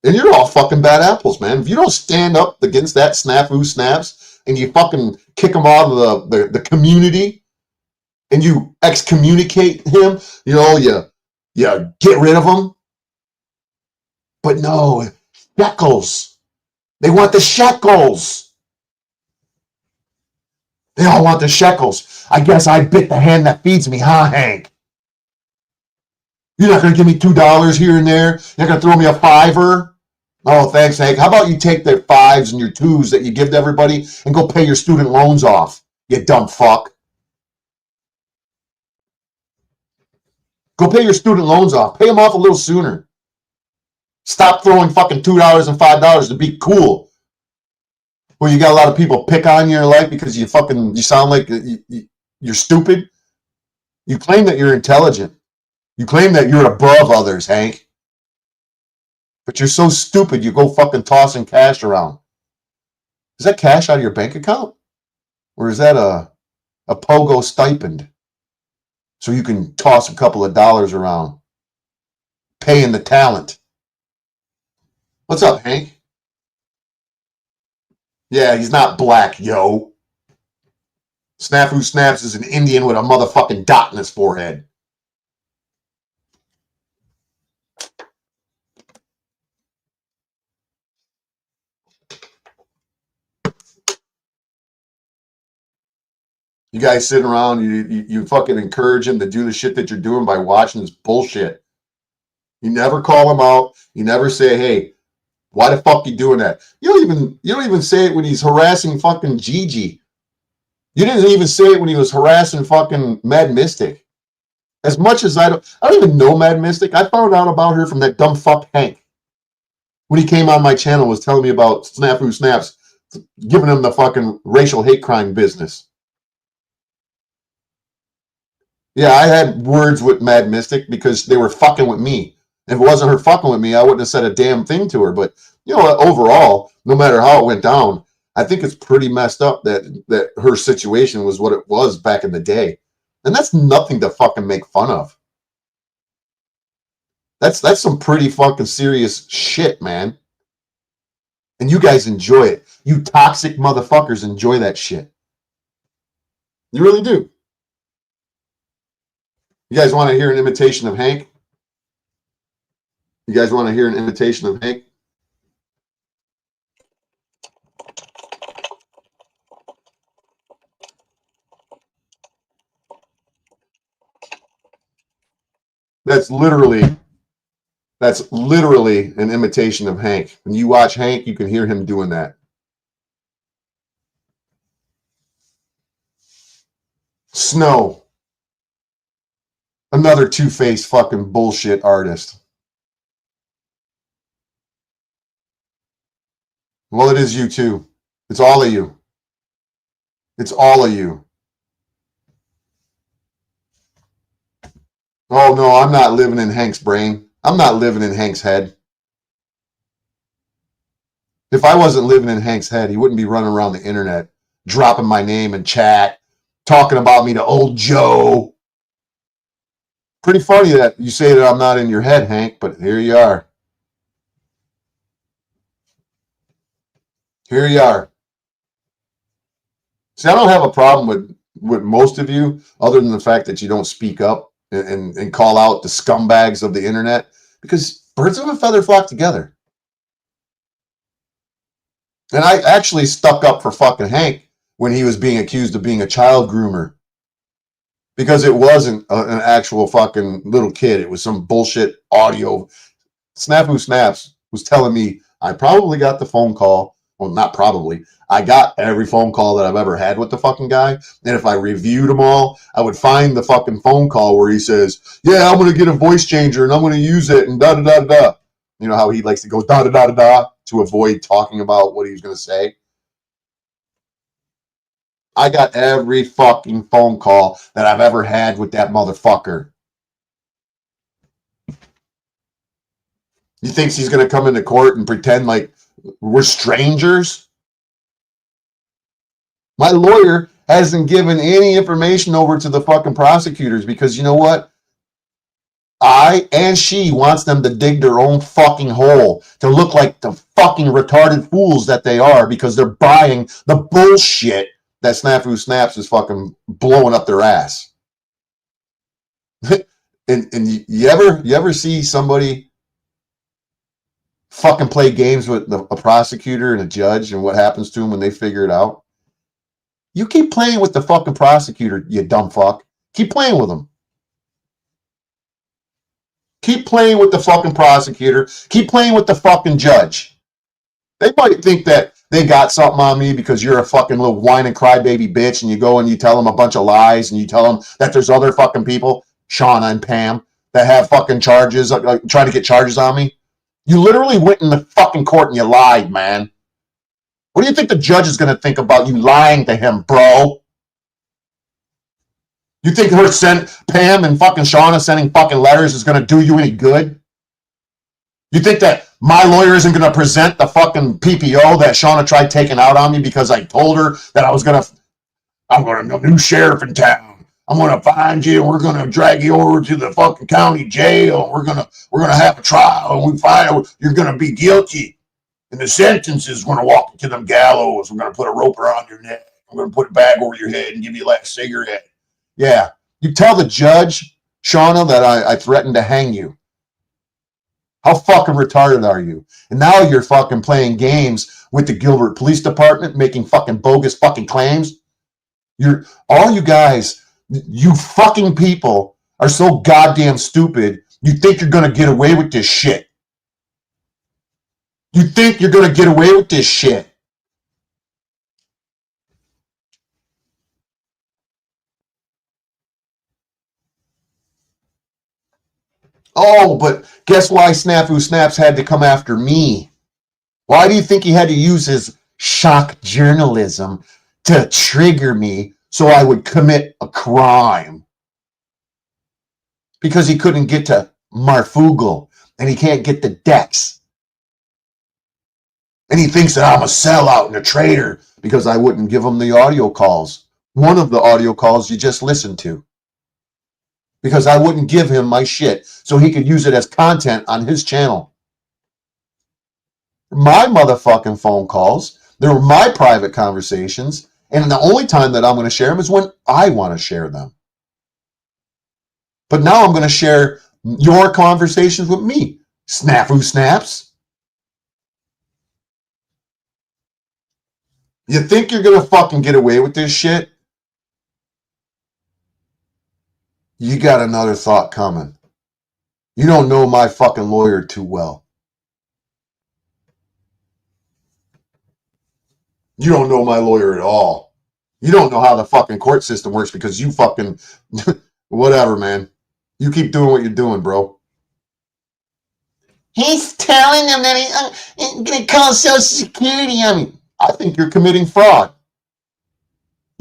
And you're all fucking bad apples, man. If you don't stand up against that Snafu Snaps and you fucking kick him out of the community and you excommunicate him, you get rid of him. But no, shekels. They want the shekels. They all want the shekels. I guess I bit the hand that feeds me, huh, Hank? You're not going to give me $2 here and there? You're not going to throw me a $5? Oh, thanks, Hank. How about you take the 5s and your 2s that you give to everybody and go pay your student loans off, you dumb fuck. Go pay your student loans off. Pay them off a little sooner. Stop throwing fucking $2 and $5 to be cool. Well, you got a lot of people pick on you in your life because you sound like you're stupid. You claim that you're intelligent. You claim that you're above others, Hank. But you're so stupid, you go fucking tossing cash around. Is that cash out of your bank account? Or is that a pogo stipend? So you can toss a couple of dollars around. Paying the talent. What's up, Hank? Yeah, he's not black, yo. Snafu Snaps is an Indian with a motherfucking dot in his forehead. You guys sitting around, you fucking encourage him to do the shit that you're doing by watching this bullshit. You never call him out. You never say, hey, why the fuck you doing that? You don't even say it when he's harassing fucking Gigi. You didn't even say it when he was harassing fucking Mad Mystic. As much as I don't even know Mad Mystic. I found out about her from that dumb fuck Hank. When he came on my channel, was telling me about Snafu Snaps, giving him the fucking racial hate crime business. Yeah, I had words with Mad Mystic because they were fucking with me. If it wasn't her fucking with me, I wouldn't have said a damn thing to her. But, you know, overall, no matter how it went down, I think it's pretty messed up that her situation was what it was back in the day. And that's nothing to fucking make fun of. That's some pretty fucking serious shit, man. And you guys enjoy it. You toxic motherfuckers enjoy that shit. You really do. You guys want to hear an imitation of Hank? You guys want to hear an imitation of Hank? That's literally an imitation of Hank. When you watch Hank, you can hear him doing that. Snow. Another two-faced fucking bullshit artist. Well, it is you too. It's all of you. It's all of you. Oh no, I'm not living in Hank's brain. I'm not living in Hank's head. If I wasn't living in Hank's head, he wouldn't be running around the internet, dropping my name in chat, talking about me to old Joe. Pretty funny that you say that I'm not in your head, Hank, but here you are. Here you are. See, I don't have a problem with most of you, other than the fact that you don't speak up and call out the scumbags of the internet, because birds of a feather flock together. And I actually stuck up for fucking Hank when he was being accused of being a child groomer, because it wasn't an actual fucking little kid. It was some bullshit audio. Snafu Snaps was telling me I probably got the phone call. Well, not probably. I got every phone call that I've ever had with the fucking guy. And if I reviewed them all, I would find the fucking phone call where he says, yeah, I'm going to get a voice changer and I'm going to use it and da-da-da-da. You know how he likes to go da-da-da-da-da to avoid talking about what he was going to say? I got every fucking phone call that I've ever had with that motherfucker. He thinks he's going to come into court and pretend like we're strangers? My lawyer hasn't given any information over to the fucking prosecutors because you know what? I and she wants them to dig their own fucking hole to look like the fucking retarded fools that they are because they're buying the bullshit that Snafu Snaps is fucking blowing up their ass. and you ever see somebody fucking play games with a prosecutor and a judge and what happens to them when they figure it out? You keep playing with the fucking prosecutor, you dumb fuck. Keep playing with them. Keep playing with the fucking prosecutor. Keep playing with the fucking judge. They might think that they got something on me because you're a fucking little whining crybaby bitch and you go and you tell them a bunch of lies and you tell them that there's other fucking people, Shauna and Pam, that have fucking charges, trying to get charges on me. You literally went in the fucking court and you lied, man. What do you think the judge is going to think about you lying to him, bro? You think Pam and fucking Shauna sending fucking letters is going to do you any good? You think that my lawyer isn't going to present the fucking PPO that Shauna tried taking out on me because I told her that I'm going to new sheriff in town. I'm going to find you and we're going to drag you over to the fucking county jail. We're going to have a trial and we find out you're going to be guilty. And the sentence is going to walk you to them gallows. We're going to put a rope around your neck. We're going to put a bag over your head and give you a last cigarette. Yeah. You tell the judge, Shauna, that I threatened to hang you. How fucking retarded are you? And now you're fucking playing games with the Gilbert Police Department, making fucking bogus fucking claims. All you guys, you fucking people are so goddamn stupid. You think you're going to get away with this shit. You think you're going to get away with this shit. Oh, but guess why Snafu Snaps had to come after me? Why do you think he had to use his shock journalism to trigger me so I would commit a crime? Because he couldn't get to Marfoogle and he can't get the decks. And he thinks that I'm a sellout and a traitor because I wouldn't give him the audio calls. One of the audio calls you just listened to. Because I wouldn't give him my shit so he could use it as content on his channel. My motherfucking phone calls, they were my private conversations, and the only time that I'm going to share them is when I want to share them. But now I'm going to share your conversations with me, Snafu Snaps. You think you're going to fucking get away with this shit? You got another thought coming. You don't know my fucking lawyer too well. You don't know my lawyer at all. You don't know how the fucking court system works because you fucking... whatever, man. You keep doing what you're doing, bro. He's telling them that he's going to call Social Security on me. I think you're committing fraud.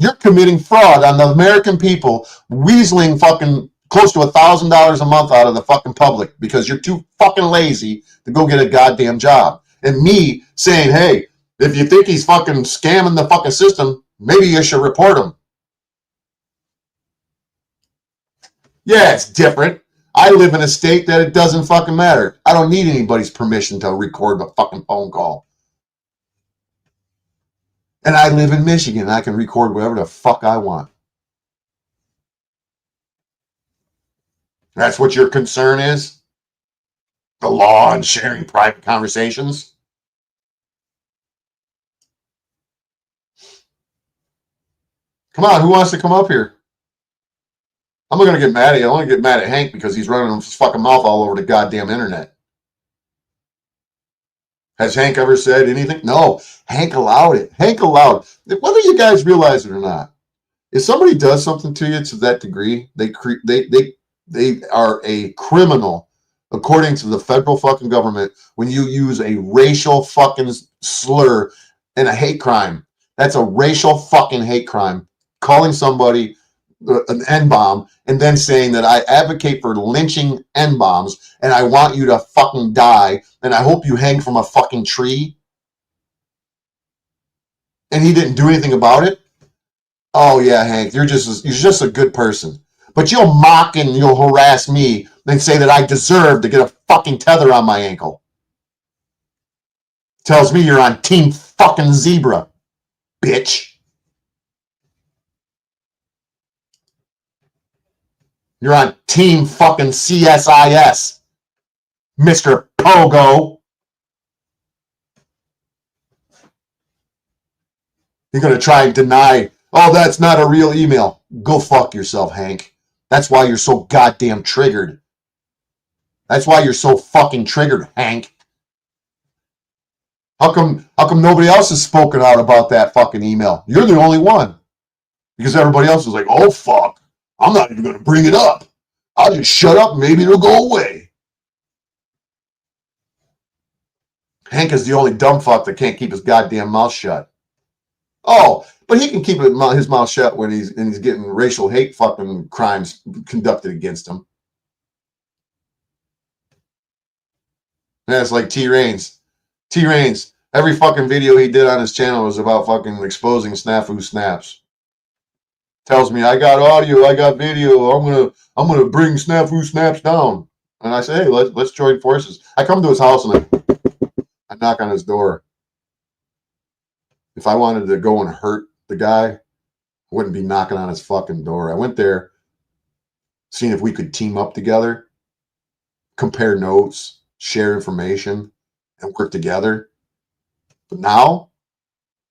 You're committing fraud on the American people, weaseling fucking close to $1,000 a month out of the fucking public because you're too fucking lazy to go get a goddamn job. And me saying, hey, if you think he's fucking scamming the fucking system, maybe you should report him. Yeah, it's different. I live in a state that it doesn't fucking matter. I don't need anybody's permission to record a fucking phone call. And I live in Michigan, and I can record whatever the fuck I want. That's what your concern is? The law and sharing private conversations? Come on, who wants to come up here? I'm not going to get mad at you. I want to get mad at Hank because he's running his fucking mouth all over the goddamn internet. Has Hank ever said anything? No, Hank allowed it. Hank allowed, whether you guys realize it or not, if somebody does something to you to that degree, they are a criminal according to the federal fucking government when you use a racial fucking slur in a hate crime. That's a racial fucking hate crime. Calling somebody an N-bomb and then saying that I advocate for lynching N-bombs and I want you to fucking die and I hope you hang from a fucking tree. And he didn't do anything about it. Oh yeah, Hank, you're just a good person. But you'll mock and you'll harass me and say that I deserve to get a fucking tether on my ankle. Tells me you're on team fucking zebra, bitch. You're on team fucking CSIS, Mr. Pogo. You're going to try and deny, oh, that's not a real email. Go fuck yourself, Hank. That's why you're so goddamn triggered. That's why you're so fucking triggered, Hank. How come nobody else has spoken out about that fucking email? You're the only one. Because everybody else is like, oh, fuck. I'm not even going to bring it up. I'll just shut up and maybe it'll go away. Hank is the only dumb fuck that can't keep his goddamn mouth shut. Oh, but he can keep his mouth shut when he's getting racial hate fucking crimes conducted against him. Yeah, it's like T-Reigns. T-Reigns, every fucking video he did on his channel was about fucking exposing Snafu Snaps. Tells me, I got audio, I got video, I'm gonna bring Snafu Snaps down. And I say, hey, let's join forces. I come to his house and I knock on his door. If I wanted to go and hurt the guy, I wouldn't be knocking on his fucking door. I went there, seeing if we could team up together, compare notes, share information, and work together. But now,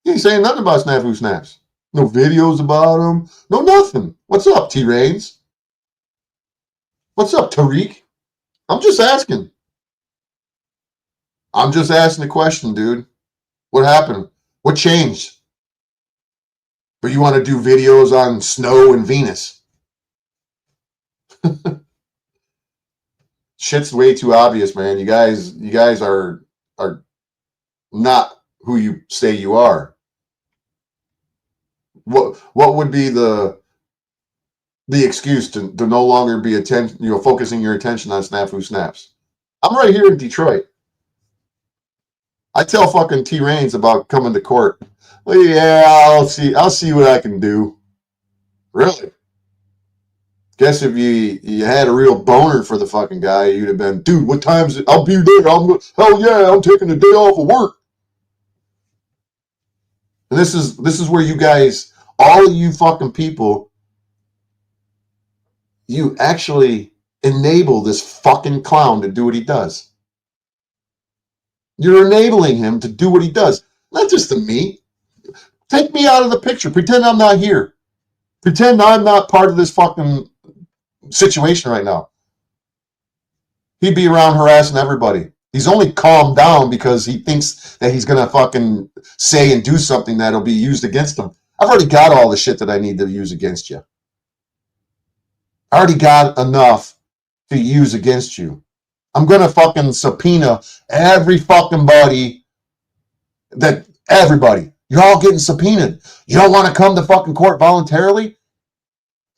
he ain't saying nothing about Snafu Snaps. No videos about him. No nothing. What's up, T-Rains? What's up, Tariq? I'm just asking. I'm just asking the question, dude. What happened? What changed? But you want to do videos on snow and Venus. Shit's way too obvious, man. You guys are not who you say you are. What would be the excuse to no longer be focusing your attention on Snafu Snaps? I'm right here in Detroit. I tell fucking T-Rains about coming to court. Well, yeah, I'll see what I can do. Really? Guess if you had a real boner for the fucking guy, you'd have been, dude, what time is it? I'll be there. Hell yeah, I'm taking a day off of work. And this is where you guys, all of you fucking people, you actually enable this fucking clown to do what he does. You're enabling him to do what he does. Not just to me. Take me out of the picture. Pretend I'm not here. Pretend I'm not part of this fucking situation right now. He'd be around harassing everybody. He's only calmed down because he thinks that he's going to fucking say and do something that'll be used against him. I've already got all the shit that I need to use against you. I already got enough to use against you. I'm going to fucking subpoena every fucking body everybody. You're all getting subpoenaed. You don't want to come to fucking court voluntarily?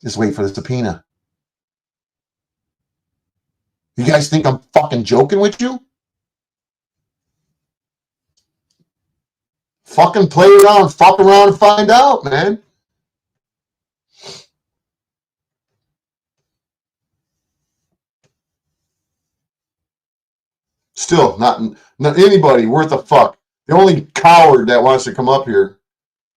Just wait for the subpoena. You guys think I'm fucking joking with you? Fucking play around, fuck around and find out, man. Still, not anybody worth a fuck. The only coward that wants to come up here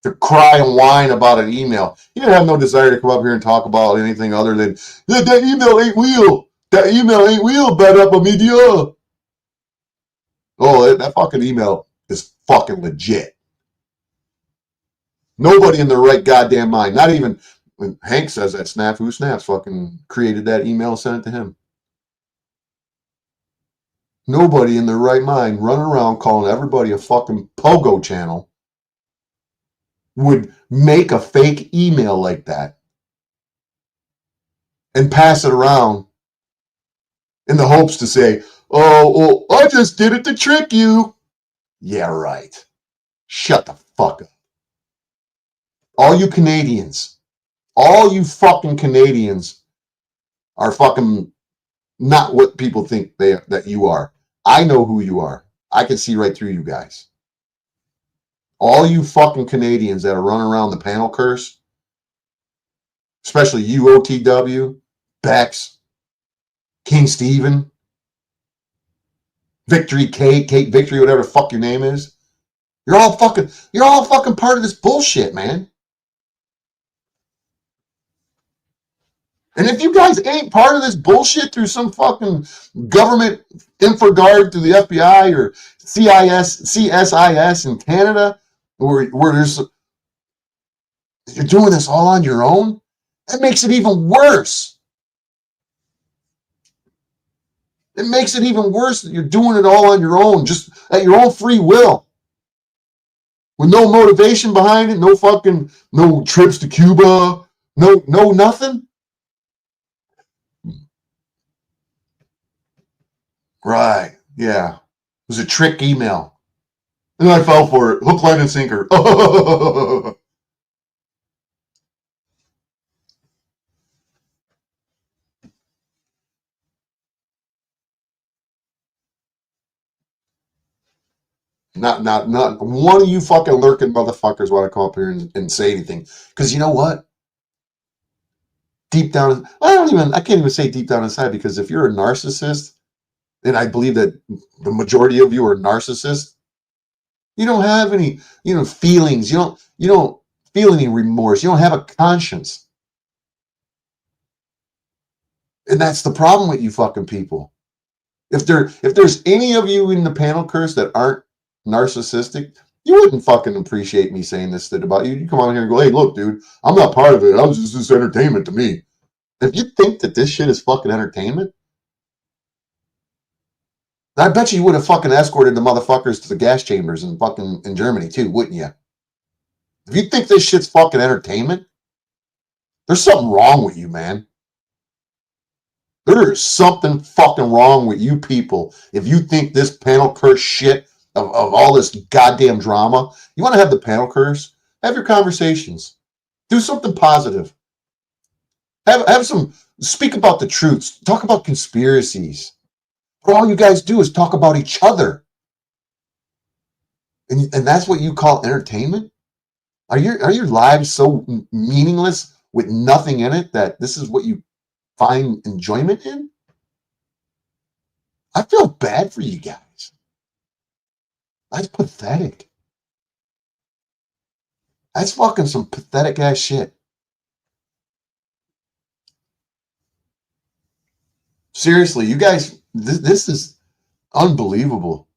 to cry and whine about an email. He didn't have no desire to come up here and talk about anything other than, that email ain't real. That email ain't real, bad up a media. Oh, that fucking email is fucking legit. Nobody in their right goddamn mind, not even when Hank says that Snafu Snaps fucking created that email and sent it to him. Nobody in their right mind running around calling everybody a fucking pogo channel would make a fake email like that and pass it around in the hopes to say, oh, I just did it to trick you. Yeah, right. Shut the fuck up. All you Canadians, all you fucking Canadians are fucking not what people think that you are. I know who you are. I can see right through you guys. All you fucking Canadians that are running around the panel curse, especially you, OTW, Bex, King Steven, Victory, Kate Victory, whatever the fuck your name is. You're all fucking part of this bullshit, man. And if you guys ain't part of this bullshit through some fucking government infogard through the FBI or CSIS in Canada, where you're doing this all on your own, that makes it even worse. It makes it even worse that you're doing it all on your own, just at your own free will. With no motivation behind it, no trips to Cuba, no nothing. Right, yeah. It was a trick email. And I fell for it. Hook, line, and sinker. Not one of you fucking lurking motherfuckers want to come up here and say anything. Because you know what? Deep down, I can't even say deep down inside, because if you're a narcissist, and I believe that the majority of you are narcissists, you don't have any, feelings. You don't feel any remorse. You don't have a conscience. And that's the problem with you fucking people. If there's any of you in the panel curse that aren't narcissistic, You wouldn't fucking appreciate me saying this shit about you. You come on here and go, hey, look, dude, I'm not part of it. I was just this entertainment to me. If you think that this shit is fucking entertainment, I bet you would have fucking escorted the motherfuckers to the gas chambers in Germany too, wouldn't you? If you think this shit's fucking entertainment, there's something wrong with you, man. There is something fucking wrong with you people. If you think this panel curse shit of all this goddamn drama, you want to have the panel curse? Have your conversations. Do something positive. Have some, speak about the truths. Talk about conspiracies. But all you guys do is talk about each other. And that's what you call entertainment? Are your lives so meaningless with nothing in it that this is what you find enjoyment in? I feel bad for you guys. That's pathetic. That's fucking some pathetic ass shit. Seriously, you guys, this is unbelievable.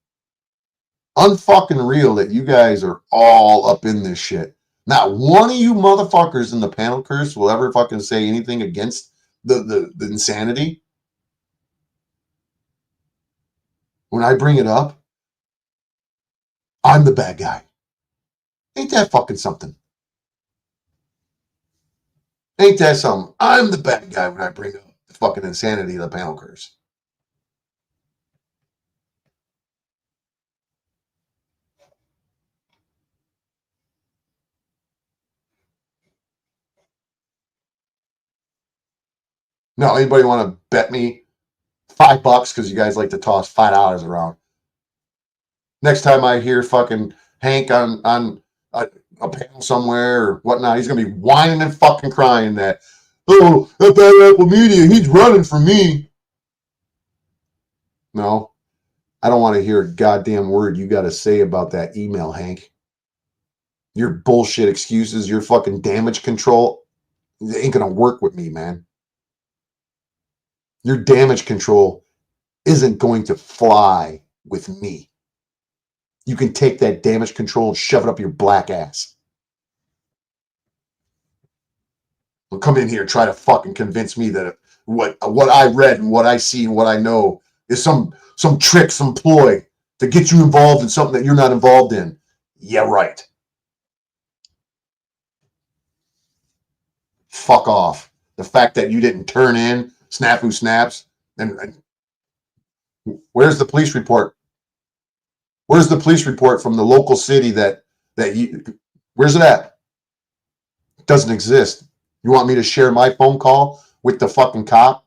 Unfucking real that you guys are all up in this shit. Not one of you motherfuckers in the panel curse will ever fucking say anything against the insanity. When I bring it up, I'm the bad guy. Ain't that fucking something? Ain't that something? I'm the bad guy when I bring up the fucking insanity of the panel curse. No, anybody want to bet me $5 because you guys like to toss $5 around? Next time I hear fucking Hank on a panel somewhere or whatnot, he's gonna be whining and fucking crying that, oh, that bad Apple Media, he's running for me. No, I don't want to hear a goddamn word you got to say about that email, Hank. Your bullshit excuses, your fucking damage control, it ain't gonna work with me, man. Your damage control isn't going to fly with me. You can take that damage control and shove it up your black ass. Don't come in here and try to fucking convince me that what I read and what I see and what I know is some trick, some ploy to get you involved in something that you're not involved in. Yeah, right. Fuck off. The fact that you didn't turn in Snafu Snaps and where's the police report? Where's the police report from the local city that you, where's it at? It doesn't exist. You want me to share my phone call with the fucking cop?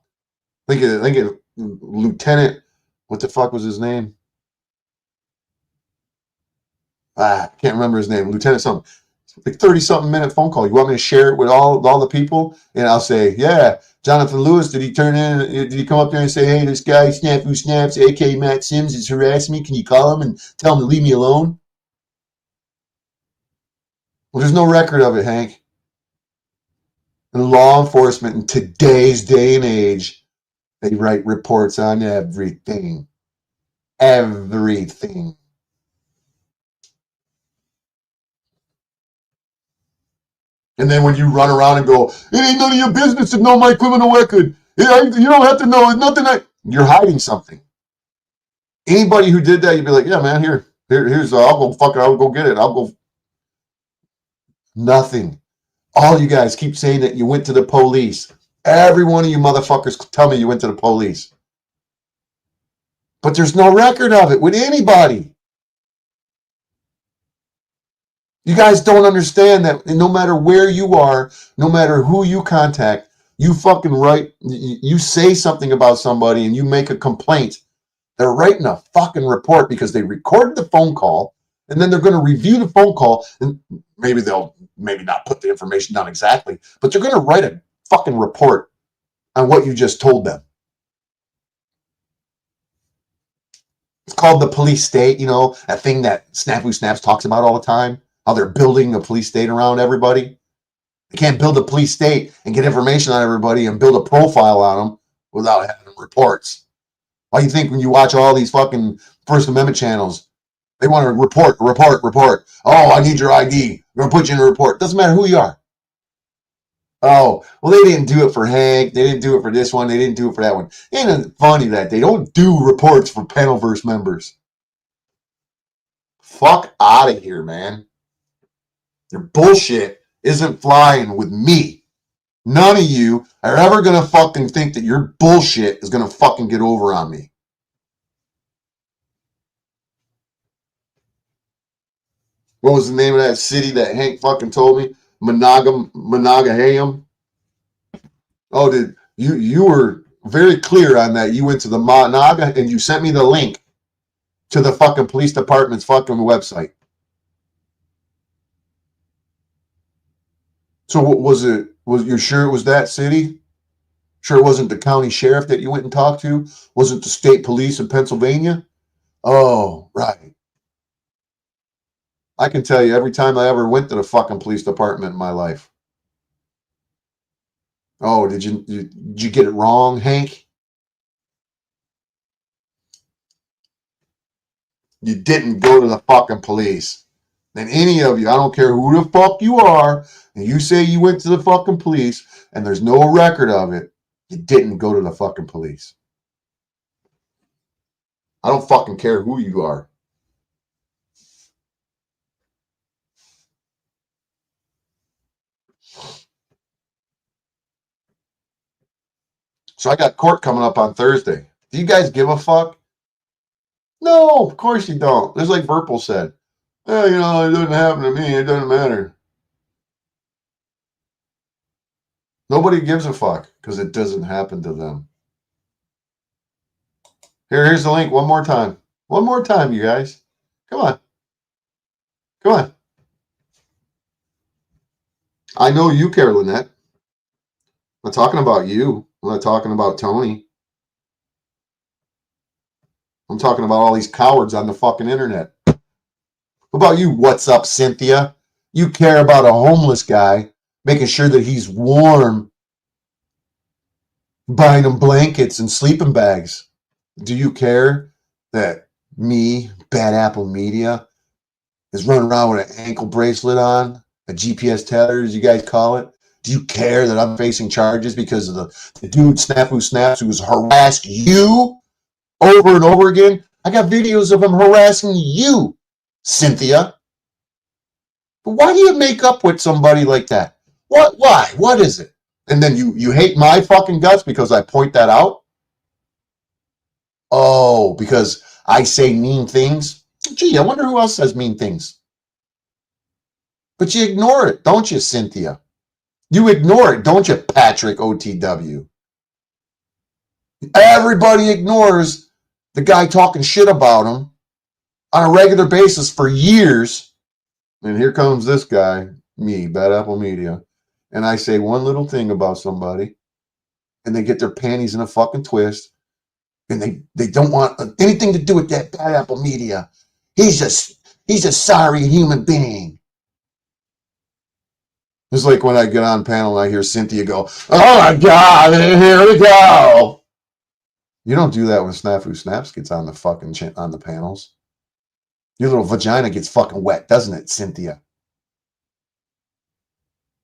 Think of Lieutenant, what the fuck was his name? Can't remember his name. Lieutenant something. Like 30-something minute phone call. You want me to share it with all the people? And I'll say, yeah, Jonathan Lewis, did he turn in? Did he come up there and say, hey, this guy, Snafu Snaps, a.k.a. Matt Sims, is harassing me. Can you call him and tell him to leave me alone? Well, there's no record of it, Hank. And law enforcement in today's day and age, they write reports on everything. Everything. And then when you run around and go, it ain't none of your business to know my criminal record. You don't have to know. It's nothing. You're hiding something. Anybody who did that, you'd be like, yeah, man, here's, I'll go fuck it. I'll go get it. I'll go. Nothing. All you guys keep saying that you went to the police. Every one of you motherfuckers tell me you went to the police. But there's no record of it with anybody. You guys don't understand that no matter where you are, no matter who you contact, you fucking write, you say something about somebody and you make a complaint. They're writing a fucking report because they recorded the phone call and then they're going to review the phone call and maybe they'll not put the information down exactly, but they're going to write a fucking report on what you just told them. It's called the police state, that thing that Snafu Snaps talks about all the time. How they're building a police state around everybody. They can't build a police state and get information on everybody and build a profile on them without having reports. Why do you think when you watch all these fucking First Amendment channels, They want to report. Oh, I need your ID. I'm going to put you in a report. Doesn't matter who you are. Oh, well, they didn't do it for Hank. They didn't do it for this one. They didn't do it for that one. Ain't it funny that they don't do reports for Panelverse members? Fuck out of here, man. Your bullshit isn't flying with me. None of you are ever going to fucking think that your bullshit is going to fucking get over on me. What was the name of that city that Hank fucking told me? Monongaham. Oh, did you were very clear on that. You went to the Monaga and you sent me the link to the fucking police department's fucking website. So what was it? Was you sure it was that city? Sure it wasn't the county sheriff that you went and talked to? Wasn't the state police in Pennsylvania? Oh, right. I can tell you every time I ever went to the fucking police department in my life. Oh, did you get it wrong, Hank? You didn't go to the fucking police. And any of you, I don't care who the fuck you are, and you say you went to the fucking police and there's no record of it, you didn't go to the fucking police. I don't fucking care who you are. So I got court coming up on Thursday. Do you guys give a fuck? No, of course you don't. Just like Virpil said. Well, it doesn't happen to me. It doesn't matter. Nobody gives a fuck because it doesn't happen to them. Here's the link one more time. One more time, you guys. Come on. Come on. I know you care, Lynette. I'm not talking about you. I'm not talking about Tony. I'm talking about all these cowards on the fucking internet. What about you? What's up, Cynthia? You care about a homeless guy, making sure that he's warm, buying him blankets and sleeping bags. Do you care that me, Bad Apple Media, is running around with an ankle bracelet on, a GPS tether, as you guys call it? Do you care that I'm facing charges because of the dude Snafu Snaps who has harassed you over and over again? I got videos of him harassing you, Cynthia. But why do you make up with somebody like that? What? Why? What is it? And then you hate my fucking guts because I point that out? Oh, because I say mean things? Gee, I wonder who else says mean things. But you ignore it, don't you, Cynthia? You ignore it, don't you, Patrick OTW? Everybody ignores the guy talking shit about him on a regular basis for years. And here comes this guy, me, Bad Apple Media. And I say one little thing about somebody, and they get their panties in a fucking twist, and they don't want anything to do with that Bad Apple Media. He's a sorry human being. It's like when I get on panel and I hear Cynthia go, "Oh my God, here we go." You don't do that when Snafu Snaps gets on the fucking on the panels. Your little vagina gets fucking wet, doesn't it, Cynthia?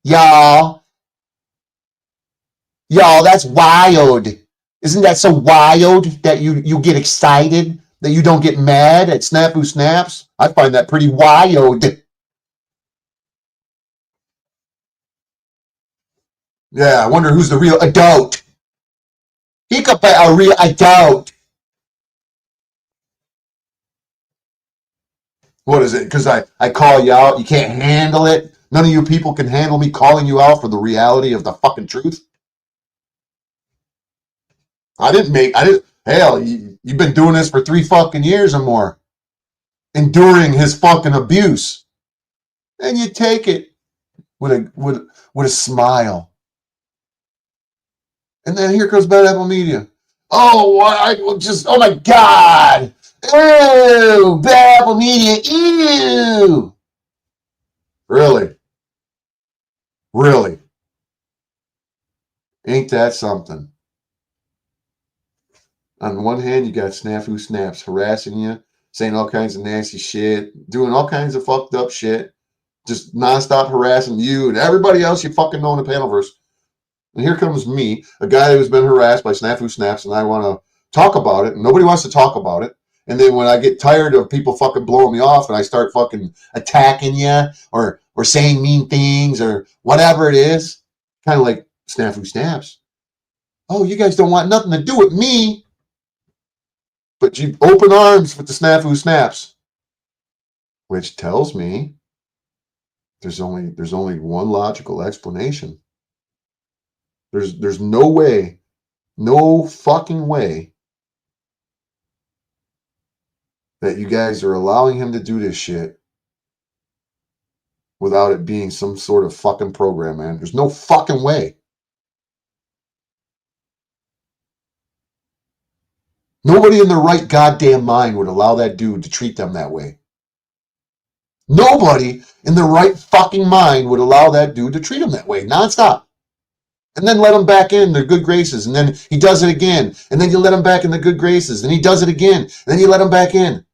Y'all, that's wild. Isn't that so wild that you get excited, that you don't get mad at Snafu Snaps? I find that pretty wild. Yeah, I wonder who's the real adult. He could be a real adult. What is it? Because I call you out, you can't handle it? None of you people can handle me calling you out for the reality of the fucking truth? Hell, you've been doing this for 3 fucking years or more. Enduring his fucking abuse. And you take it with a smile. And then here comes Bad Apple Media. Oh my God. Ew, Bad Apple Media, ew. Really? Really? Ain't that something? On one hand, you got Snafu Snaps harassing you, saying all kinds of nasty shit, doing all kinds of fucked up shit, just nonstop harassing you and everybody else you fucking know in the Panelverse. And here comes me, a guy who's been harassed by Snafu Snaps, and I want to talk about it, and nobody wants to talk about it. And then when I get tired of people fucking blowing me off and I start fucking attacking you or saying mean things or whatever it is, kind of like Snafu Snaps. Oh, you guys don't want nothing to do with me. But you open arms with the Snafu Snaps, which tells me there's only one logical explanation. There's no way, no fucking way that you guys are allowing him to do this shit without it being some sort of fucking program, man. There's no fucking way. Nobody in their right goddamn mind would allow that dude to treat them that way. Nobody in their right fucking mind would allow that dude to treat him that way, nonstop. And then let him back in their good graces, and then he does it again. And then you let him back in the good graces, and he does it again. And then you let him back in.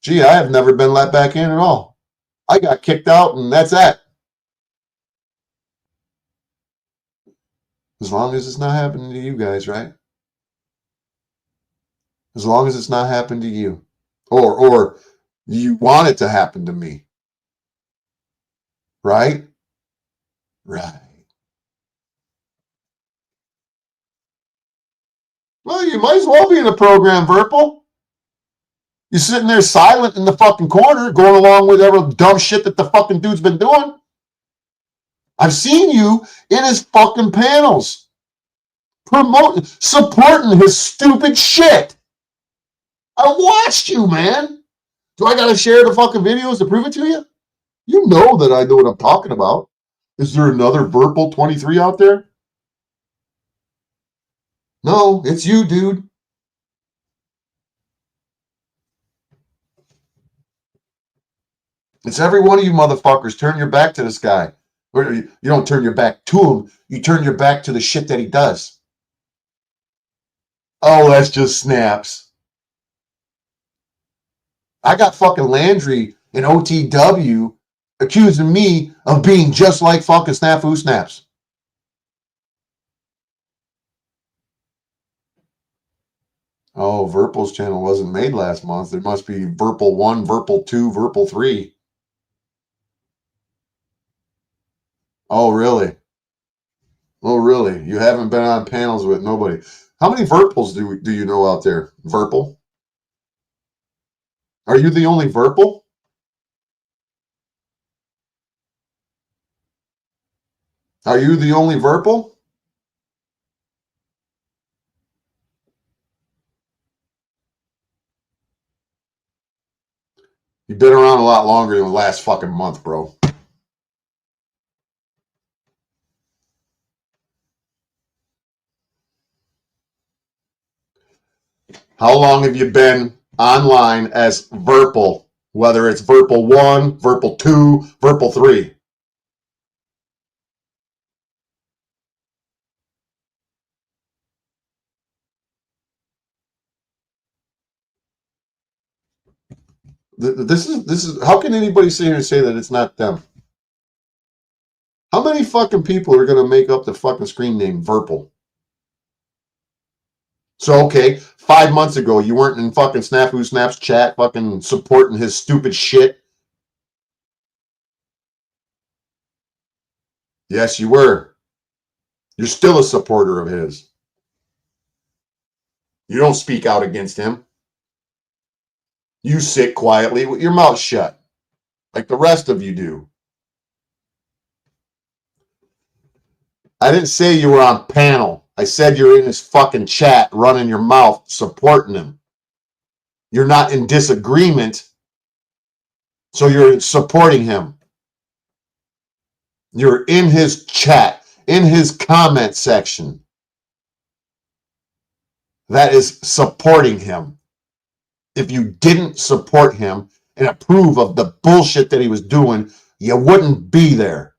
Gee, I have never been let back in at all. I got kicked out, and that's that. As long as it's not happening to you guys, right? As long as it's not happening to you. Or you want it to happen to me. Right? Right. Well, you might as well be in the program, Verpal. You're sitting there silent in the fucking corner, going along with every dumb shit that the fucking dude's been doing. I've seen you in his fucking panels, supporting his stupid shit. I watched you, man. Do I gotta share the fucking videos to prove it to you? You know that I know what I'm talking about. Is there another Verpal 23 out there? No, it's you, dude. It's every one of you motherfuckers. Turn your back to this guy. Or you don't turn your back to him. You turn your back to the shit that he does. Oh, that's just snaps. I got fucking Landry and OTW accusing me of being just like fucking Snafu Snaps. Oh, Verpal's channel wasn't made last month. There must be Verpal 1, Verpal 2, Verpal 3. Oh, really? Oh, really? You haven't been on panels with nobody. How many Verpals do you know out there? Verpal? Are you the only Verpal? Are you the only Verpal? You've been around a lot longer than the last fucking month, bro. How long have you been online as Verpal? Whether it's Verpal 1, Verpal 2, Verpal 3. This is how can anybody sit here and say that it's not them? How many fucking people are gonna make up the fucking screen name Verpal? So okay, 5 months ago you weren't in fucking Snafu Snaps chat fucking supporting his stupid shit. Yes, you were. You're still a supporter of his. You don't speak out against him. You sit quietly with your mouth shut, like the rest of you do. I didn't say you were on panel. I said you're in his fucking chat, running your mouth, supporting him. You're not in disagreement, so you're supporting him. You're in his chat, in his comment section. That is supporting him. If you didn't support him and approve of the bullshit that he was doing, you wouldn't be there.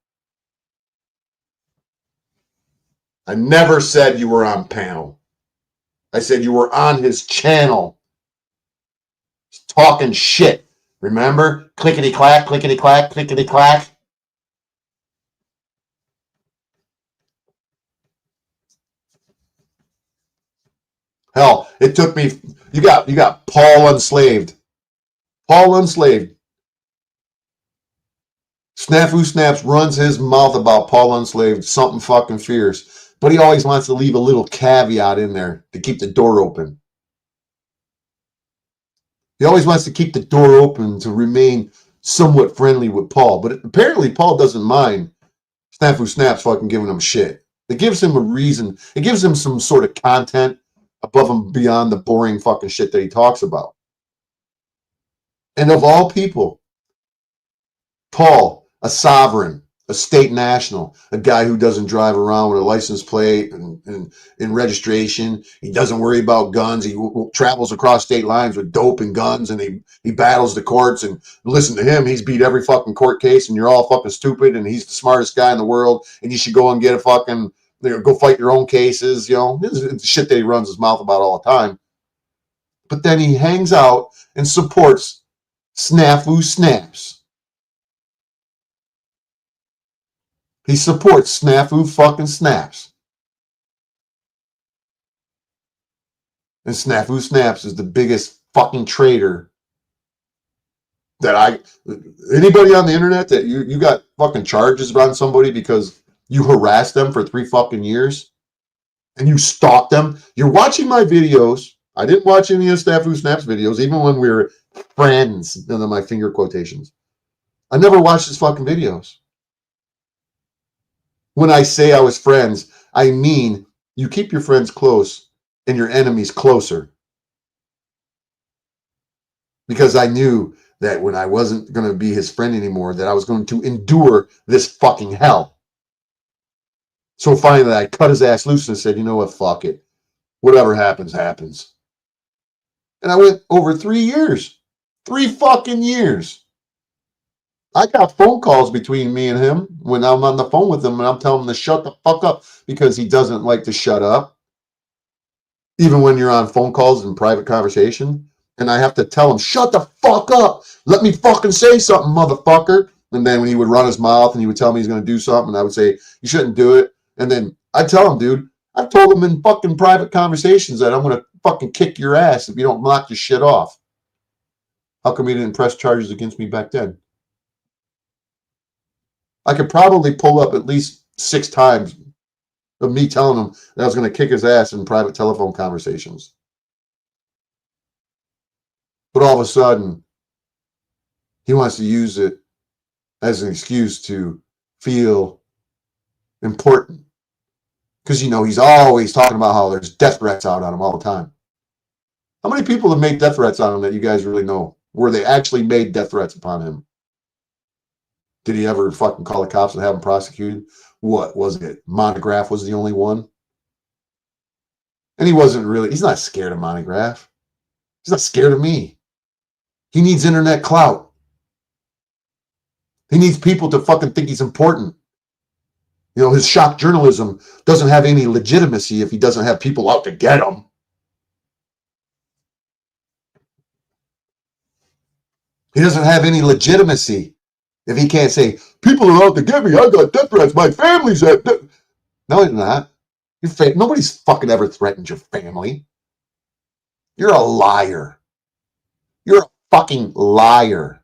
I never said you were on panel. I said you were on his channel. talking shit. Remember? Clickety clack, clickety clack, clickety clack. Hell, it took me. You got Paul Unslaved. Paul Unslaved. Snafu Snaps runs his mouth about Paul Unslaved, something fucking fierce. But he always wants to leave a little caveat in there to keep the door open. He always wants to keep the door open to remain somewhat friendly with Paul. But apparently Paul doesn't mind Snafu Snaps fucking giving him shit. It gives him a reason. It gives him some sort of content above and beyond the boring fucking shit that he talks about. And of all people, Paul, a sovereign, a state national, a guy who doesn't drive around with a license plate and registration. He doesn't worry about guns. He travels across state lines with dope and guns, and he battles the courts. And listen to him. He's beat every fucking court case, and you're all fucking stupid, and he's the smartest guy in the world, and you should go and get a fucking, go fight your own cases. This is shit that he runs his mouth about all the time. But then he hangs out and supports Snafu Snaps. He supports Snafu fucking Snaps. And Snafu Snaps is the biggest fucking traitor that anybody on the internet that you got fucking charges on somebody because you harassed them for 3 fucking years and you stalked them. You're watching my videos. I didn't watch any of Snafu Snaps videos, even when we were friends, none of my finger quotations. I never watched his fucking videos. When I say I was friends, I mean you keep your friends close and your enemies closer. Because I knew that when I wasn't going to be his friend anymore, that I was going to endure this fucking hell. So finally I cut his ass loose and said, you know what, fuck it. Whatever happens, happens. And I went over 3 years. 3 fucking years. I got phone calls between me and him when I'm on the phone with him and I'm telling him to shut the fuck up because he doesn't like to shut up. Even when you're on phone calls and private conversation. And I have to tell him, shut the fuck up. Let me fucking say something, motherfucker. And then when he would run his mouth and he would tell me he's going to do something, and I would say, you shouldn't do it. And then I'd tell him, dude, I've told him in fucking private conversations that I'm going to fucking kick your ass if you don't knock your shit off. How come he didn't press charges against me back then? I could probably pull up at least 6 times of me telling him that I was going to kick his ass in private telephone conversations. But all of a sudden, he wants to use it as an excuse to feel important. Because, he's always talking about how there's death threats out on him all the time. How many people have made death threats on him that you guys really know? Where they actually made death threats upon him? Did he ever fucking call the cops and have him prosecuted? What was it? Monograph was the only one. And he's not scared of Monograph. He's not scared of me. He needs internet clout. He needs people to fucking think he's important. His shock journalism doesn't have any legitimacy if he doesn't have people out to get him. He doesn't have any legitimacy if he can't say, people are out to get me. I got death threats. My family's at death. No, it's not. Nobody's fucking ever threatened your family. You're a liar. You're a fucking liar.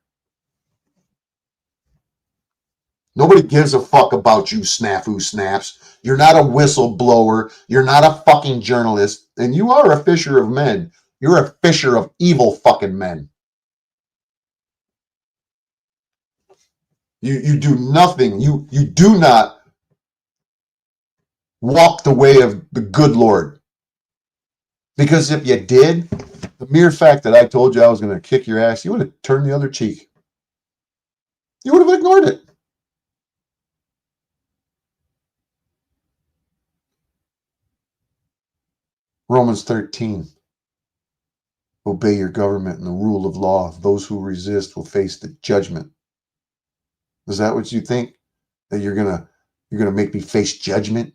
Nobody gives a fuck about you, Snafu Snaps. You're not a whistleblower. You're not a fucking journalist. And you are a fisher of men. You're a fisher of evil fucking men. You do nothing. You do not walk the way of the good Lord. Because if you did, the mere fact that I told you I was going to kick your ass, you would have turned the other cheek. You would have ignored it. Romans 13. Obey your government and the rule of law. Those who resist will face the judgment. Is that what you think? That you're gonna make me face judgment?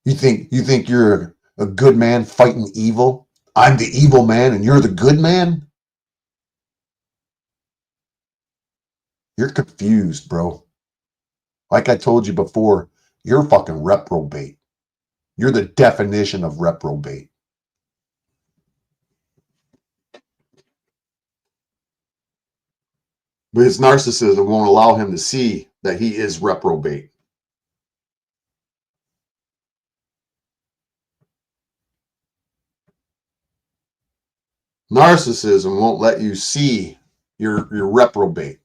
You think you're A good man fighting evil. I'm the evil man and you're the good man. You're confused, bro. Like I told you before, you're fucking reprobate. You're the definition of reprobate. But his narcissism won't allow him to see that he is reprobate. Narcissism won't let you see you're reprobate.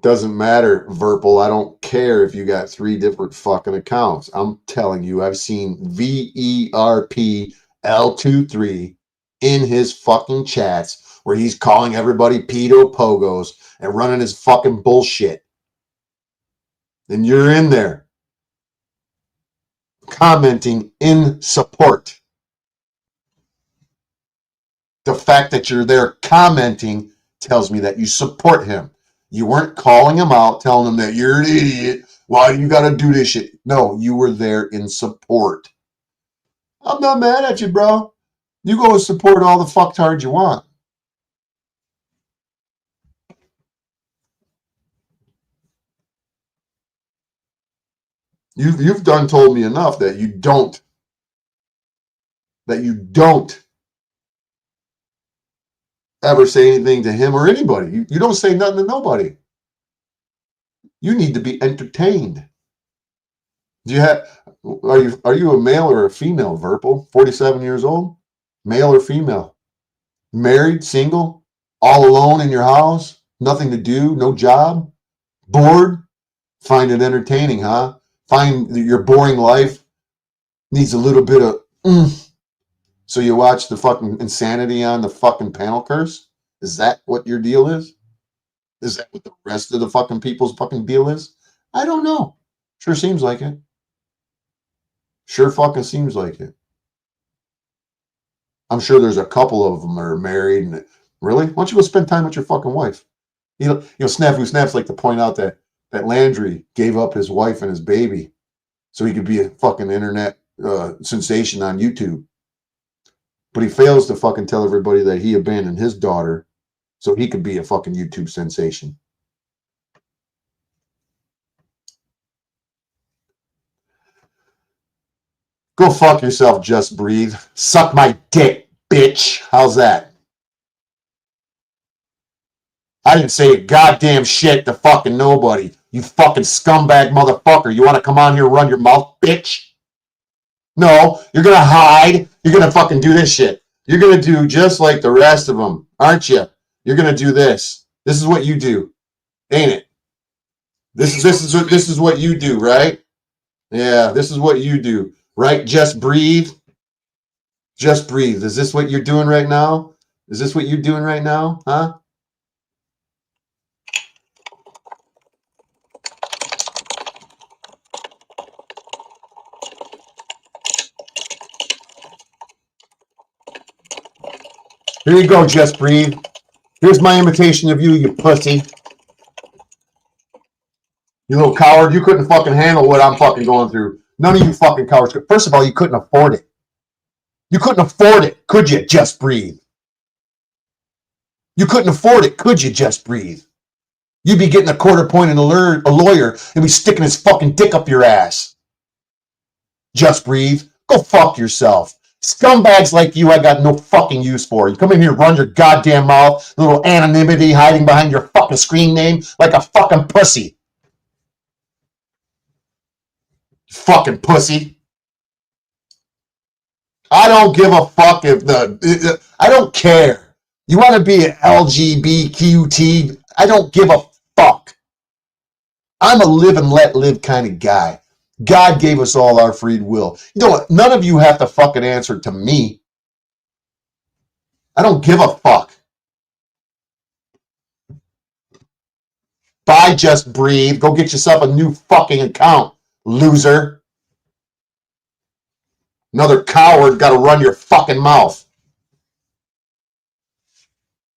Doesn't matter, Verpal. I don't care if you got 3 different fucking accounts. I'm telling you, I've seen VERPL23 in his fucking chats where he's calling everybody pedo pogos and running his fucking bullshit. And you're in there commenting in support. The fact that you're there commenting tells me that you support him. You weren't calling him out, telling him that you're an idiot. Why do you got to do this shit? No, you were there in support. I'm not mad at you, bro. You go and support all the fucktards you want. You've done told me enough that you don't ever say anything to him or anybody. You don't say nothing to nobody. You need to be entertained. Are you a male or a female, Verpal? 47 years old? Male or female? Married, single, all alone in your house, nothing to do, no job, bored? Find it entertaining, huh? Find your boring life needs a little bit of so you watch the fucking insanity on the fucking panel curse? Is that what your deal is? Is that what the rest of the fucking people's fucking deal is? I don't know. Sure seems like it. Sure fucking seems like it. I'm sure there's a couple of them that are married and really? Why don't you go spend time with your fucking wife? Snaps like to point out that Landry gave up his wife and his baby so he could be a fucking internet sensation on YouTube. But he fails to fucking tell everybody that he abandoned his daughter so he could be a fucking YouTube sensation. Go fuck yourself, Just Breathe. Suck my dick, bitch. How's that? I didn't say a goddamn shit to fucking nobody. You fucking scumbag motherfucker. You want to come on here and run your mouth, bitch? No, you're going to hide. You're going to fucking do this shit. You're going to do just like the rest of them, aren't you? You're going to do this. This is what you do, ain't it? This is what you do, right? Yeah, this is what you do, right? Just breathe. Just breathe. Is this what you're doing right now? Is this what you're doing right now? Huh? Here you go, Just Breathe. Here's my imitation of you, you pussy. You little coward. You couldn't fucking handle what I'm fucking going through. None of you fucking cowards. First of all, you couldn't afford it. You couldn't afford it, could you? Just breathe. You couldn't afford it, could you? Just breathe. You'd be getting a quarter point and a lawyer and be sticking his fucking dick up your ass. Just breathe. Go fuck yourself. Scumbags like you, I got no fucking use for. You come in here, run your goddamn mouth, little anonymity hiding behind your fucking screen name like a fucking pussy. Fucking pussy. I don't give a fuck if I don't care. You want to be an LGBTQT? I don't give a fuck. I'm a live and let live kind of guy. God gave us all our free will. You know what? None of you have to fucking answer to me. I don't give a fuck. Bye, Just Breathe. Go get yourself a new fucking account, loser. Another coward got to run your fucking mouth.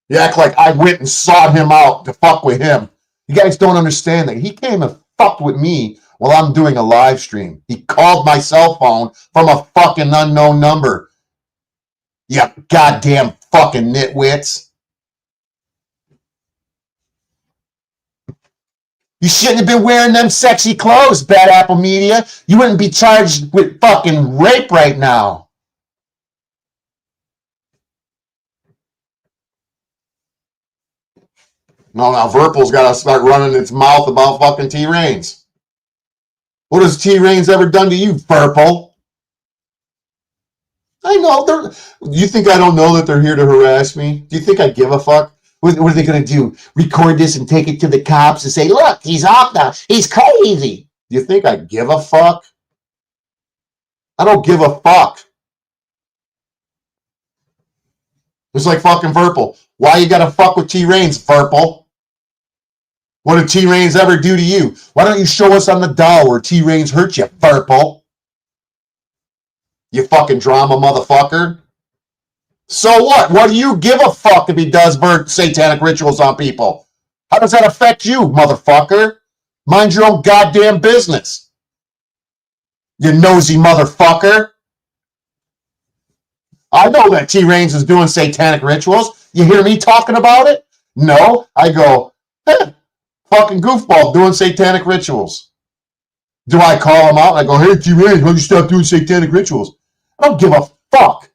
You act like I went and sought him out to fuck with him. You guys don't understand that. He came and fucked with me while I'm doing a live stream. He called my cell phone from a fucking unknown number. You goddamn fucking nitwits. You shouldn't have been wearing them sexy clothes, Bad Apple Media. You wouldn't be charged with fucking rape right now. No, now Verpal's got to start running its mouth about fucking T-Reigns. What has T-Reigns ever done to you, Verpal? I know. You think I don't know that they're here to harass me? Do you think I give a fuck? What are they going to do? Record this and take it to the cops and say, look, he's off now. He's crazy. Do you think I give a fuck? I don't give a fuck. It's like fucking Verpal. Why you got to fuck with T-Reigns, Verpal? What did T-Reigns ever do to you? Why don't you show us on the doll where T-Reigns hurt you, Verpal? You fucking drama motherfucker. So what? What do you give a fuck if he does satanic rituals on people? How does that affect you, motherfucker? Mind your own goddamn business. You nosy motherfucker. I know that T-Reigns is doing satanic rituals. You hear me talking about it? No. I go, fucking goofball doing satanic rituals. Do I call him out? I go, hey, T-Reigns, why don't you stop doing satanic rituals? I don't give a fuck.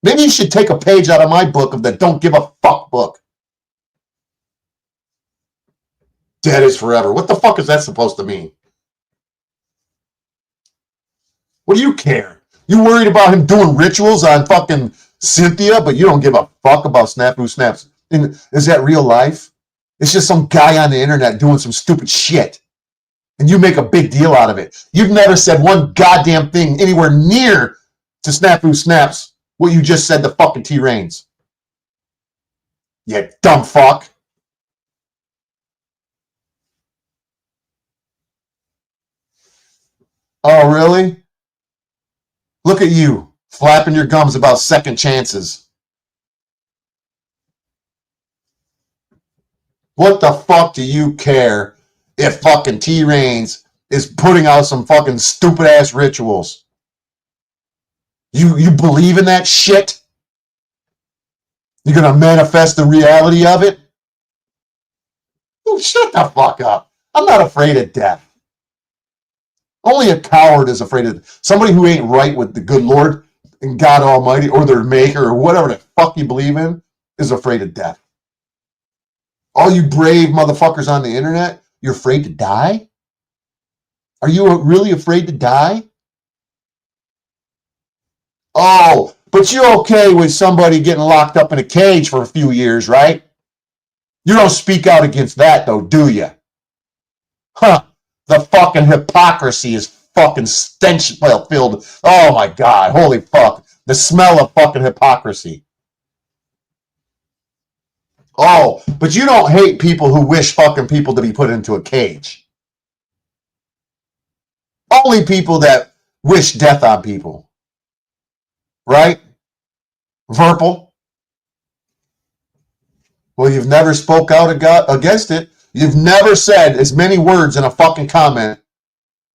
Maybe you should take a page out of my book of the don't give a fuck book. Dead is forever. What the fuck is that supposed to mean? What do you care? You worried about him doing rituals on fucking Cynthia, but you don't give a fuck about Snafu Snaps. And is that real life? It's just some guy on the internet doing some stupid shit. And you make a big deal out of it. You've never said one goddamn thing anywhere near to Snafu Snaps what you just said to fucking T-Reigns. You dumb fuck. Oh, really? Look at you, flapping your gums about second chances. What the fuck do you care if fucking T-Reigns is putting out some fucking stupid-ass rituals? You believe in that shit? You're going to manifest the reality of it? Oh, shut the fuck up. I'm not afraid of death. Only a coward is afraid of somebody who ain't right with the good Lord and God Almighty or their maker or whatever the fuck you believe in is afraid of death. All you brave motherfuckers on the internet, you're afraid to die? Are you really afraid to die? Oh, but you're okay with somebody getting locked up in a cage for a few years, right? You don't speak out against that, though, do you? Huh. The fucking hypocrisy is fucking stench filled. Oh, my God. Holy fuck. The smell of fucking hypocrisy. Oh, but you don't hate people who wish fucking people to be put into a cage. Only people that wish death on people. Right? Verpal? Well, you've never spoke out against it. You've never said as many words in a fucking comment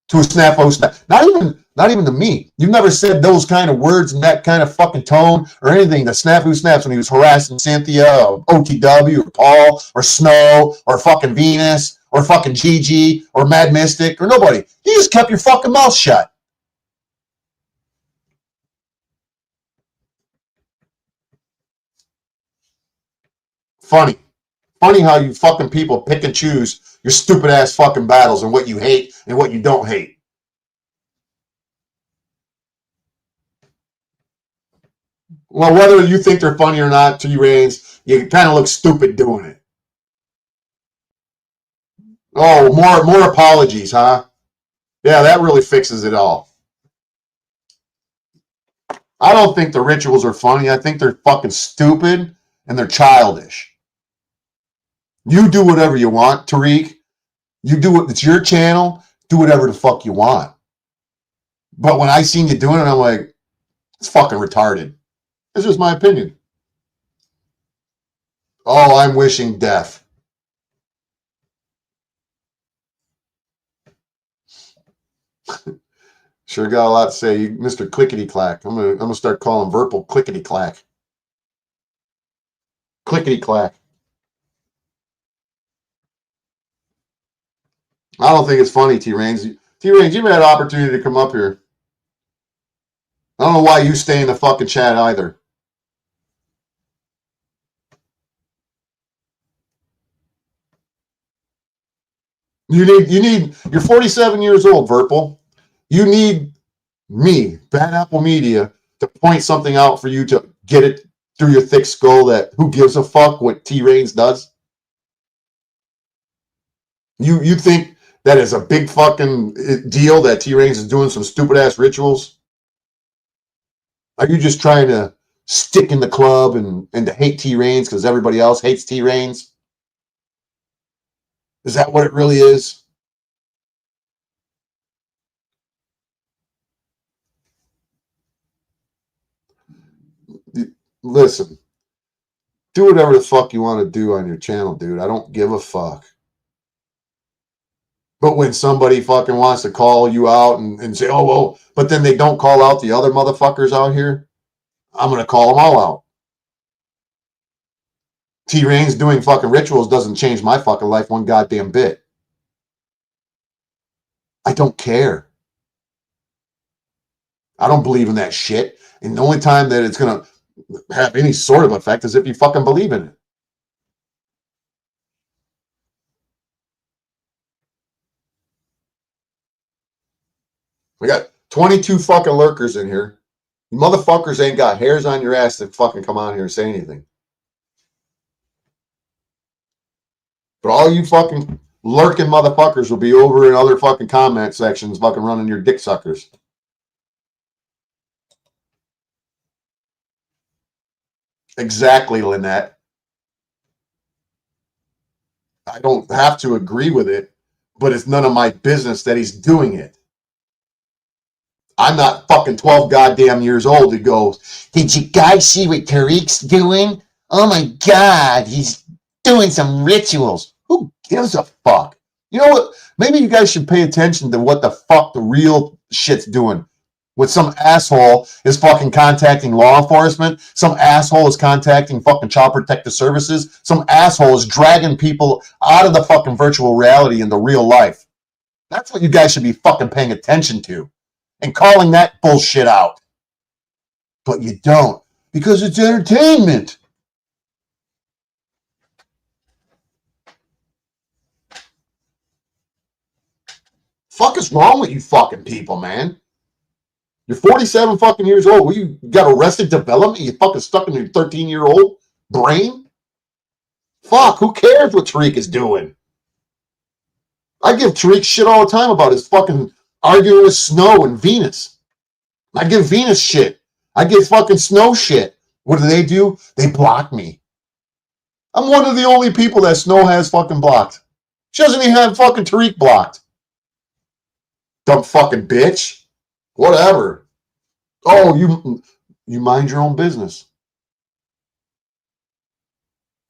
to a Snapo Snap. Not even to me. You've never said those kind of words in that kind of fucking tone or anything to Snafu Snaps when he was harassing Cynthia or OTW or Paul or Snow or fucking Venus or fucking Gigi or Mad Mystic or nobody. You just kept your fucking mouth shut. Funny how you fucking people pick and choose your stupid ass fucking battles and what you hate and what you don't hate. Well, whether you think they're funny or not, T-Reigns, you kind of look stupid doing it. Oh, more apologies, huh? Yeah, that really fixes it all. I don't think the rituals are funny. I think they're fucking stupid and they're childish. You do whatever you want, Tariq. You do it. It's your channel. Do whatever the fuck you want. But when I seen you doing it, I'm like, it's fucking retarded. It's just my opinion. Oh, I'm wishing death. Sure got a lot to say, Mr. Clickety Clack. I'm gonna start calling Verpal Clickety Clack. Clickety Clack. I don't think it's funny, T-Rains. T-Rains, you've had an opportunity to come up here. I don't know why you stay in the fucking chat either. You're 47 years old, Verpal. You need me, Bad Apple Media, to point something out for you to get it through your thick skull that who gives a fuck what T-Rains does? You think that is a big fucking deal that T-Rains is doing some stupid ass rituals? Are you just trying to stick in the club and to hate T-Rains because everybody else hates T-Rains? Is that what it really is? Listen, do whatever the fuck you want to do on your channel, dude. I don't give a fuck. But when somebody fucking wants to call you out and say, oh, well, but then they don't call out the other motherfuckers out here, I'm going to call them all out. T-Rains doing fucking rituals doesn't change my fucking life one goddamn bit. I don't care. I don't believe in that shit. And the only time that it's going to have any sort of effect is if you fucking believe in it. We got 22 fucking lurkers in here. You motherfuckers ain't got hairs on your ass to fucking come on here and say anything. But all you fucking lurking motherfuckers will be over in other fucking comment sections fucking running your dick suckers. Exactly, Lynette. I don't have to agree with it, but it's none of my business that he's doing it. I'm not fucking 12 goddamn years old to go, did you guys see what Tariq's doing? Oh my God, he's doing some rituals. Who gives a fuck? You know what? Maybe you guys should pay attention to what the fuck the real shit's doing. When some asshole is fucking contacting law enforcement, some asshole is contacting fucking Child Protective Services, some asshole is dragging people out of the fucking virtual reality into real life. That's what you guys should be fucking paying attention to and calling that bullshit out. But you don't, because it's entertainment. Fuck is wrong with you fucking people, man? You're 47 fucking years old. Well, you got arrested development? You fucking stuck in your 13-year-old brain? Fuck, who cares what Tariq is doing? I give Tariq shit all the time about his fucking arguing with Snow and Venus. I give Venus shit. I give fucking Snow shit. What do? They block me. I'm one of the only people that Snow has fucking blocked. She doesn't even have fucking Tariq blocked. Dumb fucking bitch. Whatever. Oh, you mind your own business.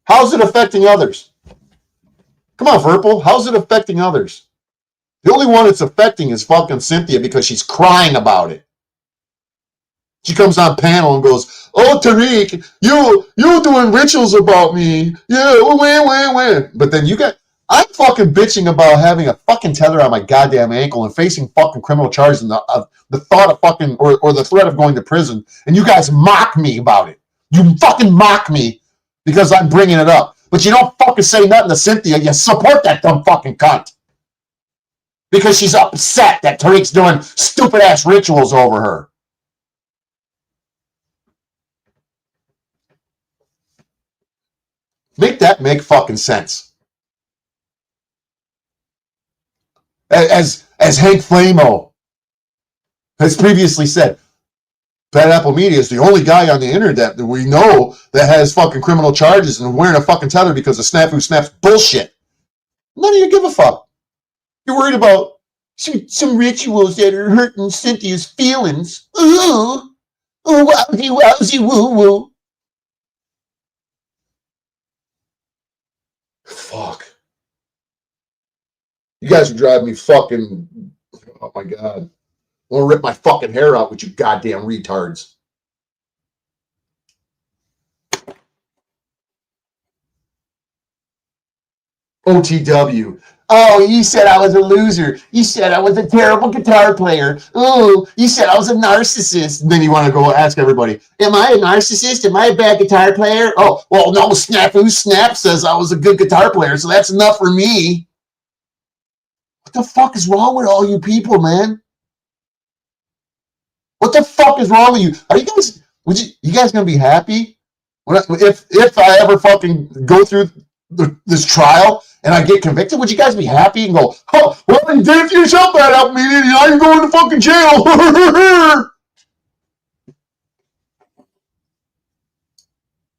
How's it affecting others? Come on, Verpal. How's it affecting others? The only one it's affecting is fucking Cynthia because she's crying about it. She comes on panel and goes, oh, Tariq, you doing rituals about me. Yeah, win. But then I'm fucking bitching about having a fucking tether on my goddamn ankle and facing fucking criminal charges and the thought of fucking, or the threat of going to prison. And you guys mock me about it. You fucking mock me because I'm bringing it up. But you don't fucking say nothing to Cynthia. You support that dumb fucking cunt. Because she's upset that Tariq's doing stupid ass rituals over her. Make that make fucking sense. As Hank Flamo has previously said, Bad Apple Media is the only guy on the internet that we know that has fucking criminal charges and wearing a fucking tether because of Snafu Snap's bullshit. None of you give a fuck. You're worried about some rituals that are hurting Cynthia's feelings. Ooh, wowsy, woo, woo. Fuck. You guys are driving me fucking Oh my God. I want to rip my fucking hair out with you goddamn retards. OTW. Oh, you said I was a loser. You said I was a terrible guitar player. Oh, you said I was a narcissist. And then you want to go ask everybody, am I a narcissist? Am I a bad guitar player? Oh, well, no, Snafu Snap says I was a good guitar player, so that's enough for me. What the fuck is wrong with all you people, man? What the fuck is wrong with you? Are you guys, you guys gonna be happy? If I ever fucking go through this trial and I get convicted, would you guys be happy and go, oh, well, you did it to yourself, that helped me, and now you're going to fucking jail.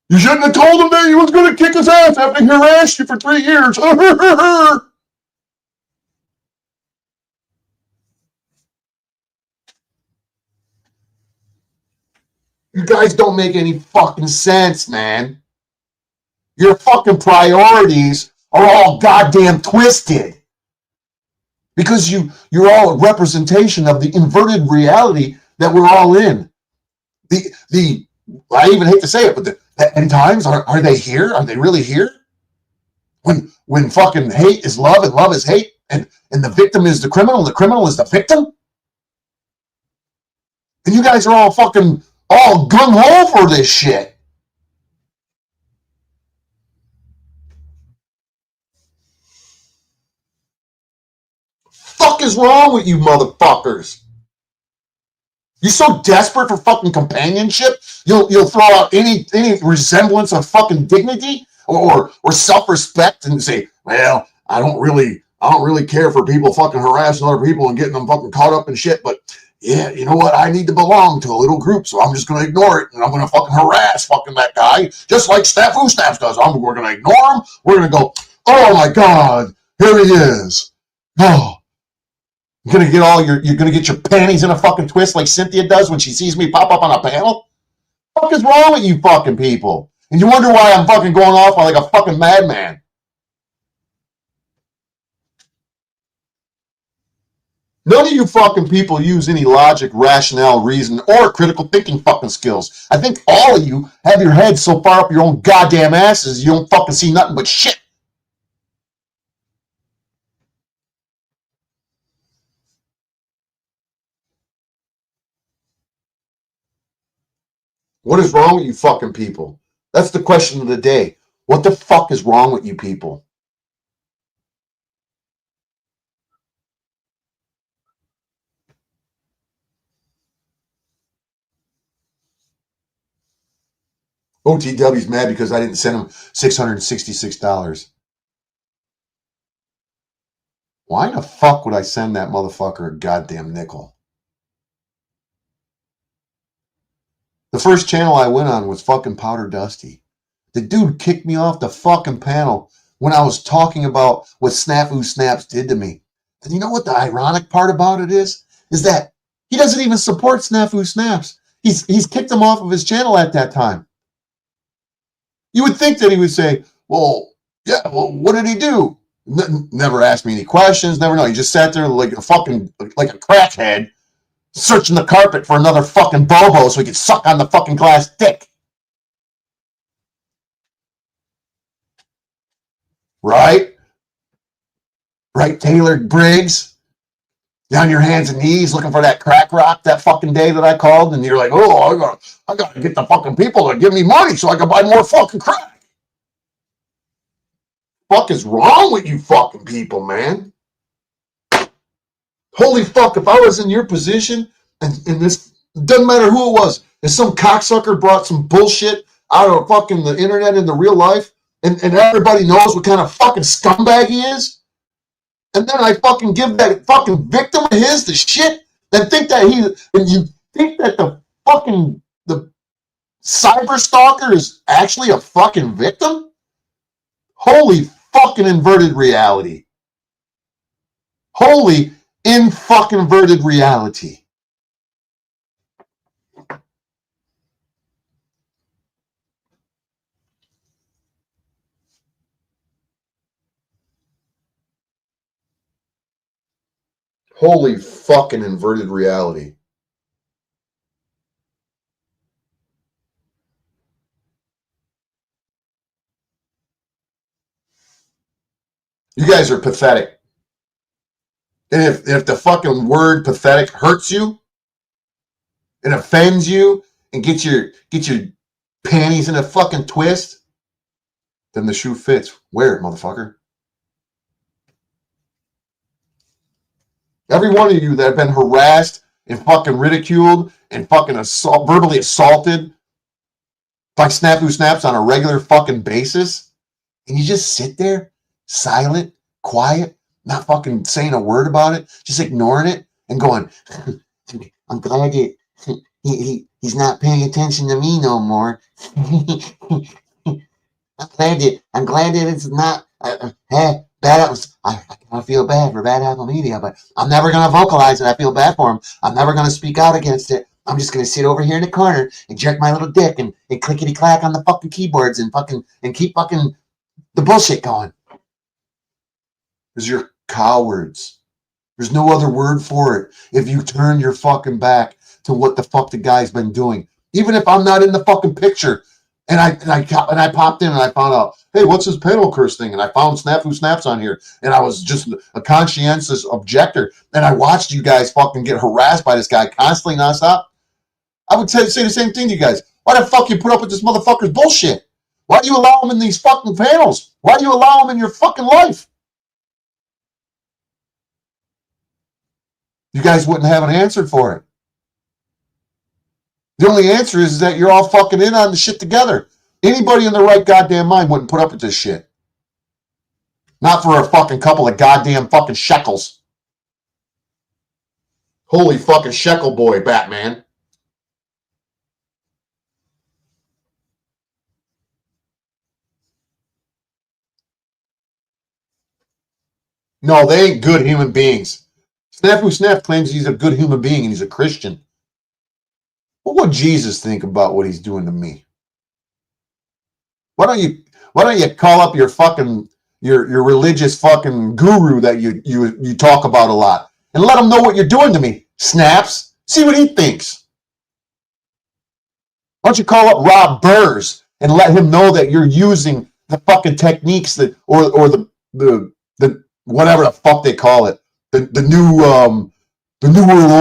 You shouldn't have told him that he was going to kick his ass after he harassed you for 3 years. You guys don't make any fucking sense, man. Your fucking priorities are all goddamn twisted. Because you're all a representation of the inverted reality that we're all in. I even hate to say it, but the end times, are they here? Are they really here? When fucking hate is love and love is hate, and the victim is the criminal is the victim? And you guys are all fucking all gung-ho for this shit. Fuck is wrong with you motherfuckers? You're so desperate for fucking companionship, you'll throw out any resemblance of fucking dignity or self-respect and say, well, I don't really care for people fucking harassing other people and getting them fucking caught up in shit, but yeah, you know what? I need to belong to a little group, so I'm just gonna ignore it and I'm gonna fucking harass fucking that guy, just like Snafu Snaps does. We're gonna ignore him. We're gonna go, oh my God, here he is. Oh. You're gonna get your panties in a fucking twist like Cynthia does when she sees me pop up on a panel? What the fuck is wrong with you fucking people? And you wonder why I'm fucking going off like a fucking madman. None of you fucking people use any logic, rationale, reason, or critical thinking fucking skills. I think all of you have your heads so far up your own goddamn asses you don't fucking see nothing but shit. What is wrong with you fucking people? That's the question of the day. What the fuck is wrong with you people? OTW's mad because I didn't send him $666. Why the fuck would I send that motherfucker a goddamn nickel? The first channel I went on was fucking Powder Dusty. The dude kicked me off the fucking panel when I was talking about what Snafu Snaps did to me. And you know what the ironic part about it is? Is that he doesn't even support Snafu Snaps. He's kicked him off of his channel at that time. You would think that he would say, well, yeah, well, what did he do? Never asked me any questions, never know. He just sat there like a crackhead, searching the carpet for another fucking bobo so he could suck on the fucking glass dick. Right? Right, Taylor Briggs? You're on your hands and knees looking for that crack rock that fucking day that I called, and you're like, oh, I gotta get the fucking people to give me money so I can buy more fucking crack. Fuck is wrong with you fucking people, man? Holy fuck, if I was in your position, and this doesn't matter who it was, if some cocksucker brought some bullshit out of fucking the internet into real life, and everybody knows what kind of fucking scumbag he is, and then I fucking give that fucking victim of his the shit, and you think that the cyber stalker is actually a fucking victim? Holy fucking inverted reality. Holy in fucking inverted reality. Holy fucking inverted reality. You guys are pathetic. And if the fucking word pathetic hurts you and offends you and get your panties in a fucking twist, then the shoe fits. Wear it, motherfucker. Every one of you that have been harassed and fucking ridiculed and fucking verbally assaulted by Snafu Snaps on a regular fucking basis, and you just sit there, silent, quiet, not fucking saying a word about it, just ignoring it and going, I'm glad he's not paying attention to me no more. I'm glad that it's not bad. I feel bad for Bad Apple Media, but I'm never gonna vocalize it. I feel bad for him. I'm never gonna speak out against it. I'm just gonna sit over here in the corner and jerk my little dick and clickety clack on the fucking keyboards and keep fucking the bullshit going. Because you're cowards. There's no other word for it. If you turn your fucking back to what the fuck the guy's been doing, even if I'm not in the fucking picture. And I popped in and I found out, hey, what's this panel curse thing? And I found Snafu Snaps on here. And I was just a conscientious objector. And I watched you guys fucking get harassed by this guy constantly nonstop. I would say the same thing to you guys. Why the fuck you put up with this motherfucker's bullshit? Why do you allow him in these fucking panels? Why do you allow him in your fucking life? You guys wouldn't have an answer for it. The only answer is that you're all fucking in on the shit together. Anybody in their right goddamn mind wouldn't put up with this shit. Not for a fucking couple of goddamn fucking shekels. Holy fucking shekel boy, Batman. No, they ain't good human beings. Snafu Snap claims he's a good human being and he's a Christian. What would Jesus think about what he's doing to me? Why don't you call up your fucking your religious fucking guru that you talk about a lot and let him know what you're doing to me, Snaps? See what he thinks. Why don't you call up Rob Burrs and let him know that you're using the fucking techniques that or the whatever the fuck they call it, the new world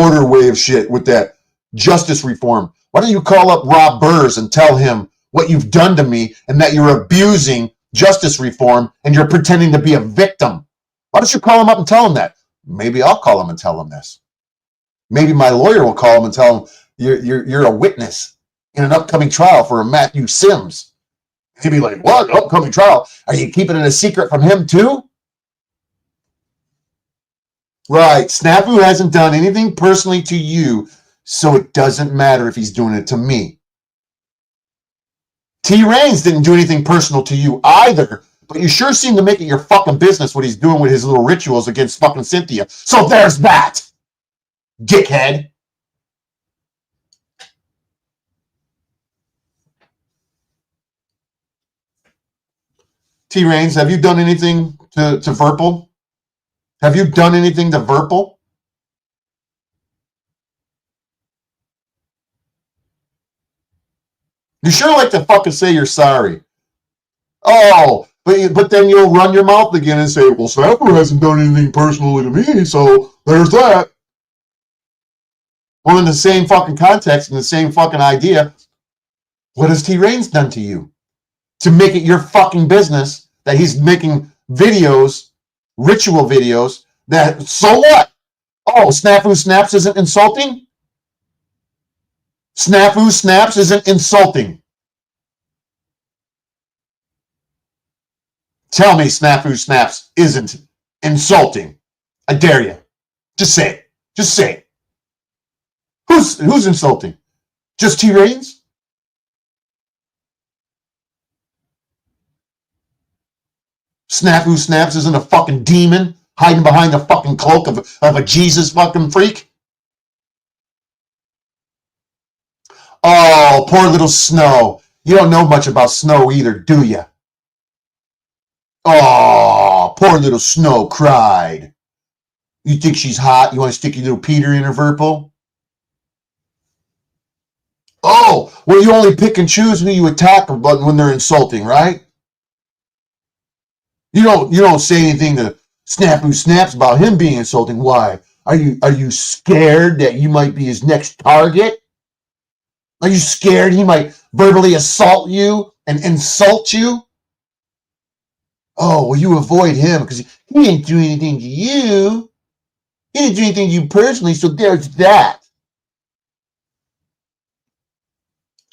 order way of shit with that justice reform. Why don't you call up Rob Burrs and tell him what you've done to me and that you're abusing justice reform and you're pretending to be a victim? Why don't you call him up and tell him that? Maybe I'll call him and tell him this. Maybe my lawyer will call him and tell him you're a witness in an upcoming trial for a Matthew Sims. He'd be like, what? Upcoming trial? Are you keeping it a secret from him too? Right. Snafu hasn't done anything personally to you, so it doesn't matter if he's doing it to me. T-Reigns didn't do anything personal to you either, but you sure seem to make it your fucking business what he's doing with his little rituals against fucking Cynthia. So there's that, dickhead. T-Reigns, have you done anything to Verpal? Have you done anything to Verpal? You sure like to fucking say you're sorry. Oh, but then you'll run your mouth again and say, well, Snafu hasn't done anything personally to me, so there's that. Well, in the same fucking context, in the same fucking idea, what has T-Reigns done to you? To make it your fucking business that he's making videos, ritual videos, that, so what? Oh, Snafu Snaps isn't insulting? Snafu Snaps isn't insulting. Tell me Snafu Snaps isn't insulting. I dare you. Just say it. Just say it. Who's insulting? Just T-Reigns? Snafu Snaps isn't a fucking demon hiding behind the fucking cloak of a Jesus fucking freak? Oh, poor little Snow. You don't know much about Snow either, do you? Oh, poor little Snow cried. You think she's hot? You want to stick your little Peter in her, Verpal? Oh, well, you only pick and choose who you attack when they're insulting, right? You don't say anything to Snafu Snaps about him being insulting. Why? Are you scared that you might be his next target? Are you scared he might verbally assault you and insult you? Oh, well, you avoid him because he didn't do anything to you. He didn't do anything to you personally, so there's that.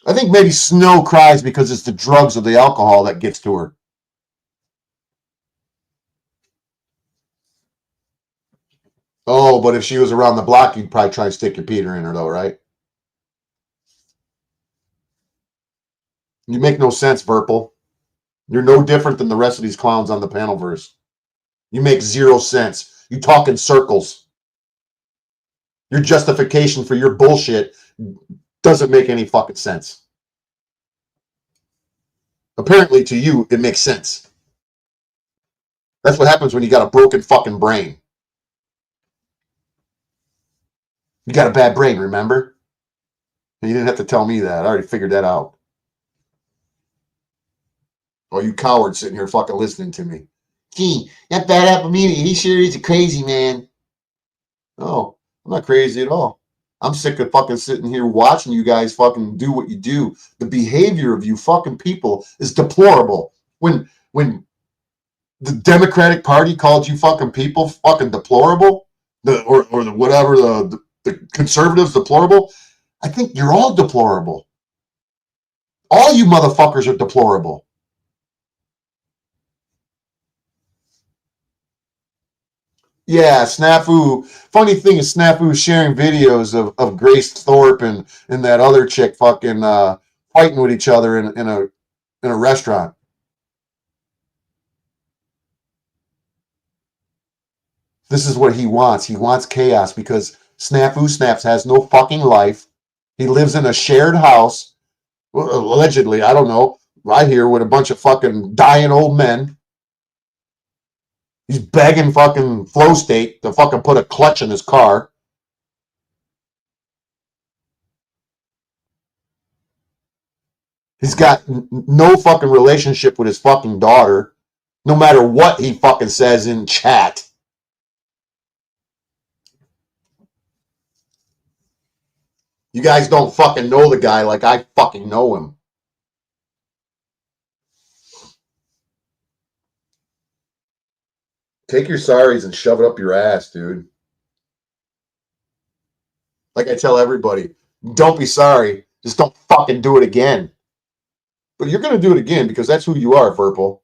I think maybe Snow cries because it's the drugs or the alcohol that gets to her. Oh, but if she was around the block, you'd probably try and stick your Peter in her, though, right? You make no sense, Verpal. You're no different than the rest of these clowns on the Panelverse. You make zero sense. You talk in circles. Your justification for your bullshit doesn't make any fucking sense. Apparently, to you, it makes sense. That's what happens when you got a broken fucking brain. You got a bad brain, remember? And you didn't have to tell me that. I already figured that out. Oh, you cowards sitting here fucking listening to me. Gee, that bad apple media, he sure is a crazy man. Oh, I'm not crazy at all. I'm sick of fucking sitting here watching you guys fucking do what you do. The behavior of you fucking people is deplorable. When the Democratic Party called you fucking people fucking deplorable, the conservatives deplorable, I think you're all deplorable. All you motherfuckers are deplorable. Yeah, Snafu. Funny thing is, Snafu sharing videos of Grace Thorpe and that other chick fucking fighting with each other in a restaurant. This is what he wants. He wants chaos because Snafu Snaps has no fucking life. He lives in a shared house, allegedly. I don't know. Right here with a bunch of fucking dying old men. He's begging fucking Flow State to fucking put a clutch in his car. He's got no fucking relationship with his fucking daughter, no matter what he fucking says in chat. You guys don't fucking know the guy like I fucking know him. Take your sorries and shove it up your ass, dude. Like I tell everybody, don't be sorry. Just don't fucking do it again. But you're going to do it again because that's who you are, Purple.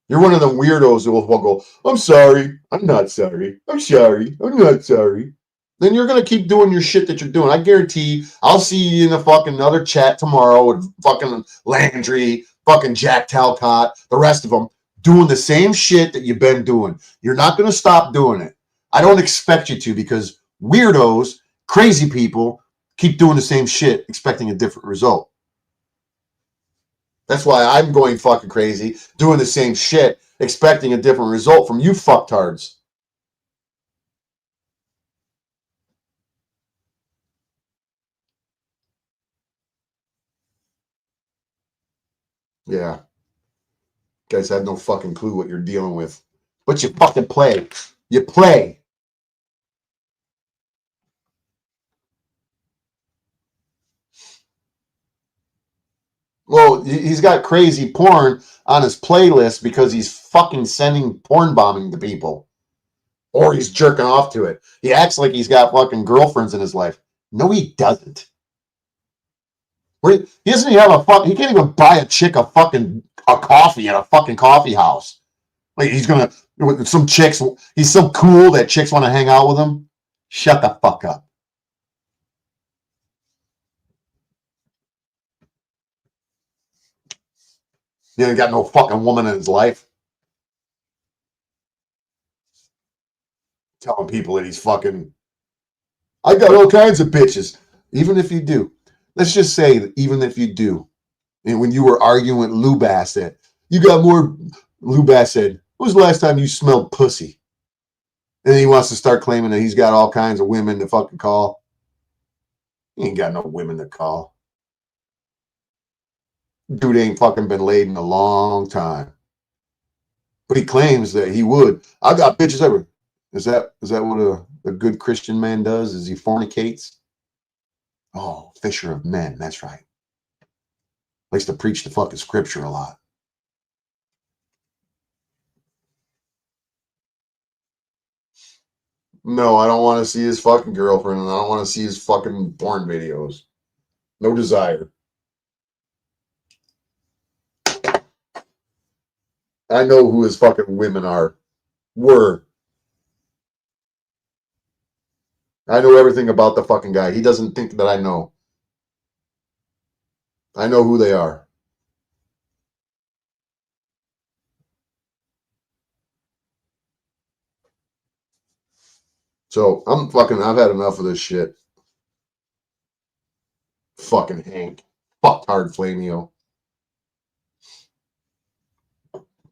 You're one of them weirdos who will go, I'm sorry. I'm not sorry. I'm sorry. I'm not sorry. Then you're going to keep doing your shit that you're doing. I guarantee I'll see you in a fucking other chat tomorrow with fucking Landry, fucking Jack Talcott, the rest of them, doing the same shit that you've been doing. You're not going to stop doing it. I don't expect you to because weirdos, crazy people, keep doing the same shit expecting a different result. That's why I'm going fucking crazy, doing the same shit, expecting a different result from you fucktards. Yeah. You guys have no fucking clue what you're dealing with. But you fucking play. You play. Well, he's got crazy porn on his playlist because he's fucking sending porn bombing to people. Or he's jerking off to it. He acts like he's got fucking girlfriends in his life. No, he doesn't. He doesn't even have he can't even buy a chick a coffee at a fucking coffee house. Like he's gonna, with some chicks, he's so cool that chicks want to hang out with him. Shut the fuck up. He ain't got no fucking woman in his life. Telling people that he's fucking, I got all kinds of bitches. Even if you do. Let's just say that even if you do. And when you were arguing with Lou Bassett, you got more, Lou Bassett said, when was the last time you smelled pussy? And then he wants to start claiming that he's got all kinds of women to fucking call. He ain't got no women to call. Dude ain't fucking been laid in a long time. But he claims that he would. I got bitches everywhere. Is that what a good Christian man does? Is he fornicates? Oh, fisher of men. That's right. Likes to preach the fucking scripture a lot. No, I don't want to see his fucking girlfriend, and I don't want to see his fucking porn videos. No desire. I know who his fucking women are. Were. I know everything about the fucking guy. He doesn't think that I know. I know who they are. So I've had enough of this shit. Fucking Hank. Fuck hard Flamio.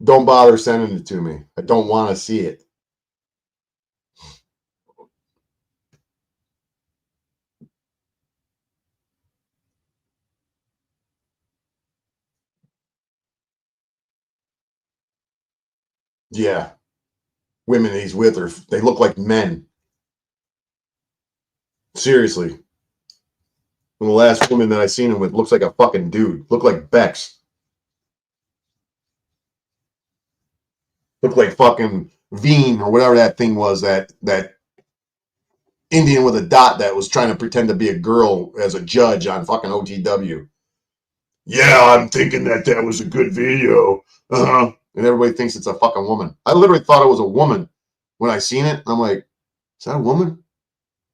Don't bother sending it to me. I don't want to see it. Yeah. Women he's with her, they look like men. Seriously. The last woman that I seen him with looks like a fucking dude. Look like Bex. Look like fucking Veen or whatever that thing was, that Indian with a dot that was trying to pretend to be a girl as a judge on fucking OTW. Yeah, I'm thinking that was a good video. Uh-huh. And everybody thinks it's a fucking woman. I literally thought it was a woman when I seen it. I'm like, is that a woman?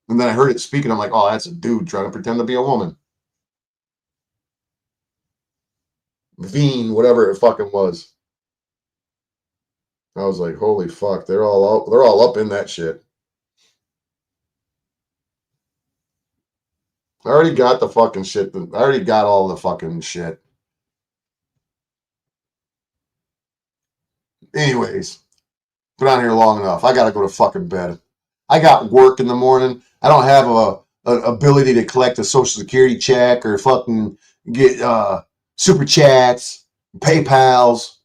And then I heard it speaking. I'm like, oh, that's a dude trying to pretend to be a woman. Veen, whatever it fucking was. I was like, holy fuck, they're all up in that shit. I already got the fucking shit. I already got all the fucking shit. Anyways, been on here long enough. I gotta go to fucking bed. I got work in the morning. I don't have a ability to collect a social security check or fucking get super chats, PayPals,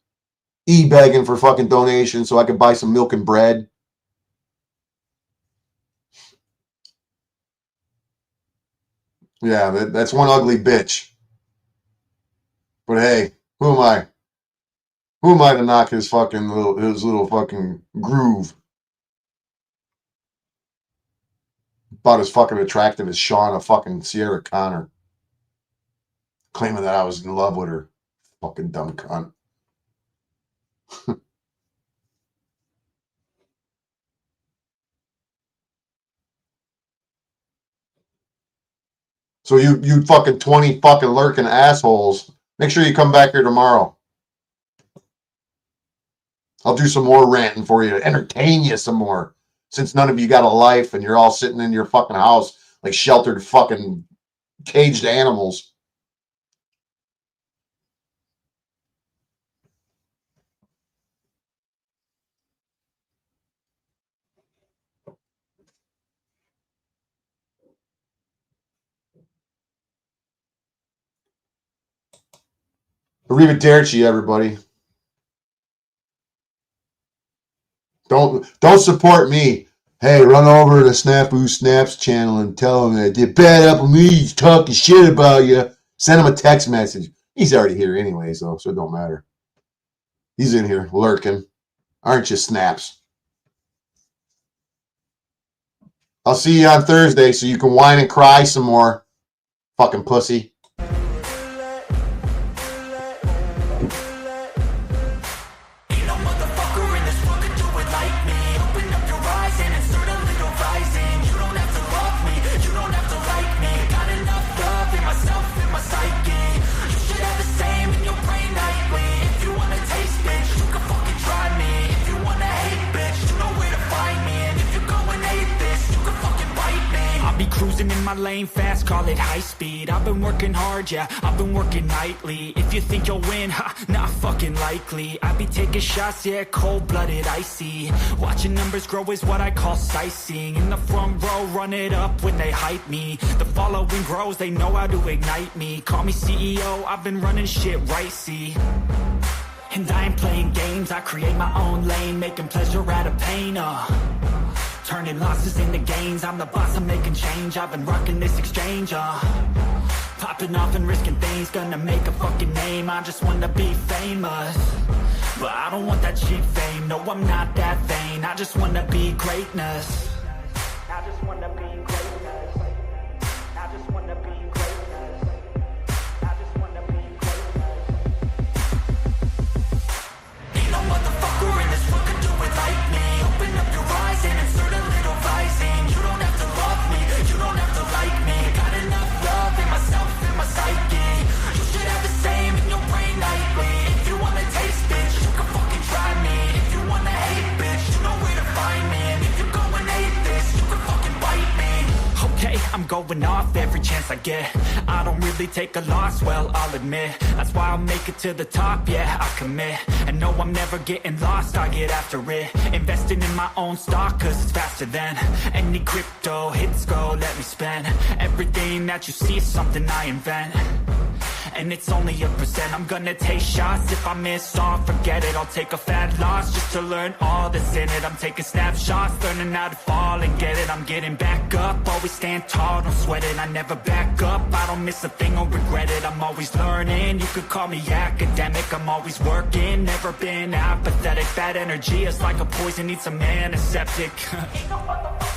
e-begging for fucking donations so I can buy some milk and bread. Yeah, that's one ugly bitch. But hey, who am I? Who am I to knock his little fucking groove? About as fucking attractive as Shauna fucking Sierra Connor. Claiming that I was in love with her. Fucking dumb cunt. So you fucking 20 fucking lurking assholes, make sure you come back here tomorrow. I'll do some more ranting for you to entertain you some more. Since none of you got a life and you're all sitting in your fucking house like sheltered fucking caged animals. Arrivederci, everybody. Don't support me. Hey, run over to Snafu Snaps channel and tell him that they're bad up with me. He's talking shit about you. Send him a text message. He's already here anyways, though, so it don't matter. He's in here lurking. Aren't you, Snaps? I'll see you on Thursday so you can whine and cry some more. Fucking pussy. cruising in my lane fast, call it high speed. I've been working hard, yeah, I've been working nightly. If you think you'll win, ha, not fucking likely. I be taking shots, yeah, cold-blooded, icy. Watching numbers grow is what I call sightseeing. In the front row, run it up when they hype me. The following grows, they know how to ignite me. Call me CEO, I've been running shit right, see. And I ain't playing games, I create my own lane, making pleasure out of pain, turning losses into gains. I'm the boss, I'm making change. I've been rocking this exchange, popping off and risking things. Gonna make a fucking name, I just wanna be famous. But I don't want that cheap fame, no I'm not that vain. I just wanna be greatness. I just wanna be greatness. I just wanna be greatness. I just wanna be greatness. Ain't no motherfucker in this world can do it like me. Open up your eyes and insert a little rising. You don't have to love me, you don't have to like me. Got enough love in myself, in my psyche. You should have the same in your brain nightly. If you wanna taste, bitch, you can fucking try me. If you wanna hate, bitch, you know where to find me. And if you're going hate this, you can fucking bite me. Okay, I'm going off every chance I get. I don't really take a loss, well, I'll admit. That's why I'll make it to the top, yeah, I commit. And no, I'm never getting lost, I get after it. Investing in my own stock, cause it's faster than any crypto hits go, let me spend. Everything that you see is something I invent. And it's only a percent. I'm gonna take shots. If I miss all, forget it. I'll take a fat loss just to learn all that's in it. I'm taking snapshots, learning how to fall and get it. I'm getting back up, always stand tall, don't sweat it. I never back up, I don't miss a thing or regret it. I'm always learning, you could call me academic. I'm always working, never been apathetic. Bad energy is like a poison, needs a man, a septic. Ain't no motherfucker